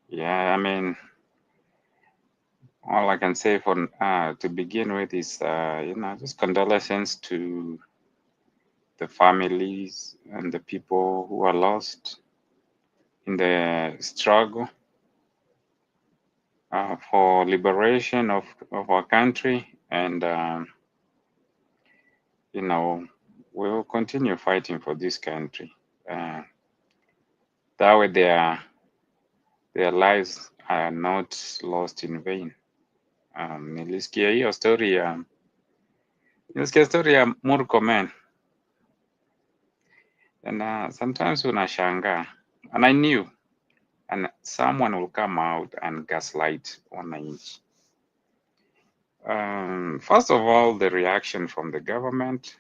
Yeah, I mean, all I can say for to begin with is just condolences to the families and the people who are lost in the struggle for liberation of our country, and we will continue fighting for this country. That way their lives are not lost in vain. Nilisikia hiyo story ya Murkomen, and sometimes unashangaa, and I knew, and someone will come out and gaslight wananchi. First of all, the reaction from the government,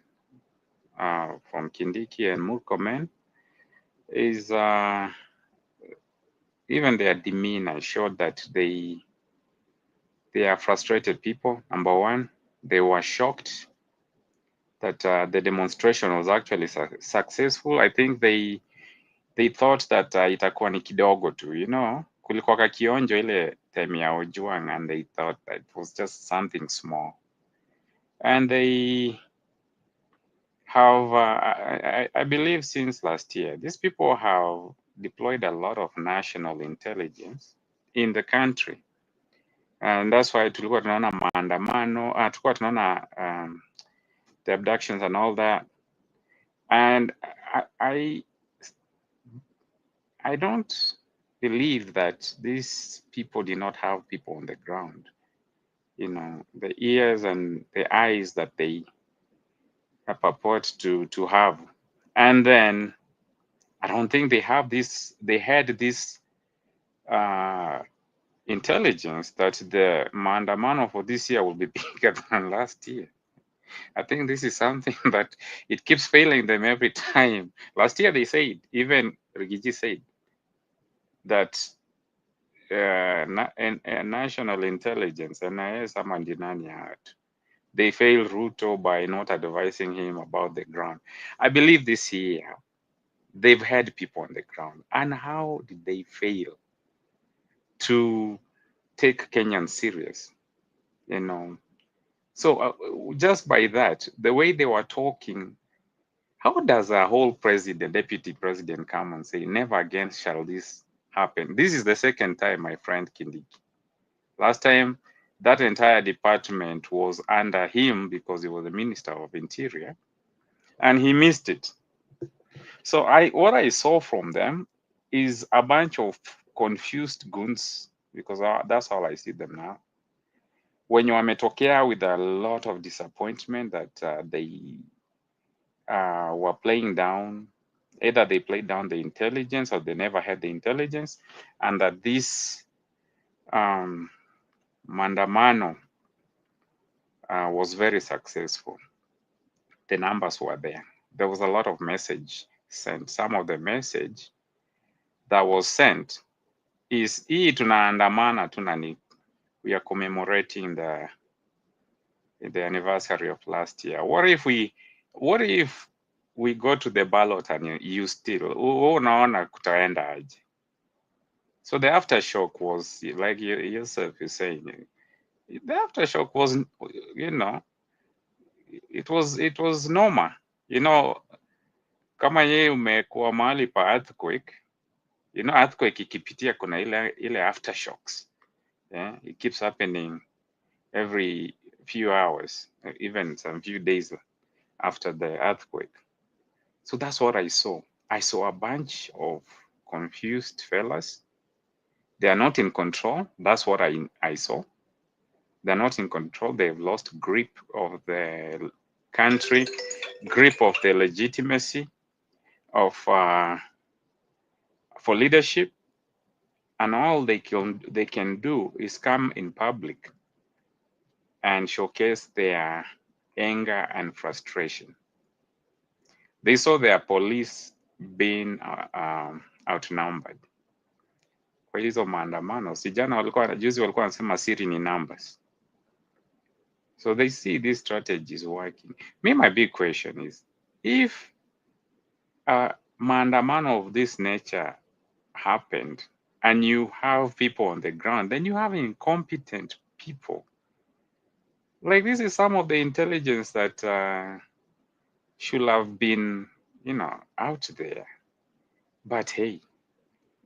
from Kindiki and Murkomen, is even their demeanor showed that they are frustrated people. Number one, they were shocked that the demonstration was actually successful. I think they thought that itakuwa ni kidogo tu, you know, kulikuwa kakionjo ile time ya Ojwang, and they thought that it was just something small, and they have I believe since last year these people have deployed a lot of national intelligence in the country, and that's why tulikuwa tunaona maandamano, tulikuwa tunaona the abductions and all that, and I don't believe that these people did not have people on the ground, you know, the ears and the eyes that they purport to have. And then I don't think they have this, they had this intelligence that the Maandamano for this year will be bigger than last year. I think this is something that it keeps failing them every time. Last year they said, even Rigiji said, that national intelligence, NIS ama ndinani hat, they failed Ruto by not advising him about the ground. I believe this year they've had people on the ground. And how did they fail to take Kenyans serious? You know, so just by that, the way they were talking, how does a whole president, deputy president come and say, never again shall this happen? This is the second time, my friend Kindiki. Last time, that entire department was under him because he was the Minister of Interior, and he missed it. So what I saw from them is a bunch of confused goons, because that's how I see them now. When you wametokea with a lot of disappointment that they were playing down, either they played down the intelligence or they never had the intelligence, and that this Maandamano was very successful. The numbers were there. There was a lot of message sent. Some of the message that was sent is hii tunaandamana tunani. We are commemorating the anniversary of last year. What if we go to the ballot and you still unaona kutaenda aje? So the aftershock was, like yourself is saying, the aftershock was, you know, it was normal, you know, kama yeye umekuwa mahali pa earthquake, you know, earthquake ikipitia kuna ile aftershocks. Yeah, it keeps happening every few hours, even some few days after the earthquake. So that's what I saw. I saw a bunch of confused fellas. They are not in control. That's what I saw. They're not in control. They've lost grip of the country, grip of the legitimacy of for leadership, and all they can do is come in public and showcase their anger and frustration. They saw their police being outnumbered. Kwa hizo maandamano, juzi walikuwa wanasema siri ni numbers. So they see these strategies working. My big question is, if maandamano of this nature happened and you have people on the ground, then you have incompetent people. Like, this is some of the intelligence that should have been, you know, out there. But hey,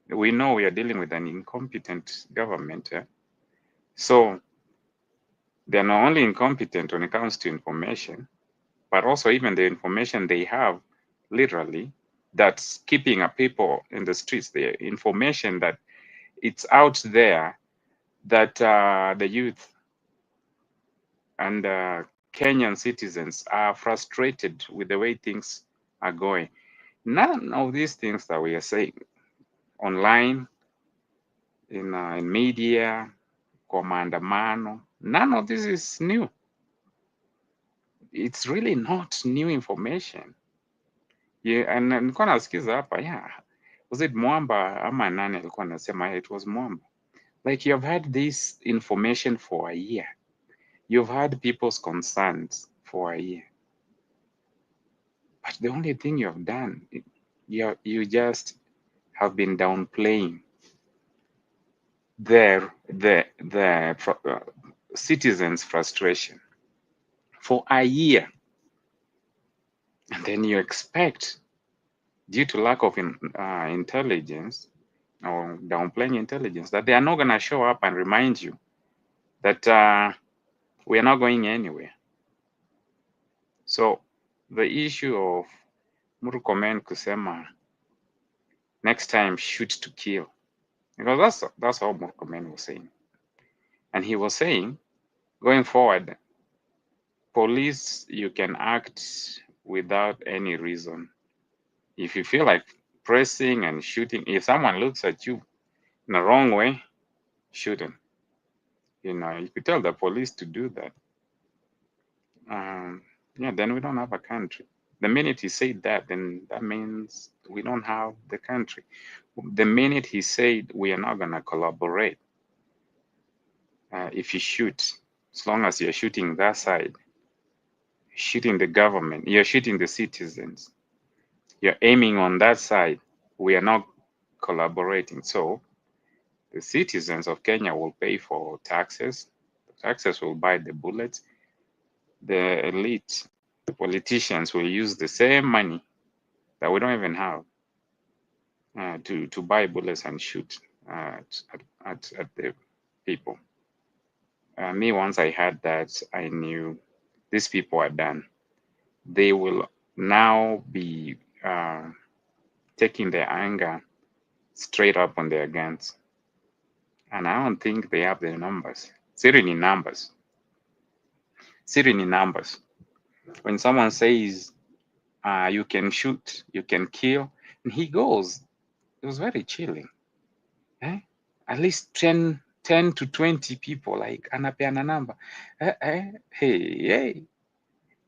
we know we are dealing with an incompetent government. So they're not only incompetent when it comes to information, but also even the information they have, literally, that's keeping people in the streets. The information that it's out there that the youth and Kenyan citizens are frustrated with the way things are going. None of these things that we are saying online, in media, kwa maandamano, none of this is new. It's really not new information. Yeah, and nilikuwa nasikiza hapa, yeah. Was it Mwamba ama nani alikuwa anasema, yeah, it was Mwamba. Like, you've had this information for a year. You've had people's concerns for a year. But the only thing you have done, you just have been downplaying the citizens' frustration for a year. And then you expect, due to lack of intelligence or downplaying intelligence, that they are not going to show up and remind you that we are not going anywhere. So the issue of Murkomen kusema next time shoot to kill, because that's all Murkomen was saying. And he was saying, going forward, police, you can act without any reason. If you feel like pressing and shooting, if someone looks at you in the wrong way, shoot him. You know, if you tell the police to do that, yeah, then we don't have a country. The minute he said that, then that means we don't have the country. The minute he said we are not going to collaborate, if you shoot, as long as you're shooting that side, shooting the government, you're shooting the citizens, you're aiming on that side, we are not collaborating. So the citizens of Kenya will pay for taxes. The taxes will buy the bullets. The elite, the politicians will use the same money that we don't even have to buy bullets and shoot at the people. Me, once I heard that, I knew these people are done. They will now be taking their anger straight up on their guns. And I don't think they have the numbers. Seriously, numbers. Seriously, numbers. When someone says you can shoot, you can kill, and he goes, it was very chilling. At least 10 to 20 people, like anapeana number. Hey,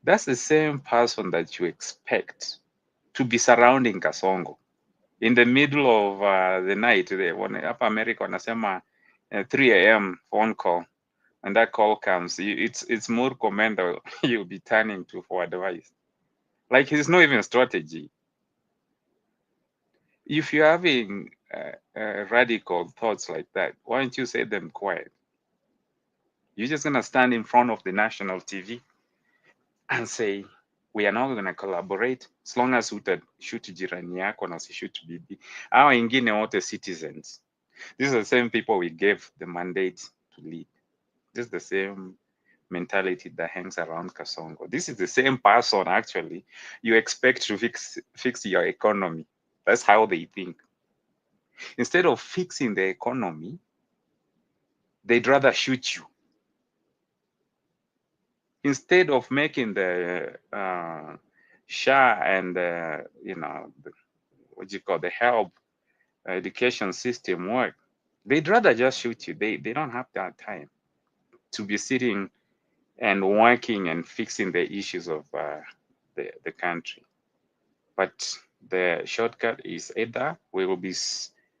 that's the same person that you expect to be surrounding Kasongo in the middle of the night. Up America wanasema 3 a.m. phone call, and that call comes. It's more comment that you'll be turning to for advice. Like, it's not even strategy. If you're having radical thoughts like that, why don't you say them quiet? You're just going to stand in front of the national TV and say, we are not going to collaborate as long as shoot jirani yako na shoot bibi. Our wengine wote citizens. These are the same people we gave the mandate to lead. This is the same mentality that hangs around Kasongo. This is the same person, actually, you expect to fix your economy. That's how they think. Instead of fixing the economy, they'd rather shoot you. Instead of making the SHA and the help education system work, they'd rather just shoot you. They don't have that time to be sitting and working and fixing the issues of the country. But the shortcut is either we will be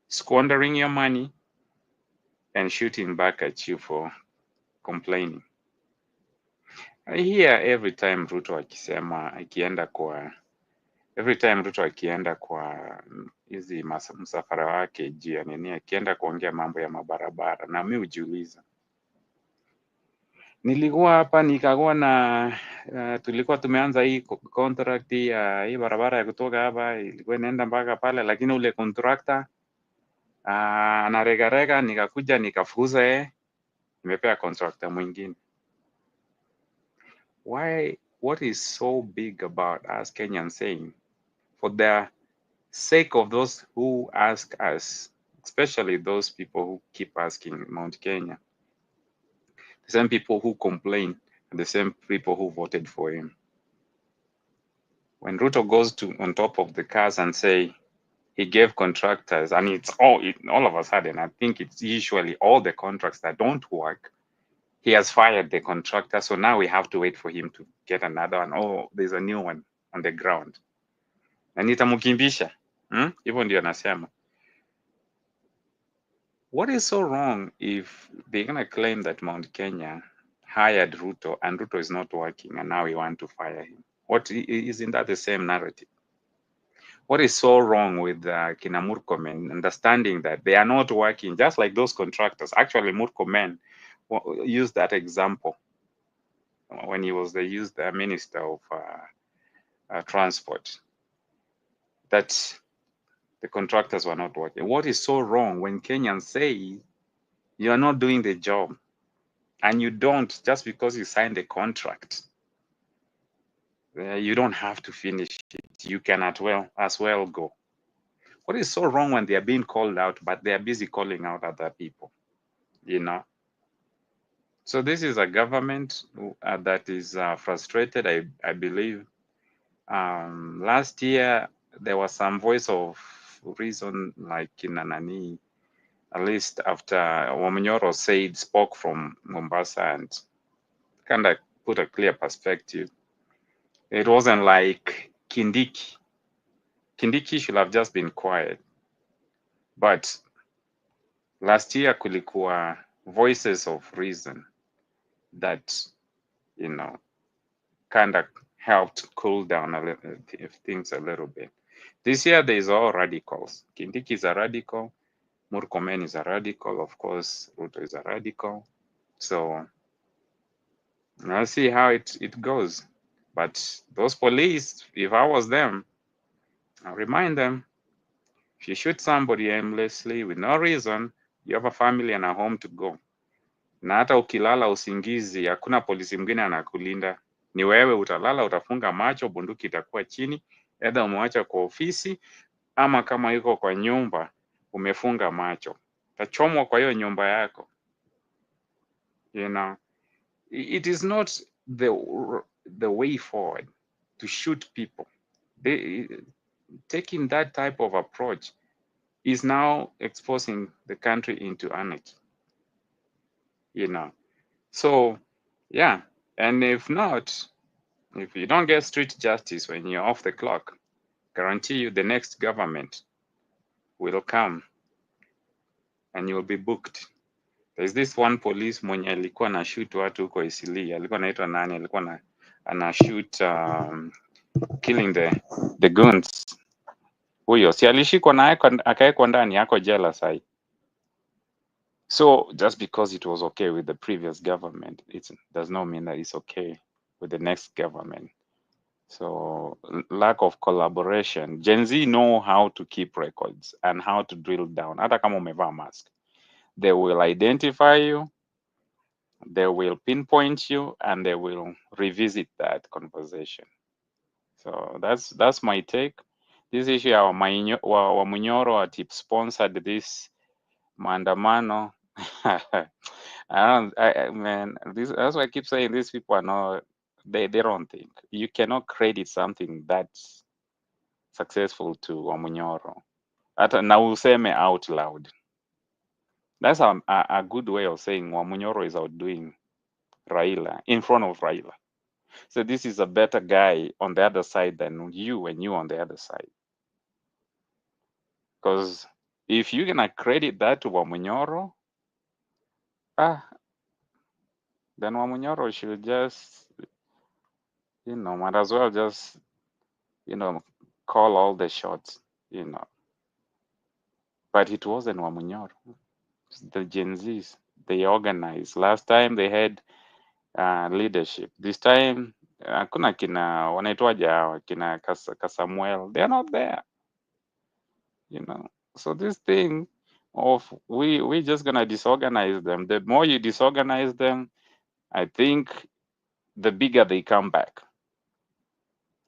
squandering your money and shooting back at you for complaining. I hear every time Ruto akienda kwa hizi msafara wake juu ya nini, akienda kuongea mambo ya mabarabara, na mimi hujiuliza, nilikuwa hapa nikakuwa na tulikuwa tumeanza hii contract ya hii barabara ya kutoka hapa, ilikuwa inaenda mpaka pale, lakini ule contractor anaregarega, nikakuja nikafukuza nimepea contractor mwingine. what is so big about us Kenyans saying, for the sake of those who ask us, especially those people who keep asking Mount Kenya, the same people who complain, and the same people who voted for him. When Ruto goes to on top of the cars and say he gave contractors, and it's all of a sudden, I think it's usually all the contracts that don't work, he has fired the contractor, so now we have to wait for him to get another one. Oh, there's a new one on the ground. Na nitamkimbisha. Hivyo ndio anasema. What is so wrong if they're going to claim that Mount Kenya hired Ruto and Ruto is not working and now we want to fire him? What isn't that the same narrative? What is so wrong with Kina Murkomen understanding that they are not working just like those contractors? Actually, Murkomen used that example when he was the minister of transport, that the contractors were not working. What is so wrong when Kenyans say you are not doing the job and you don't, just because you signed a contract, you don't have to finish it. You can as well go. What is so wrong when they are being called out, but they are busy calling out other people, you know? So this is a government that is frustrated, I believe. Last year, there was some voice of reason, like in Anani, at least after Wamunyoro spoke from Mombasa and kind of put a clear perspective. It wasn't like Kindiki. Kindiki should have just been quiet. But last year kulikuwa voices of reason that, you know, kind of helped cool down things a little bit. This year there's all radicals. Kindiki is a radical. Murkomen is a radical. Of course, Ruto is a radical. So I'll see how it goes. But those police, if I was them, I'll remind them, if you shoot somebody aimlessly with no reason, you have a family and a home to go. Na hata ukilala usingizi, hakuna polisi mwingine anakulinda. Ni wewe utalala, utafunga macho, bunduki itakuwa chini, either umewacha kwa ofisi, ama kama iko kwa nyumba, umefunga macho. Utachomwa kwa hiyo nyumba yako. You know, it is not the way forward to shoot people. Taking that type of approach is now exposing the country into anarchy, you know. So, yeah, and if not, if you don't get street justice when you're off the clock, guarantee you the next government will come and you'll be booked. There's this one police mwenye alikuwa na shoot watu huko Isili, alikuwa anaitwa nani, alikuwa ana shoot killing the goons. Huyo si alishikwa na akawekwa ndani, ako jela sai. So just because it was okay with the previous government, it does not mean that it's okay with the next government. So lack of collaboration. Gen Z know how to keep records and how to drill down. Hata kama umevaa mask, they will identify you, they will pinpoint you, and they will revisit that conversation. So that's my take. This issue, Wamunyoro at sponsored this Maandamano. Man, that's why I keep saying these people are not, they don't think. You cannot credit something that's successful to Wamunyoro. Hata na useme out loud. That's a good way of saying Wamunyoro is outdoing Raila in front of Raila. So this is a better guy on the other side than you and you on the other side. Because if you're gonna credit that to Wamunyoro, then Wamunyoro should just, you know, might as well just, you know, call all the shots, you know. But it wasn't Wamunyoro. It's the Gen Zs. They organized. Last time they had leadership. This time, hakuna kina wanaitwaje hawa kina Kasamuel. They're not there, you know. So this thing of we just gonna disorganize them. The more you disorganize them, I think the bigger they come back.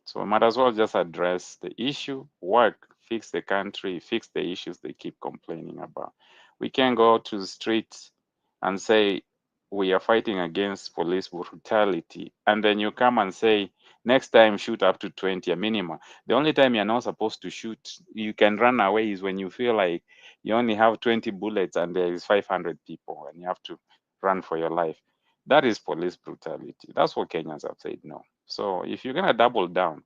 So might as well just address the issue, work, fix the country, fix the issues they keep complaining about. We can't go to the streets and say we are fighting against police brutality, and then you come and say next time shoot up to 20 a minimum. The only time you're not supposed to shoot, you can run away, is when you feel like you only have 20 bullets and there is 500 people and you have to run for your life. That is police brutality. That's what Kenyans have said no. So if you're gonna double down,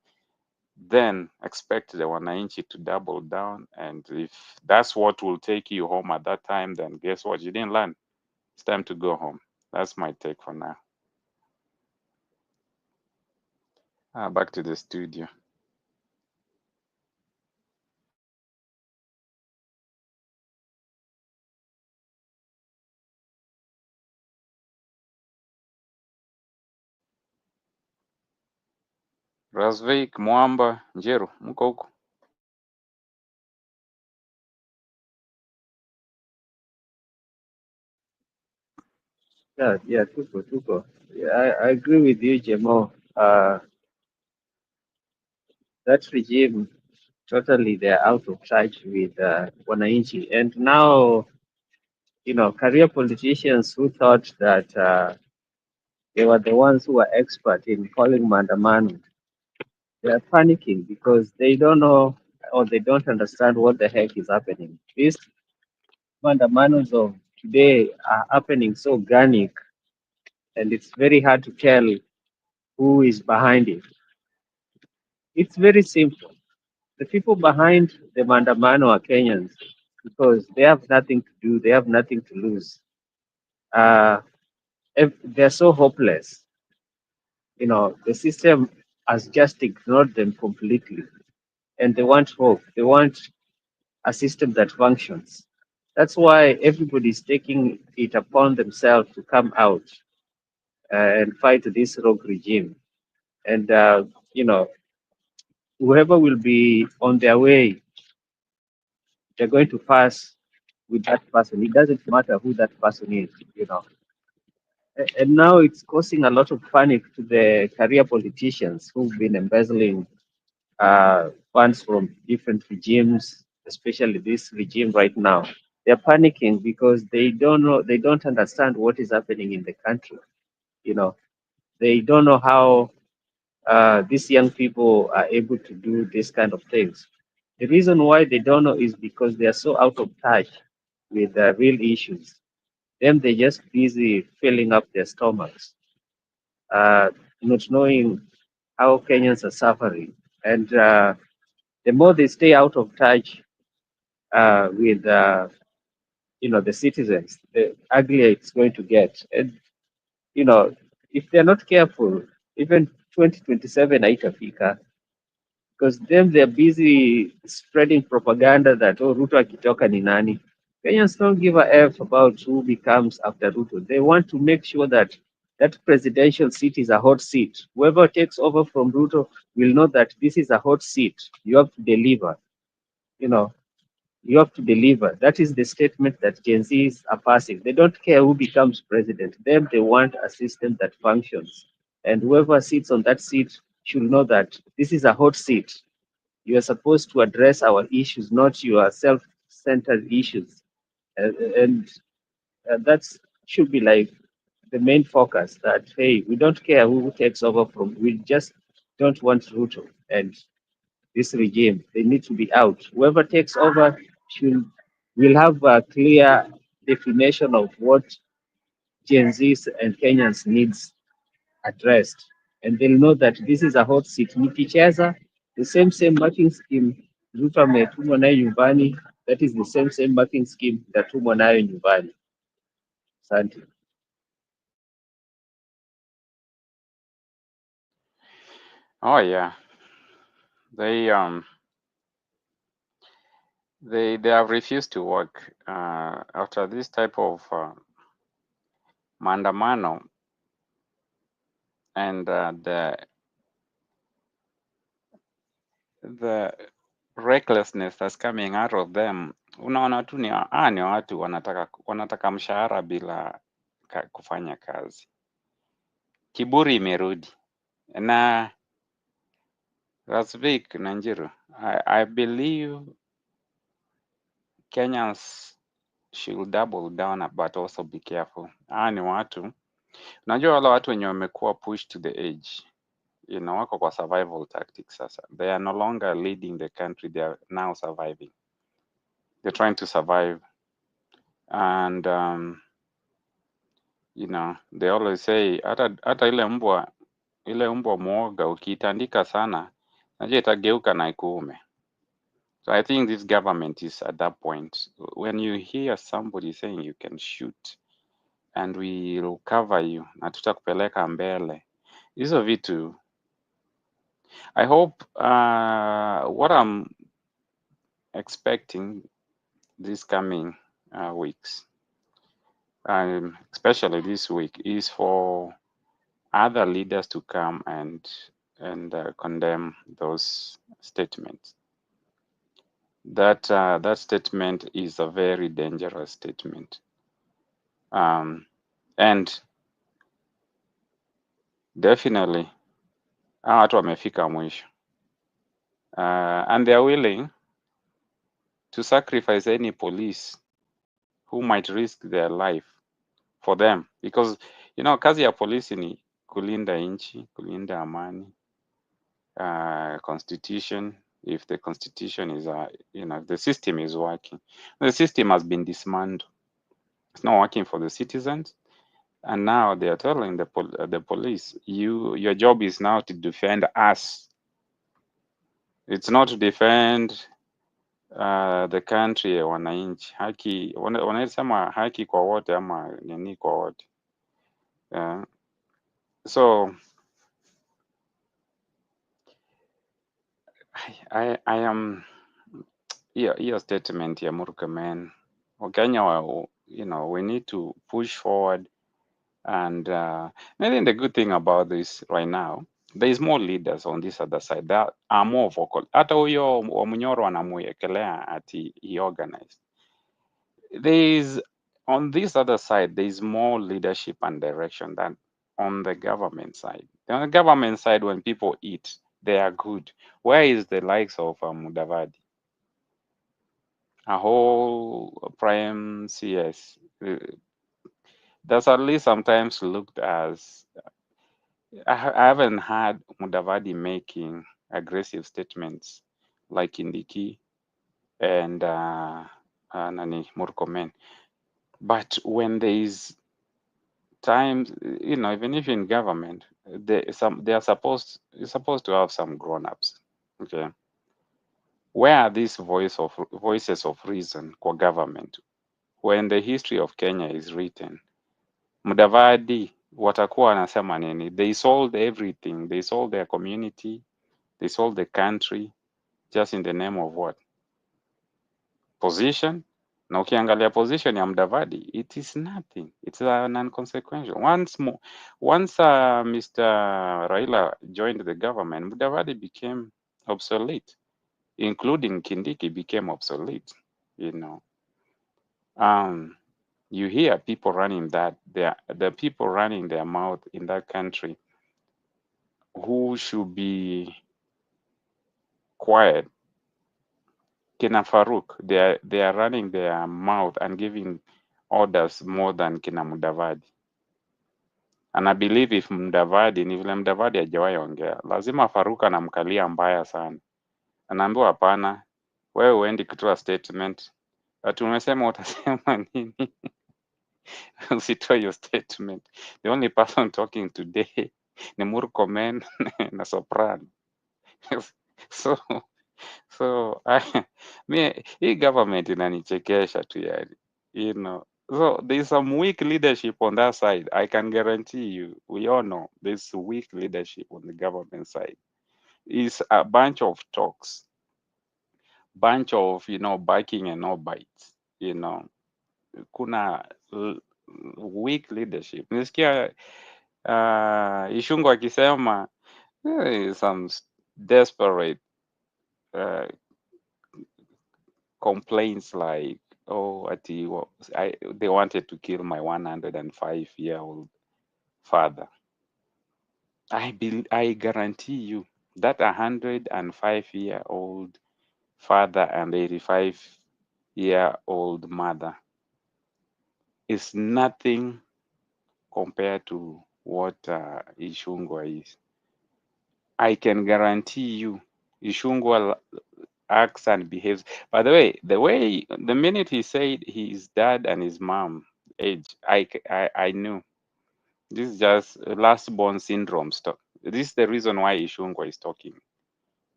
then expect the wananchi to double down, and if that's what will take you home at that time, then guess what? You didn't learn. It's time to go home. That's my take for now. Back to the studio. Rasvik, Mwamba, Njeru, mko huko? Yeah, tuko. Yeah, I agree with you, Jemo. That regime, totally, they're out of touch with wananchi. And now, career politicians who thought that they were the ones who were expert in calling Maandamano, they are panicking because they don't know or they don't understand what the heck is happening. These Maandamanos of today are happening so organic, and it's very hard to tell who is behind it. It's very simple. The people behind the Maandamano are Kenyans because they have nothing to do, they have nothing to lose. They're so hopeless. The system has just ignored them completely, and they want hope. They want a system that functions. That's why everybody is taking it upon themselves to come out and fight this rogue regime. And, whoever will be on their way, they're going to pass with that person. It doesn't matter who that person is. And now it's causing a lot of panic to the career politicians who've been embezzling funds from different regimes, especially this regime right now. They're panicking because they don't know, they don't understand what is happening in the country. You know, they don't know how these young people are able to do this kind of things. The reason why they don't know is because they are so out of touch with the real issues. Them, they're just busy filling up their stomachs, not knowing how Kenyans are suffering. And the more they stay out of touch with the citizens, the uglier it's going to get. And if they're not careful, even 2027 haitafika, because them they're busy spreading propaganda that Ruto akitoka ni nani. Kenyans don't give a F about who becomes after Ruto. They want to make sure that that presidential seat is a hot seat. Whoever takes over from Ruto will know that this is a hot seat. You have to deliver. You know, you have to deliver. That is the statement that Gen Zs are passing. They don't care who becomes president. Them, they want a system that functions. And whoever sits on that seat should know that this is a hot seat. You are supposed to address our issues, not your self-centered issues. And that should be like the main focus that, hey, we don't care who takes over from, we just don't want Ruto and this regime. They need to be out. Whoever takes over should will have a clear definition of what Gen Zs and Kenyans needs addressed. And they'll know that this is a hot seat. Nikicheza, the same marking scheme Ruto ametumwa nayo nyumbani, that is the same marking scheme itatumwa nayo nyumbani. Asante. Oh yeah, they they have refused to work after this type of maandamano, and the recklessness that's coming out of them. Unaona tu ni watu wanataka mshahara bila kufanya kazi. Kiburi imerudi, na That's big, Nanjiru. I believe Kenyans should double down but also be careful. Hawa ni watu, unajua wale watu wenye wamekuwa pushed to the edge, wako kwa survival tactics sasa. They are no longer leading the country, they are now surviving. They're trying to survive and they always say hata ile mbwa mwoga ukiitandika sana, najua itageuka na ikuume. So I think this government is at that point. When you hear somebody saying you can shoot and we will cover you na tutakupeleka mbele, hizo vitu, I hope what I'm expecting this coming weeks, especially this week, is for other leaders to come and condemn those statements. That statement is a very dangerous statement, and definitely hawa watu wamefika mwisho, and they are willing to sacrifice any police who might risk their life for them, because kazi ya polisi ni kulinda nchi, kulinda amani, constitution. If the constitution is if the system is working, the system has been dismantled, it's not working for the citizens, and now they are telling the police, your job is now to defend us, it's not to defend the country ya wananchi. Haki wanasema haki kwa wote ama nini kwa wote. So I am hiyo statement ya Murkomen, Wakenya we need to push forward, and I think the good thing about this right now, there is more leaders on this other side that are more vocal. Hata huyo Wamunyoro anamuekelea ati he organized. There is, on this other side, there is more leadership and direction than on the government side. On the government side, when people eat, they are good. Where is the likes of Mudavadi? A whole prime CS. That's at least sometimes looked as. I haven't had Mudavadi making aggressive statements like Indiki and Nani Murkomen. But when there is times, even if in government, you're supposed to have some grown-ups. Okay. Where are these voices of reason for government? When the history of Kenya is written, Mudavadi watakuwa wanasema nini? They sold everything. They sold their community. They sold the country just in the name of what? Position. Na ukiangalia position ya Mudavadi, it is nothing. It's non-consequential. Once Mr. Raila joined the government, Mudavadi became obsolete, including Kindiki became obsolete. You hear people running the people running their mouth in that country who should be quiet. Kina Farouk, they are running their mouth and giving orders more than Kina Mudavadi. And I believe if Mudavadi, ni vile Mudavadi hajawahi ongea, lazima Farouk anamkalia mbaya sana. Anaambiwa hapana, wewe uendi kutoa statement. Ati umesema utasema nini? Usitoe your statement. The only person talking today ni Murkomen na Soprano. So hii government inanichekesha tu yani, So there's some weak leadership on that side. I can guarantee you, we all know there's weak leadership on the government side. It's a bunch of talks, bunch of biting and no bites. Kuna weak leadership. Nisikia Ishungu akisema some desperate complaints like, oh, they wanted to kill my 105-year-old father. I guarantee you, That 105-year-old father and 85-year-old mother is nothing compared to what Ishungwa is. I can guarantee you, Ishungwa acts and behaves. By the way, the minute he said his dad and his mom age, I knew this is just last born syndrome stuff. This is the reason why Ishungwa is talking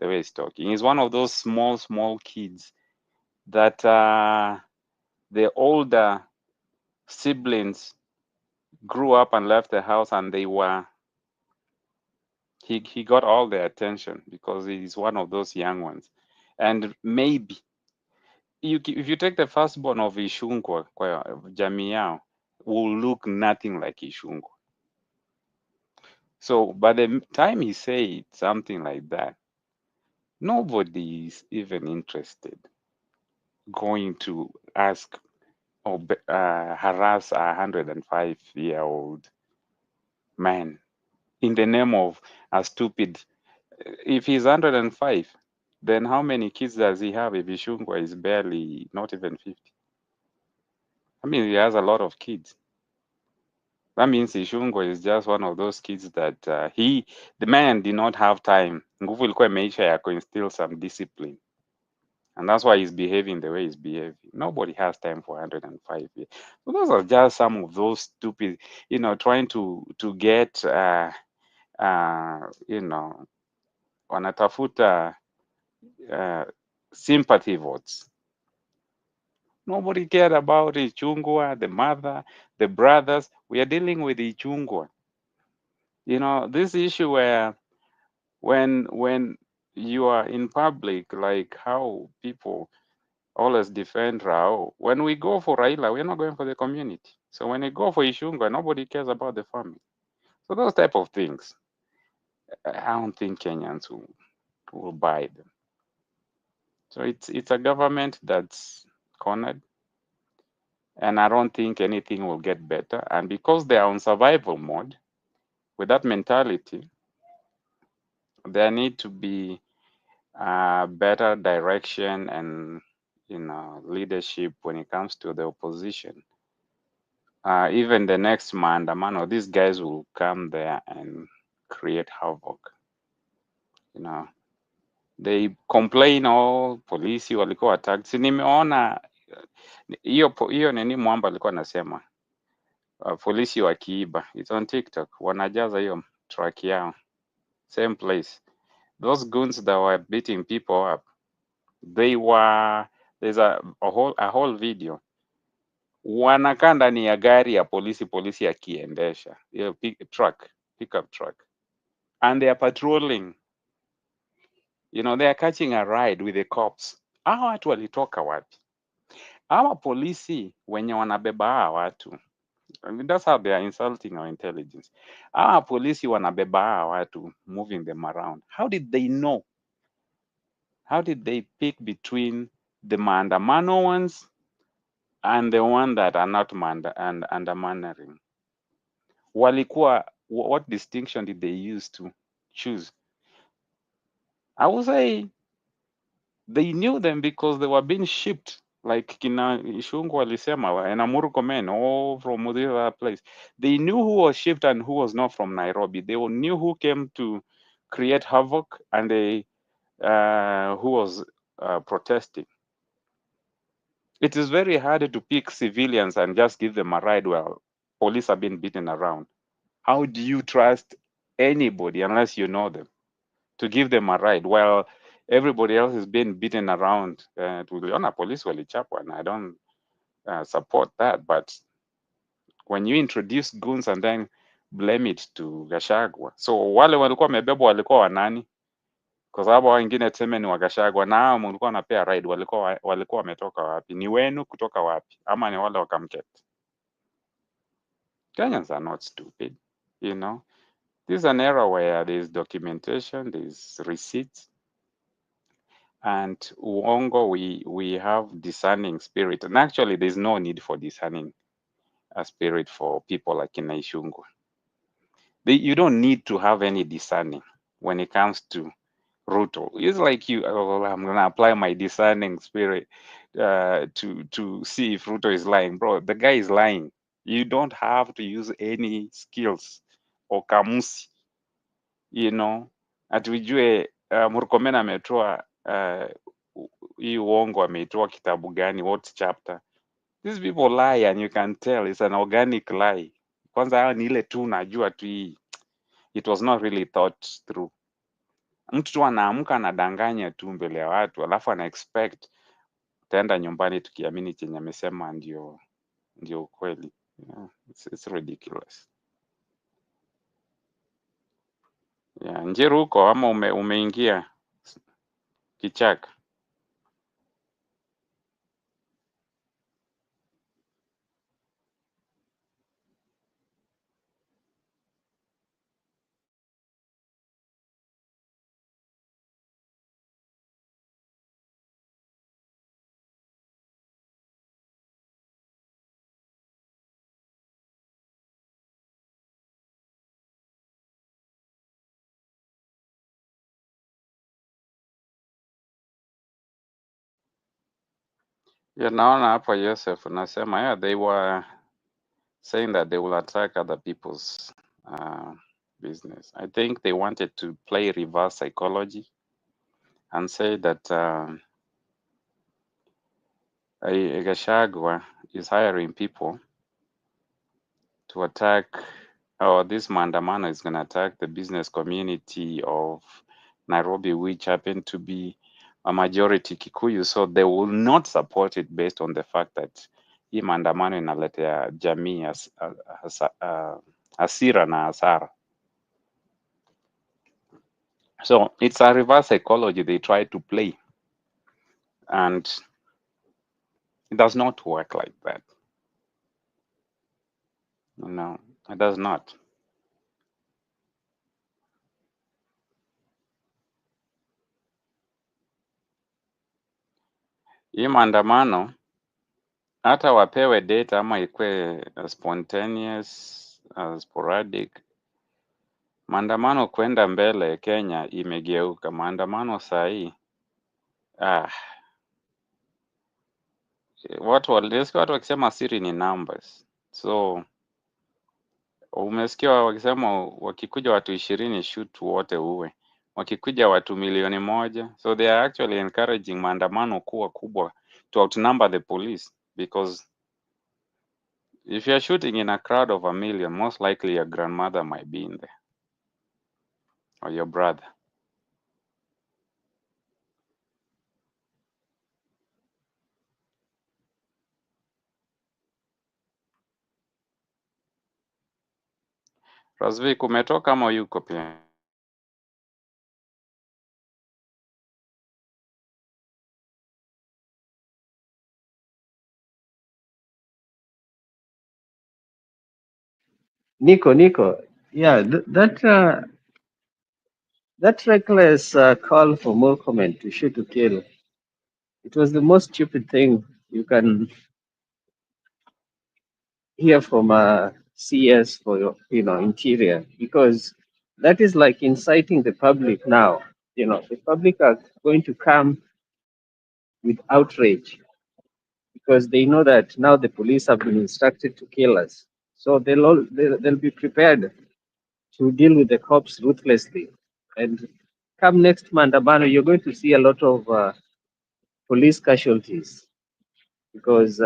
the way he's talking. He's one of those small kids that the older siblings grew up and left the house, and he got all the attention because he's one of those young ones. And maybe if you take the firstborn of Ishungwa kwa jamii yao, will look nothing like Ishungwa. So by the time he said something like that, nobody is even interested going to ask or harass a 105-year-old man in the name of a stupid. If he's 105, then how many kids does he have if Ishungwa is barely not even 50? I mean, he has a lot of kids. That means Ishungwa is just one of those kids that the man did not have time. Nguvu ilikuwa imeisha ya kuinstill some discipline. And that's why he's behaving the way he's behaving. Nobody has time for 105 years. So those are just some of those stupid, trying to get, wanatafuta sympathy votes. Nobody cared about Ichungwa, the mother, the brothers. We are dealing with Ichungwa. This issue where when you are in public, like how people always defend Rao. When we go for Raila, we're not going for the community. So when we go for Ishunga, nobody cares about the family. So those type of things, I don't think Kenyans will buy them. So it's a government that's cornered, and I don't think anything will get better. And because they are on survival mode, with that mentality, there need to be better direction and leadership when it comes to the opposition. Even the next Maandamano, these guys will come there and create havoc. They complain, polisi walikuwa attacked. Si nimeona hiyo nini Mwamba alikuwa anasema polisi wakiiba. It's on TikTok, wanajaza hiyo track yao, same place. Those goons that were beating people up, there's a whole video, wanakaa ndani ya gari ya polisi akiendesha hiyo pickup truck, and they are patrolling, they are catching a ride with the cops. Hawa watu walitoka wapi? Hawa polisi wenye wanabeba hawa watu, I mean, that's how they are insulting our intelligence. Hawa polisi wanabeba hawa watu, moving them around. How did they know? How did they pick between the Maandamano ones and the one that are not Maandamanoing? Walikuwa, what distinction did they use to choose? I would say they knew them because they were being shipped, like kina Ishungu walisema and Murkomen, all from the other place. They knew who was shipped and who was not from Nairobi. They knew who came to create havoc and who was protesting. It is very hard to pick civilians and just give them a ride while police are being beaten around. How do you trust anybody unless you know them to give them a ride while everybody else is being beaten around? Tuliona police walichapwa, and I don't support that, but when you introduce goons and then blame it to Gachagua, so wale walikuwa wamebebwa walikuwa wanani? Kwa sababu wengine tuseme ni wa Gachagua, na mlikuwa napea ride, walikuwa wametoka wapi? Ni wenu kutoka wapi? Ama ni wale wakamketa? Kenyans are not stupid, This is an era where there's documentation, there's receipts, and uongo, we have discerning spirit. And actually, there's no need for discerning a spirit for people like Inaishungu. You don't need to have any discerning when it comes to Ruto. It's like you, oh, I'm gonna apply my discerning spirit to see if Ruto is lying. Bro, the guy is lying. You don't have to use any skills or kamusi, you know. Atujue Murkomen ametoa hii uongo ameitoa kitabu gani, what chapter? These people lie and you can tell it's an organic lie. Kwanza hao ni ile tu najua tu hii, it was not really thought through. Mtu tu anaamka anadanganya tu mbele ya watu, alafu ana expect utaenda nyumbani tukiamini chenye amesema ndio ukweli. Yeah, it's ridiculous. Yeah, Njiru huko ama umeingia kichaka? Yeah, naona hapa Joseph nasema yeah, they were saying that they will attack other people's business. I think they wanted to play reverse psychology and say that Gachagua is hiring people to attack, or this Maandamano is going to attack the business community of Nairobi, which happen to be a majority Kikuyu, so they will not support it based on the fact that hii maandamano inaletea jamii hasira na hasara. So it's a reverse psychology they try to play, and it does not work like that. No, it does not. Hii maandamano hata wapewe data ama ikwe spontaneous, sporadic. Maandamano kwenda mbele Kenya imegeuka. Maandamano saa hii watu wakisema siri ni numbers. So umesikia wakisema wakikuja watu 20 shoot wote uwe, wakikuja watu 1,000,000. So they are actually encouraging maandamano kuwa kubwa to outnumber the police, because if you are shooting in a crowd of 1,000,000, most likely your grandmother might be in there or your brother. Razvi, kumetoka ama yuko pia? Nico. Yeah, that reckless call for more comment to shoot to kill. It was the most stupid thing you can hear from a CS for your, interior, because that is like inciting the public now. The public are going to come with outrage because they know that now the police have been instructed to kill us. So they'll be prepared to deal with the cops ruthlessly. And come next Maandamano, you're going to see a lot of police casualties because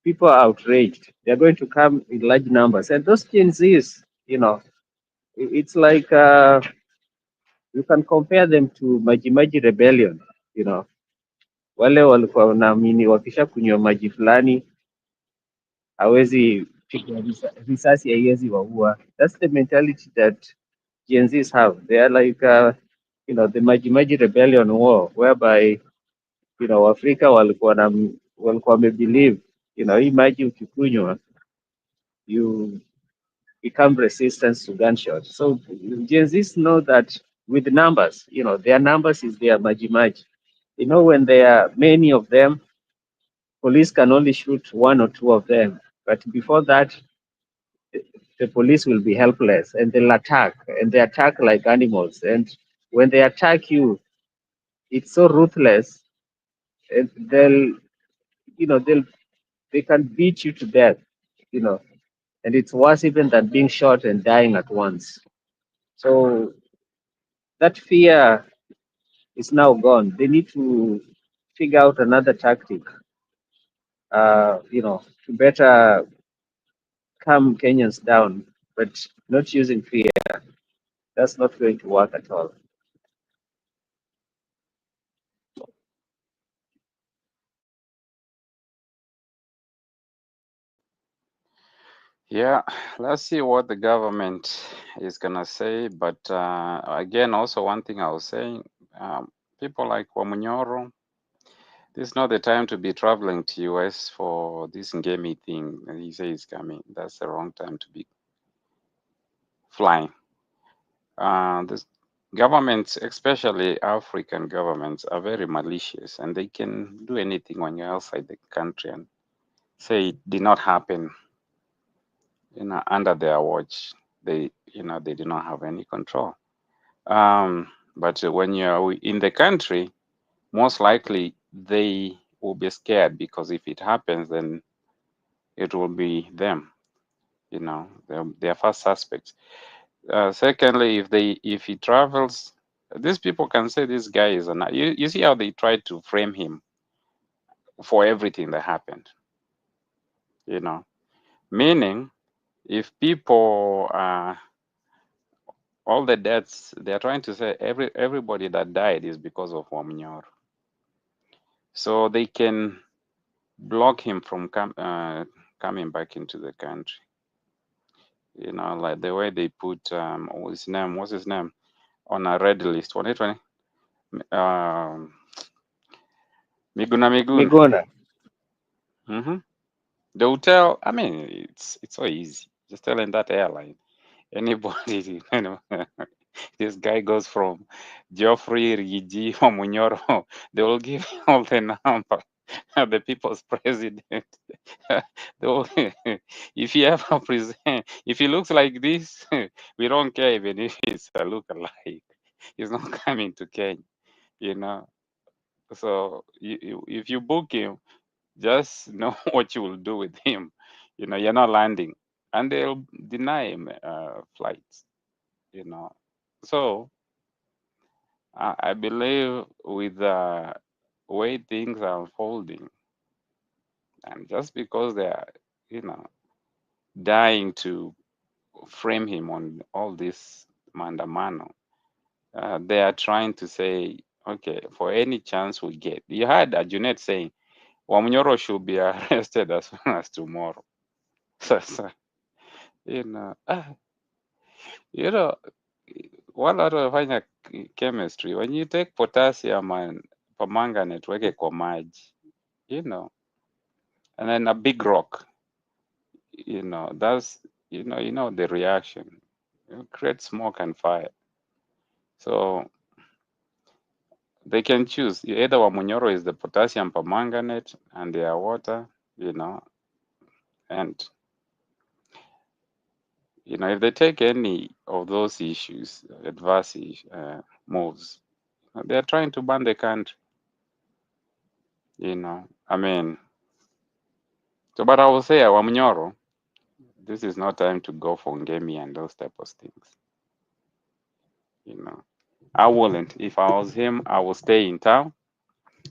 people are outraged. They're going to come in large numbers. And those Gen Zs, it's like you can compare them to Majimaji Rebellion. Wale walikuwa wanaamini wakisha kunywa maji fulani hawezi piga risasi, haiwezi waua. That's the mentality that Gen Zs have. They are like the Majimaji Rebellion war, whereby Waafrika walikuwa wamebelieve hii maji ukikunywa you become resistant to gunshots. So Gen Zs know that with numbers, their numbers is their majimaji. When there are many of them, police can only shoot one or two of them. But before that, the police will be helpless and they'll attack, and they attack like animals. And when they attack you, it's so ruthless. They'll, they can beat you to death, you know, and it's worse even than being shot and dying at once. So that fear is now gone. They need to figure out another tactic, to better calm Kenyans down, but not using fear. That's not going to work at all. Yeah, let's see what the government is gonna say. But again, also one thing I was saying, people like Wamunyoro, this is not the time to be traveling to US for this Ngemi thing that he says is coming. That's the wrong time to be flying. This governments, especially African governments, are very malicious and they can do anything when you're outside the country and say it did not happen, under their watch. They do not have any control. But when you're in the country, most likely they will be scared because if it happens, then it will be them. They're first suspects. Secondly, if he travels, these people can say this guy is an. You see how they tried to frame him for everything that happened. Meaning if people all the deaths, they're trying to say everybody that died is because of Wamnyor. So they can block him from coming back into the country. Like the way they put what's his name on a red list. 2020. Miguna Migun. Miguna. The hotel, I mean, it's so easy. Just telling that airline, anybody, this guy goes from Geoffrey, Rigi, or Munyoro, they will give you all the number of the people's president. If he ever present, if he looks like this, we don't care even if it's a look-alike. He's not coming to Kenya, you know. So if you book him, just know what you will do with him. You're not landing, and they'll deny him flights. So I believe with the way things are unfolding, and just because they are, dying to frame him on all this Maandamano, they are trying to say, okay, for any chance we get. You heard Junet saying, Wamnyoro should be arrested as soon as tomorrow. So, you know, ah, you know, wala watu wanafanya chemistry. When you take potassium and permanganate weke kwa maji, and then a big rock, that's, the reaction. It creates smoke and fire. So they can choose. Either Wamunyoro is the potassium permanganate and their water, and if they take any of those issues, adverse moves, they're trying to ban the country. I mean, so but I will say, Wamunyoro, this is not time to go for Ngemi and those type of things. I wouldn't. If I was him, I would stay in town,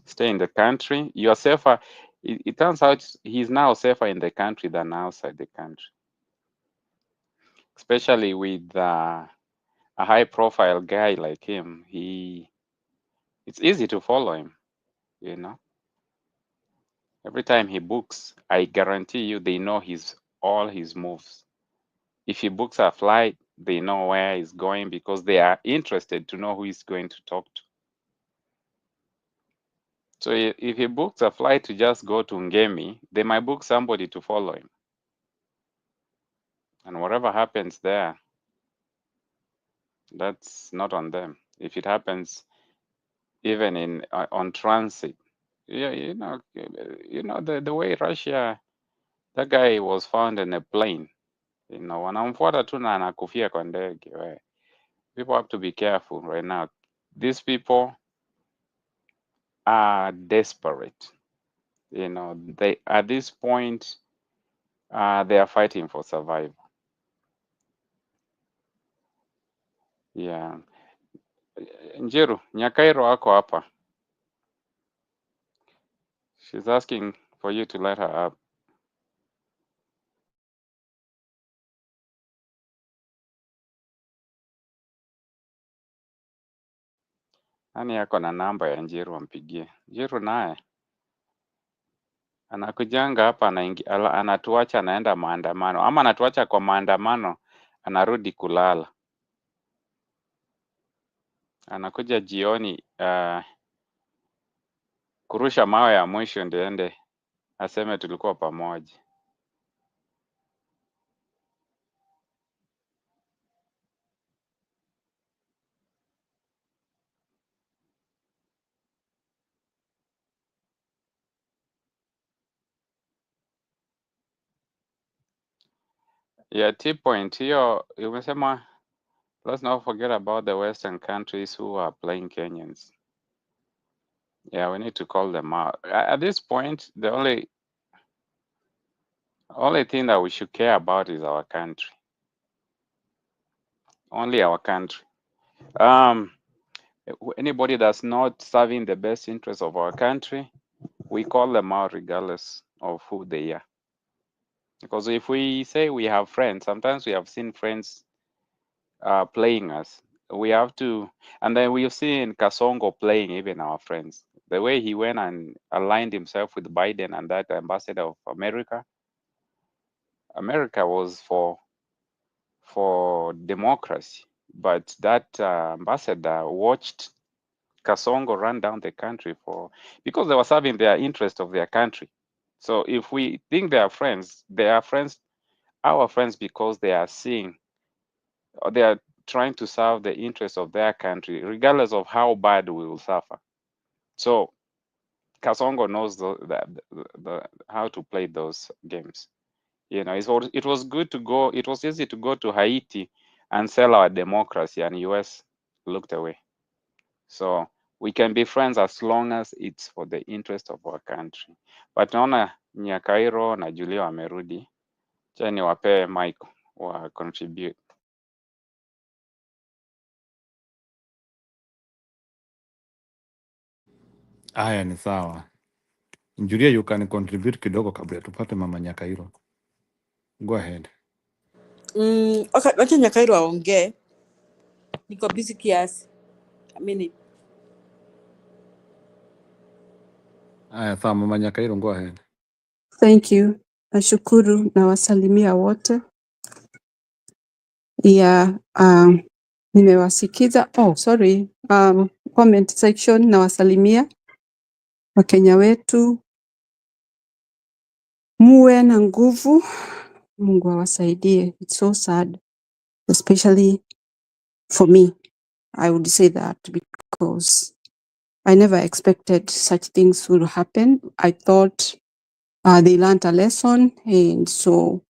stay in the country. You're safer. It turns out he's now safer in the country than outside the country, especially with a high-profile guy like him. It's easy to follow him. Every time he books, I guarantee you they know all his moves. If he books a flight, they know where he's going because they are interested to know who he's going to talk to. So if he books a flight to just go to Ngemi, they might book somebody to follow him. And whatever happens there, that's not on them. If it happens even on transit, yeah, the way Russia, that guy was found in a plane, wanamfuata tu na anakufia kwa ndege. People have to be careful right now. These people are desperate. You know, they at this point they are fighting for survival. Yeah. Njiru, Nyakairo ako hapa. She's asking for you to let her up. Nani yako na namba ya Njiru ampigie? Njiru naye anakujanga hapa anatuacha anaenda maandamano, ama anatuacha kwa maandamano anarudi kulala. Anakuja jioni kurusha mawe ya mwisho ndio ende aseme tulikuwa pamoja. Yeah, T-point hiyo umesema, let's not forget about the Western countries who are playing Kenyans. Yeah, we need to call them out. At this point, the only thing that we should care about is our country. Only our country. Anybody that's not serving the best interest of our country, we call them out regardless of who they are. Because if we say we have friends, sometimes we have seen friends playing us. We have to, and then we've seen Kasongo playing even our friends. The way he went and aligned himself with Biden and that ambassador of America. America was for democracy, but that ambassador watched Kasongo run down the country because they were serving their interest of their country. So if we think they are friends, our friends because they are seeing, or they are trying to serve the interest of their country, regardless of how bad we will suffer. So Kasongo knows how to play those games. You know, it was good to go. It was easy to go to Haiti and sell our democracy, and US looked away. So we can be friends as long as it's for the interest of our country. But naona Nyakairo na Julio wamerudi, cha niwapee mic wa contribute. Haya, ni sawa. Julia, you can contribute kidogo kabla tupate mama Nyakairo. Go ahead. Okay, wacha Nyakairo aongee. Niko busy kiasi. A minute. Haya, sawa mama Nyakairo, go ahead. Thank you. Nashukuru na wasalimia wote. Yeah, nimewasikiza. Oh, sorry. Comment section na wasalimia Wakenya wetu. Muwe na nguvu. Mungu awasaidie. It's so sad, especially for me. I would say that because I never expected such things would happen. I thought they learned a lesson, and so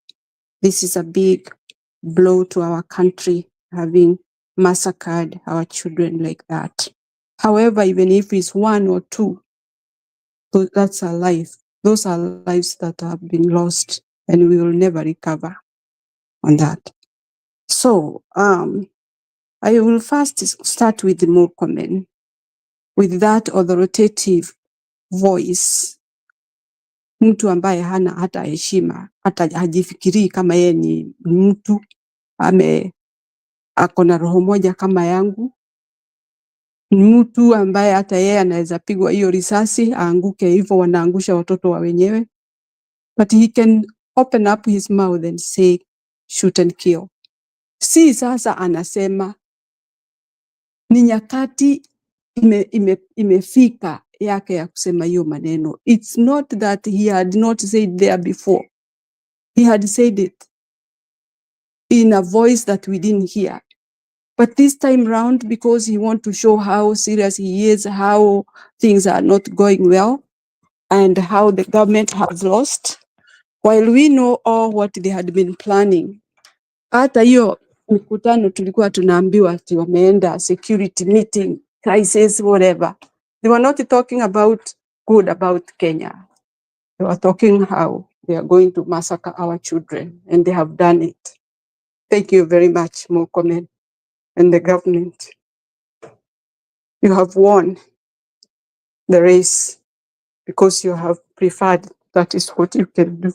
this is a big blow to our country, having massacred our children like that. However, even if it's one or two, that's a life. Those are lives that have been lost, and we will never recover on that. So, I will first start with the Murkomen, with that authoritative voice. Mtu ambaye hana hata heshima, hata hajifikirii kama yeye ni mtu, ako na roho moja kama yangu. Mtu ambaye hata yeye anaweza pigwa hiyo risasi aanguke hivyo, wanaangusha watoto wa wenyewe. But he can open up his mouth and say shoot and kill. Si sasa anasema ni nyakati imefika yake ya kusema hiyo maneno. It's not that he had not said there before. He had said it in a voice that we didn't hear. But this time round, because he wants to show how serious he is, how things are not going well, and how the government has lost, while we know all what they had been planning. Hata hiyo mikutano tulikuwa tunaambiwa ati wameenda security meeting crisis, whatever. They were not talking about good about Kenya. They were talking how they are going to massacre our children, and they have done it. Thank you very much, Mokomen, and the government. You have won the race because you have preferred that is what you can do.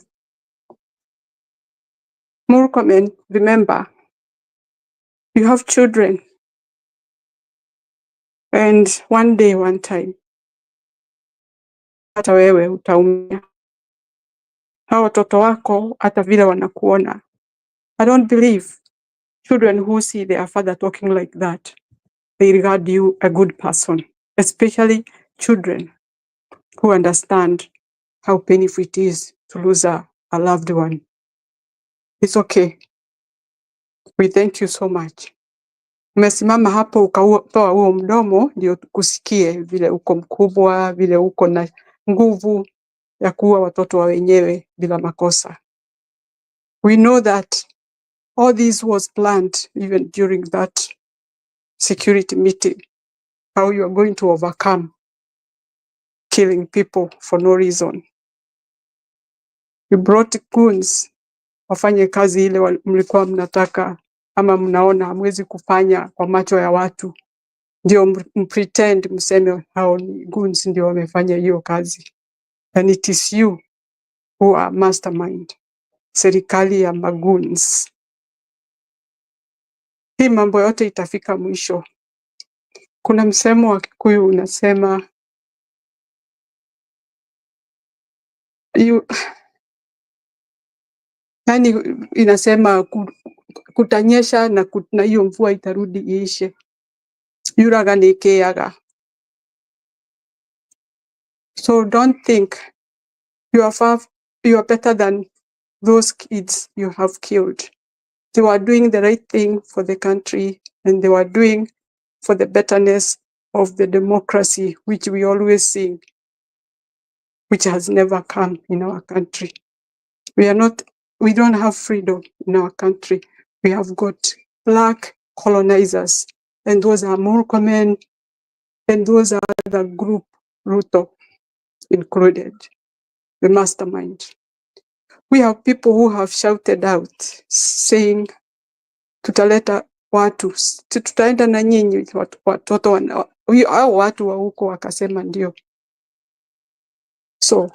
Mokomen, remember, you have children, and one day, one time, hata wewe utaumia. Hao watoto wako hata vile wanakuona. I don't believe children who see their father talking like that, they regard you a good person, especially children who understand how painful it is to lose a loved one. It's okay. We thank you so much. Umesimama hapo ukatoa huo mdomo ndio tukusikie vile uko mkubwa, vile uko na nguvu ya kuua watoto wa wenyewe bila makosa. We know that all this was planned even during that security meeting, how you are going to overcome killing people for no reason. You brought goons wafanye kazi ile mlikuwa mnataka ama mnaona hamwezi kufanya kwa macho ya watu, ndio mpretend mseme hao ni goons ndio wamefanya hiyo kazi. And it is you who are mastermind, serikali ya magoons. Hii mambo yote itafika mwisho. Kuna msemo wa Kikuyu unasema yani inasema kutanyesha na hiyo mvua itarudi iishe. Yuraga ni keaga. So don't think you are better than those kids you have killed. They were doing the right thing for the country, and they were doing for the betterness of the democracy which we always sing, which has never come in our country. We don't have freedom in our country. We have got black colonizers, and those are Murkomen, and those are the group, Ruto included, the mastermind. We have people who have shouted out saying, tutaleta watu, tutaenda na nyinyi watoto hao watu wa huko wakasema ndio. So,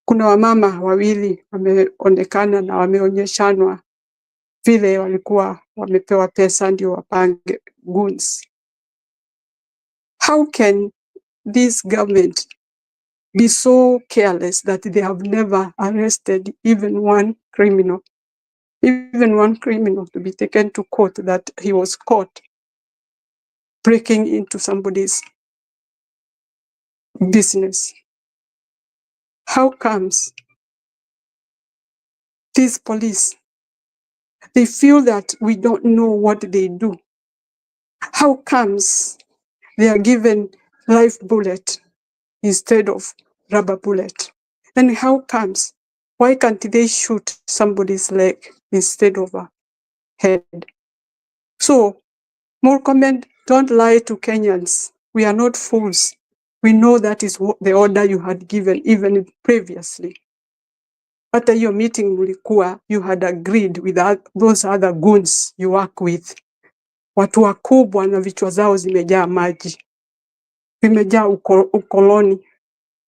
kuna wamama wawili wameonekana na wameonyeshanwa vile walikuwa wamepewa pesa ndio wapange goons. How can this government be so careless that they have never arrested even one criminal to be taken to court that he was caught breaking into somebody's business? How comes these police, they feel that we don't know what they do? How comes they are given live bullet instead of rubber bullet? And how comes, why can't they shoot somebody's leg instead of a head? So, more comment, don't lie to Kenyans. We are not fools. We know that is what the order you had given even previously. After your meeting mlikuwa, you had agreed with those other goons you work with. Watu wakubwa na vichwa zao zimejaa maji. Vimejaa ukoloni.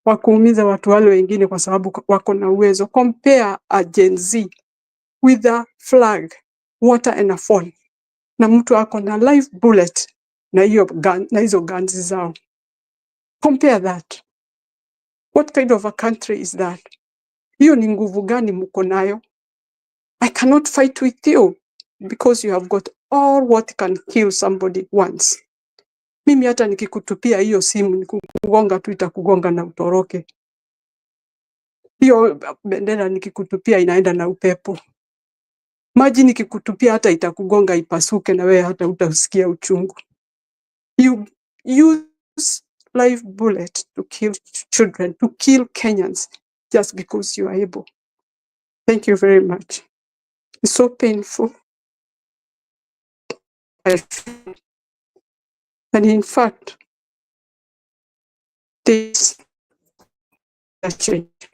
Wakuumiza watu wale wengine kwa sababu wako na uwezo. Compare a Gen Z with a flag, water and a phone. Na mtu ako na live bullet na hizo guns zao. Compare that. What kind of a country is that? Hiyo ni nguvu gani mko nayo? I cannot fight with you because you have got all what can kill somebody once. Mimi hata nikikutupia hiyo simu nikugonga tu itakugonga na utoroke. Hiyo bendera nikikutupia inaenda na upepo. Maji nikikutupia hata itakugonga ipasuke na wewe hata utasikia uchungu. You use live bullet to kill children, to kill Kenyans just because you are able. Thank you very much. It's so painful. And in fact, this has changed.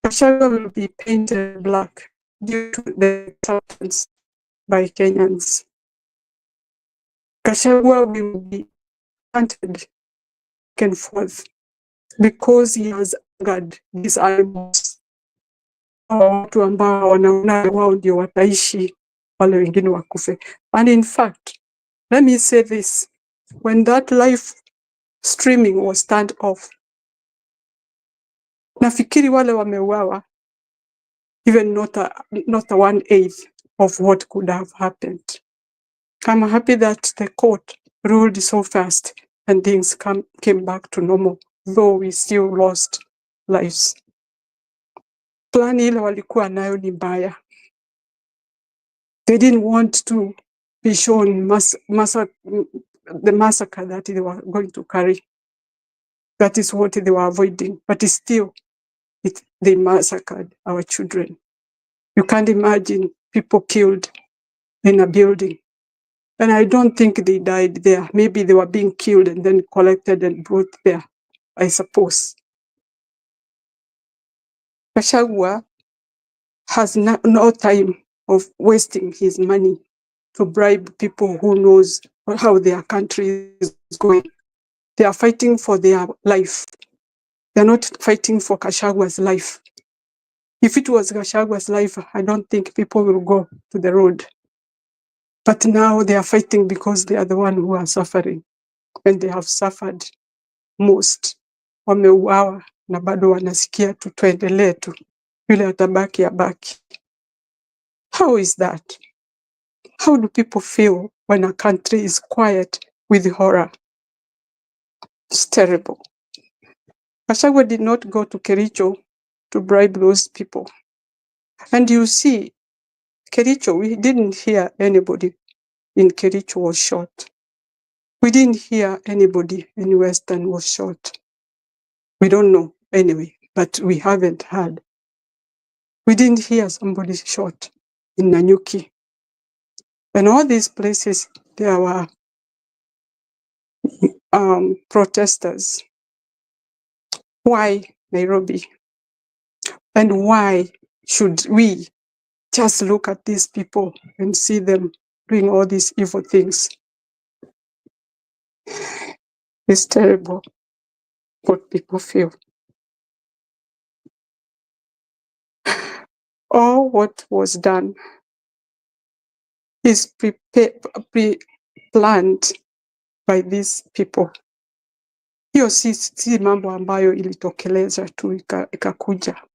Gachagua will be painted black due to the acceptance by Kenyans. Gachagua will be hunted back and forth because he has angered these animals, watu ambao wanaona wao ndio wataishi, wale wengine wakufe. And in fact, let me say this, when that live streaming was turned off, nafikiri wale wameuawa, even not a 1/8 of what could have happened. I'm happy that the court ruled so fast and things came back to normal, though we still lost lives. Plani ile walikuwa nayo ni mbaya. They didn't want to be shown the massacre that they were going to carry. That is what they were avoiding. But still, they massacred our children. You can't imagine people killed in a building. And I don't think they died there. Maybe they were being killed and then collected and brought there, I suppose. Gachagua has no time of wasting his money to bribe people who knows how their country is going. They are fighting for their life. They are not fighting for Gachagua's life. If it was Gachagua's life, I don't think people will go to the road. But now they are fighting because they are the one who are suffering. And they have suffered most. Wameuawa na bado wanasikia tu tuendelee tu. Yule atabaki abaki. How is that? How do people feel when a country is quiet with horror? It's terrible. Gachagua did not go to Kericho to bribe those people. And you see, Kericho, we didn't hear anybody in Kericho was shot. We didn't hear anybody in Western was shot. We don't know anyway, but we haven't heard. We didn't hear somebody shot in Nanyuki. And all these places, there were protesters. Why Nairobi? And why should we just look at these people and see them doing all these evil things? It's terrible what people feel. All what was done is pre-planned by these people. Hiyo si mambo ambayo ilitokeleza tu ikakuja.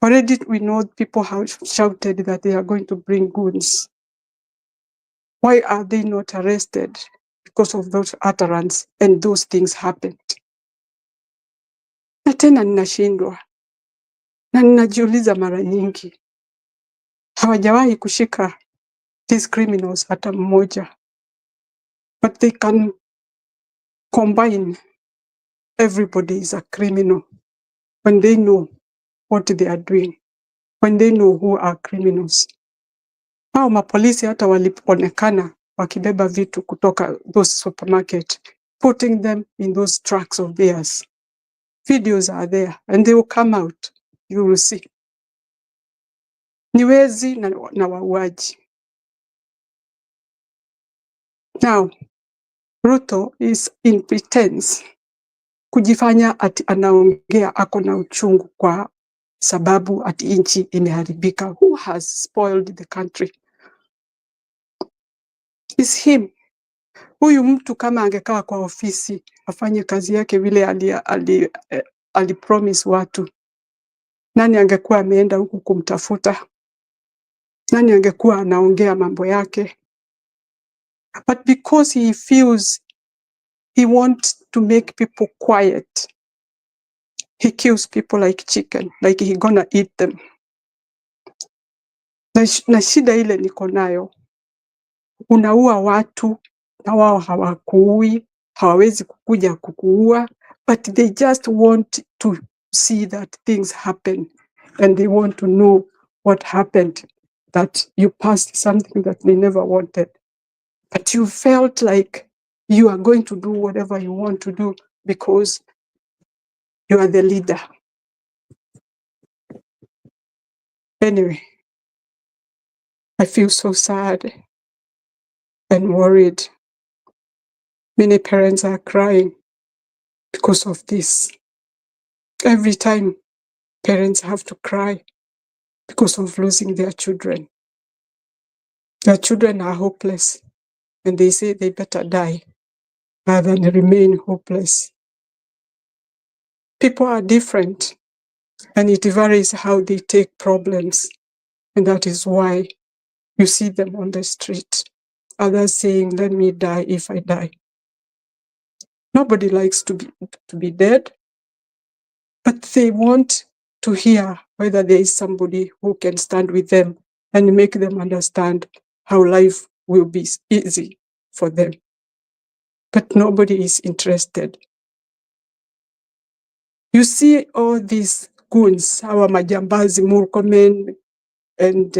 Already we know people have shouted that they are going to bring goons. Why are they not arrested? Because of those utterances and those things happened. Na tena ninashindwa. Na ninajiuliza mara nyingi. Hawajawahi kushika these criminals hata mmoja. But they can combine everybody is a criminal when they know what they are doing, when they know who are criminals. Hao mapolisi hata walipoonekana wakibeba vitu kutoka those supermarket, putting them in those trucks of theirs. Videos are there and they will come out. You will see. Ni wezi na wauaji. Now, Ruto is in pretense kujifanya ati anaongea ako na uchungu kwa sababu ati nchi imeharibika. Who has spoiled the country? It's him. Huyu mtu kama angekaa kwa ofisi afanye kazi yake vile alipromise watu, nani angekuwa ameenda huku kumtafuta? Nani angekuwa anaongea mambo yake? But because he feels he wants to make people quiet, he kills people like chicken, like he gonna eat them. Na shida ile niko nayo, unaua watu na wao hawakuui, hawawezi kukuja kukuua, but they just want to see that things happen and they want to know what happened, that you passed something that they never wanted. but you felt like you are going to do whatever you want to do because you are the leader. Anyway, I feel so sad and worried. Many parents are crying because of this. Every time parents have to cry because of losing their children. Their children are hopeless and they say they better die rather than remain hopeless. People are different and it varies how they take problems, and that is why you see them on the street. Others saying, let me die if I die. Nobody likes to be dead, but they want to hear whether there is somebody who can stand with them and make them understand how life will be easy for them. But nobody is interested. You see all these goons, our Majambazi, Murkomen, and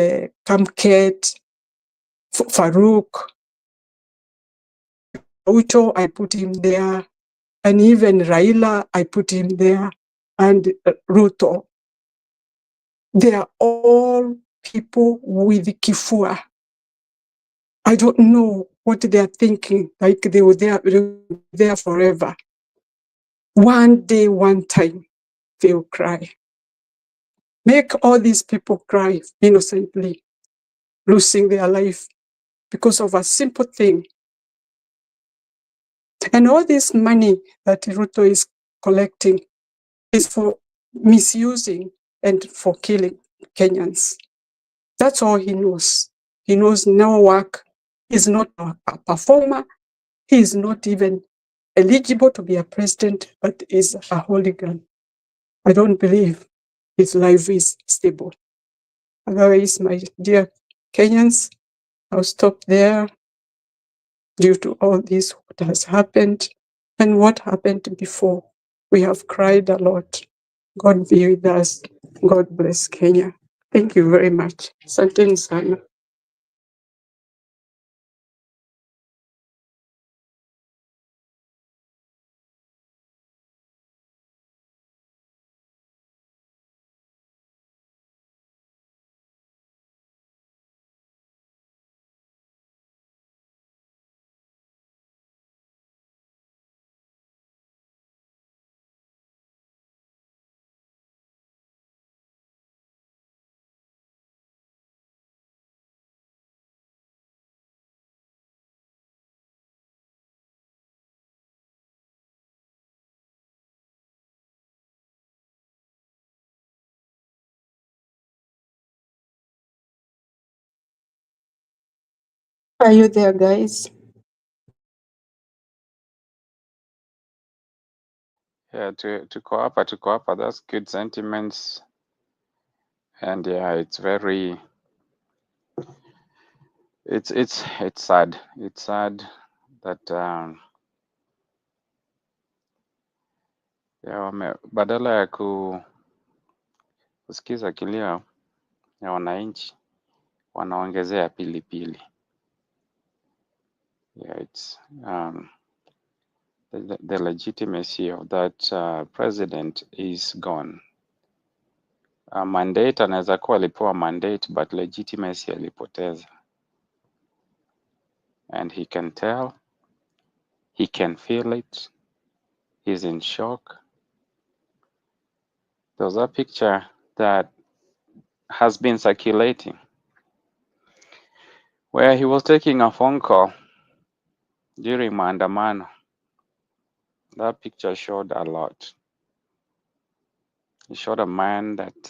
Kamket, Farouk, Uto, I put him there, and even Raila, I put him there, and Ruto. They are all people with kifua. I don't know what they are thinking, like they were there forever. One day, one time, they will cry. Make all these people cry innocently, losing their life because of a simple thing. And all this money that Ruto is collecting is for misusing and for killing Kenyans. That's all he knows. He knows no work. He's not a performer. He is not even eligible to be a president, but is a hooligan. I don't believe his life is stable. Otherwise, my dear Kenyans, I'll stop there due to all this what has happened and what happened before. We have cried a lot. God be with us. God bless Kenya. Thank you very much. Asanteni sana. Are you there, guys? Yeah, to Koapa, that's good sentiments. And yeah, it's very, it's sad. It's sad that badala ya kusikiza kilio ya wananchi wanaongezea pilipili. Yeah, it's the legitimacy of that president is gone. Mandate anaweza kuwa alipewa mandate, but legitimacy alipoteza. And he can tell, he can feel it, he's in shock. There's a picture that has been circulating where he was taking a phone call during Maandamano. That picture showed a lot. It showed a man that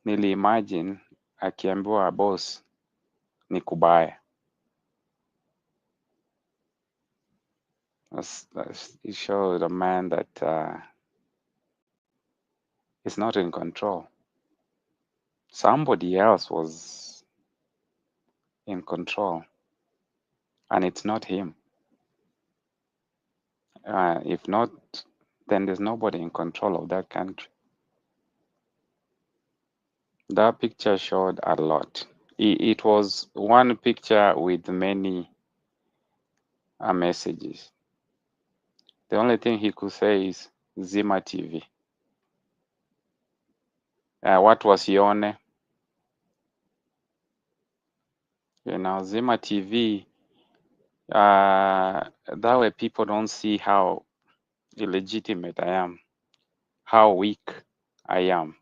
nili imagine akiambiwa boss ni kubaya. It showed a man that is not in control. Somebody else was in control, and it's not him. If not, then there's nobody in control of that country. That picture showed a lot. It was one picture with many messages. The only thing he could say is Zima TV. Watu wasione, Zima TV. That way people don't see how illegitimate I am, how weak I am.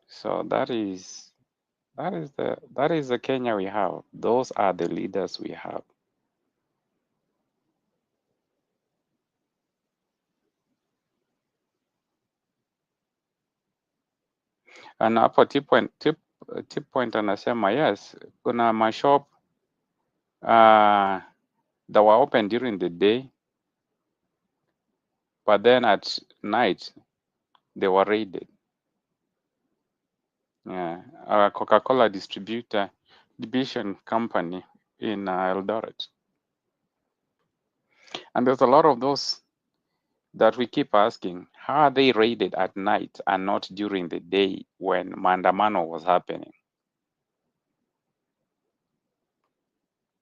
So that is the Kenya we have. Those are the leaders we have. And hapo tip point anasema yes, kuna mashop that were open during the day, but then at night they were raided. Yeah, a Coca-Cola distribution company in Eldoret. And there's a lot of those that we keep asking, how are they raided at night and not during the day when Maandamano was happening?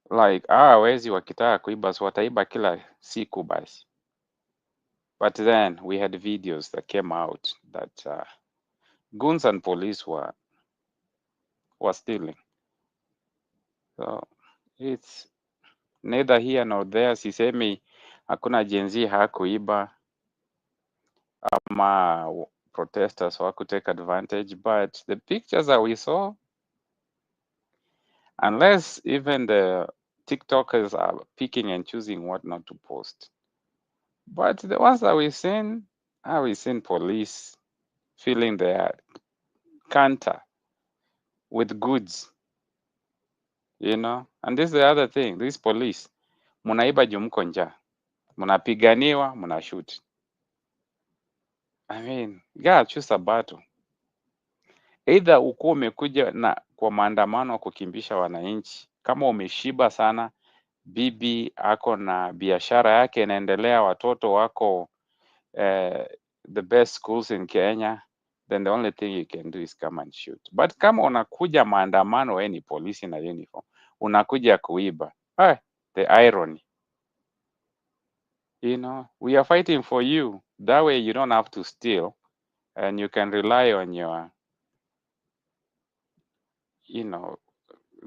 Like, wezi wakitaka kuiba so wataiba kila siku basi. But then we had videos that came out that goons and police were stealing. So it's neither here nor there. Sisemi hakuna Gen Z hakuiba ama protesters waku take advantage, but the pictures that we saw, unless even the TikTokers are picking and choosing what not to post. But the ones that we've seen police filling their canter with goods, And this is the other thing, this police, munaiba juu mko njaa, munapiganiwa, munashoot. I mean, yeah, choose a battle. Either ukuwa umekuja na kwa maandamano kukimbisha wananchi, kama umeshiba sana, bibi ako na biashara yake inaendelea, watoto wako the best schools in Kenya, then the only thing you can do is come and shoot. But kama unakuja maandamano, we ni polisi na uniform, unakuja kuiba. The irony. We are fighting for you. That way you don't have to steal and you can rely on your,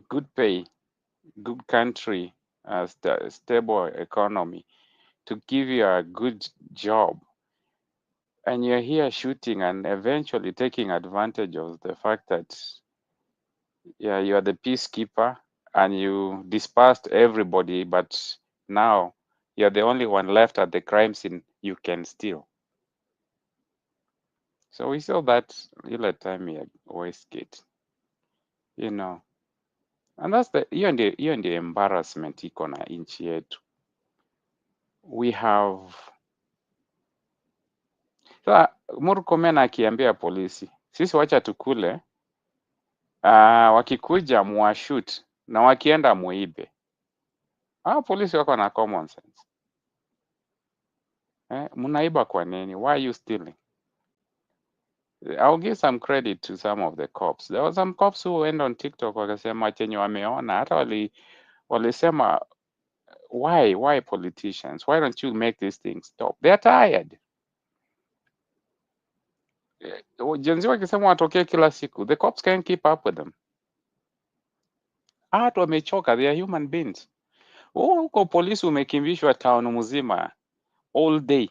good pay, good country, stable economy to give you a good job. And you're here shooting and eventually taking advantage of the fact that you are the peacekeeper and you dispersed everybody, but now you're the only one left at the crime scene, you can steal. So we saw that ile time ya Westgate, and that's hiyo ndio embarrassment iko na nchi yetu. We have Murkomen akiambia polisi, sisi wacha tukule, wakikuja muwashoot na wakienda muibe. Polisi wako na common sense. Mnaiba kwa nini? Why are you stealing? I'll give some credit to some of the cops. There were some cops who went on TikTok wakasema chenye wameona, hata walisema why politicians? Why don't you make these things stop? They're tired. Gen Z wakisema watokee kila siku, the cops can't keep up with them. Watu wamechoka, they are human beings. Huko polisi umekimbishwa town mzima all day.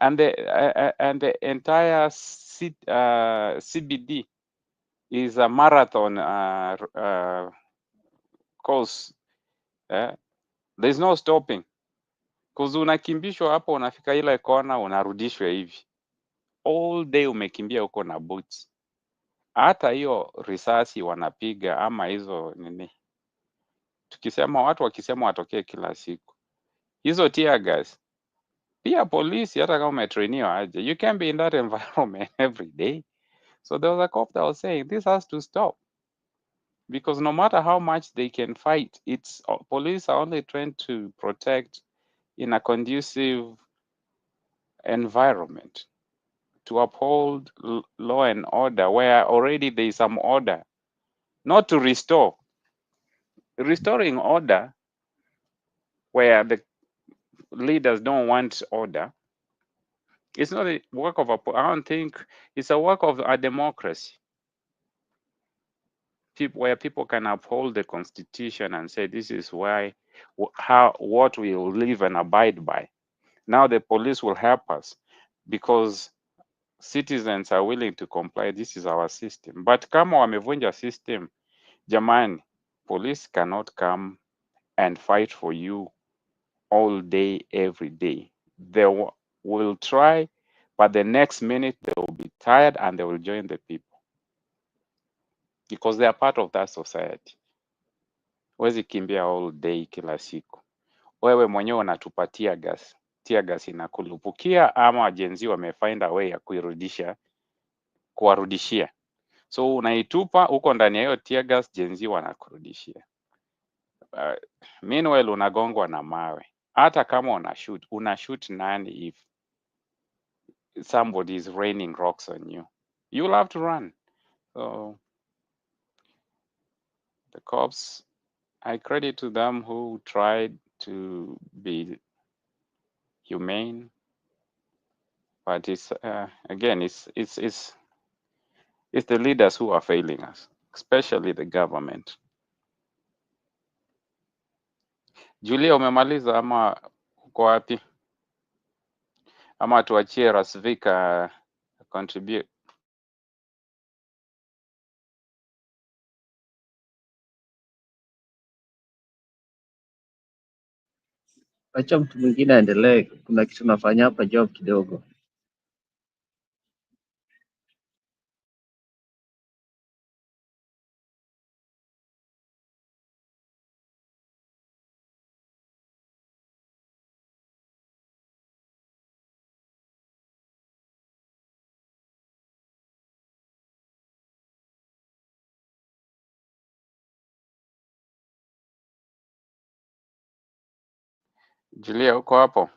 And the entire CBD is a marathon course. There's no stopping. Cause unakimbishwa hapo, unafika ile kona, unarudishwa hivi. All day umekimbia huko na boots. Hata hiyo risasi wanapiga ama hizo nini, watu wakisema watokee kila siku, hizo tear gas, pia polisi, hata kama umetrainiwa aje, you can't be in that environment every day. So there was a cop that was saying this has to stop, because no matter how much they can fight, police are only trained to protect in a conducive environment. to uphold law and order where already there is some order, not to restore. Restoring order where the leaders don't want order, it's not a work of I don't think it's a work of a democracy. Where people can uphold the constitution and say this is why, what we will live and abide by. Now the police will help us because citizens are willing to comply. This is our system. But kama wamevunja system, jamani, police cannot come and fight for you all day, every day. They will try, but the next minute they will be tired and they will join the people because they are part of that society. Huwezi kimbia all day kila siku. Wewe mwenyewe unatupatia gas, tia gas inakulupukia, ama wajenzi wamefind a way ya kuwarudishia. So unaitupa huko ndani ya hiyo tear gas, jenzi wanakurudishia. Meanwhile unagongwa na mawe. Hata kama una shoot nani if somebody is raining rocks on you? You'll have to run. So the cops, I credit to them who tried to be humane, but it's again, it's the leaders who are failing us, especially the government. Julia, umemaliza ama uko wapi? Ama tuachie Rasvika contribute. Acha mtu mwingine aendelee, kuna kitu nafanya hapa job kidogo. Julia, uko hapo?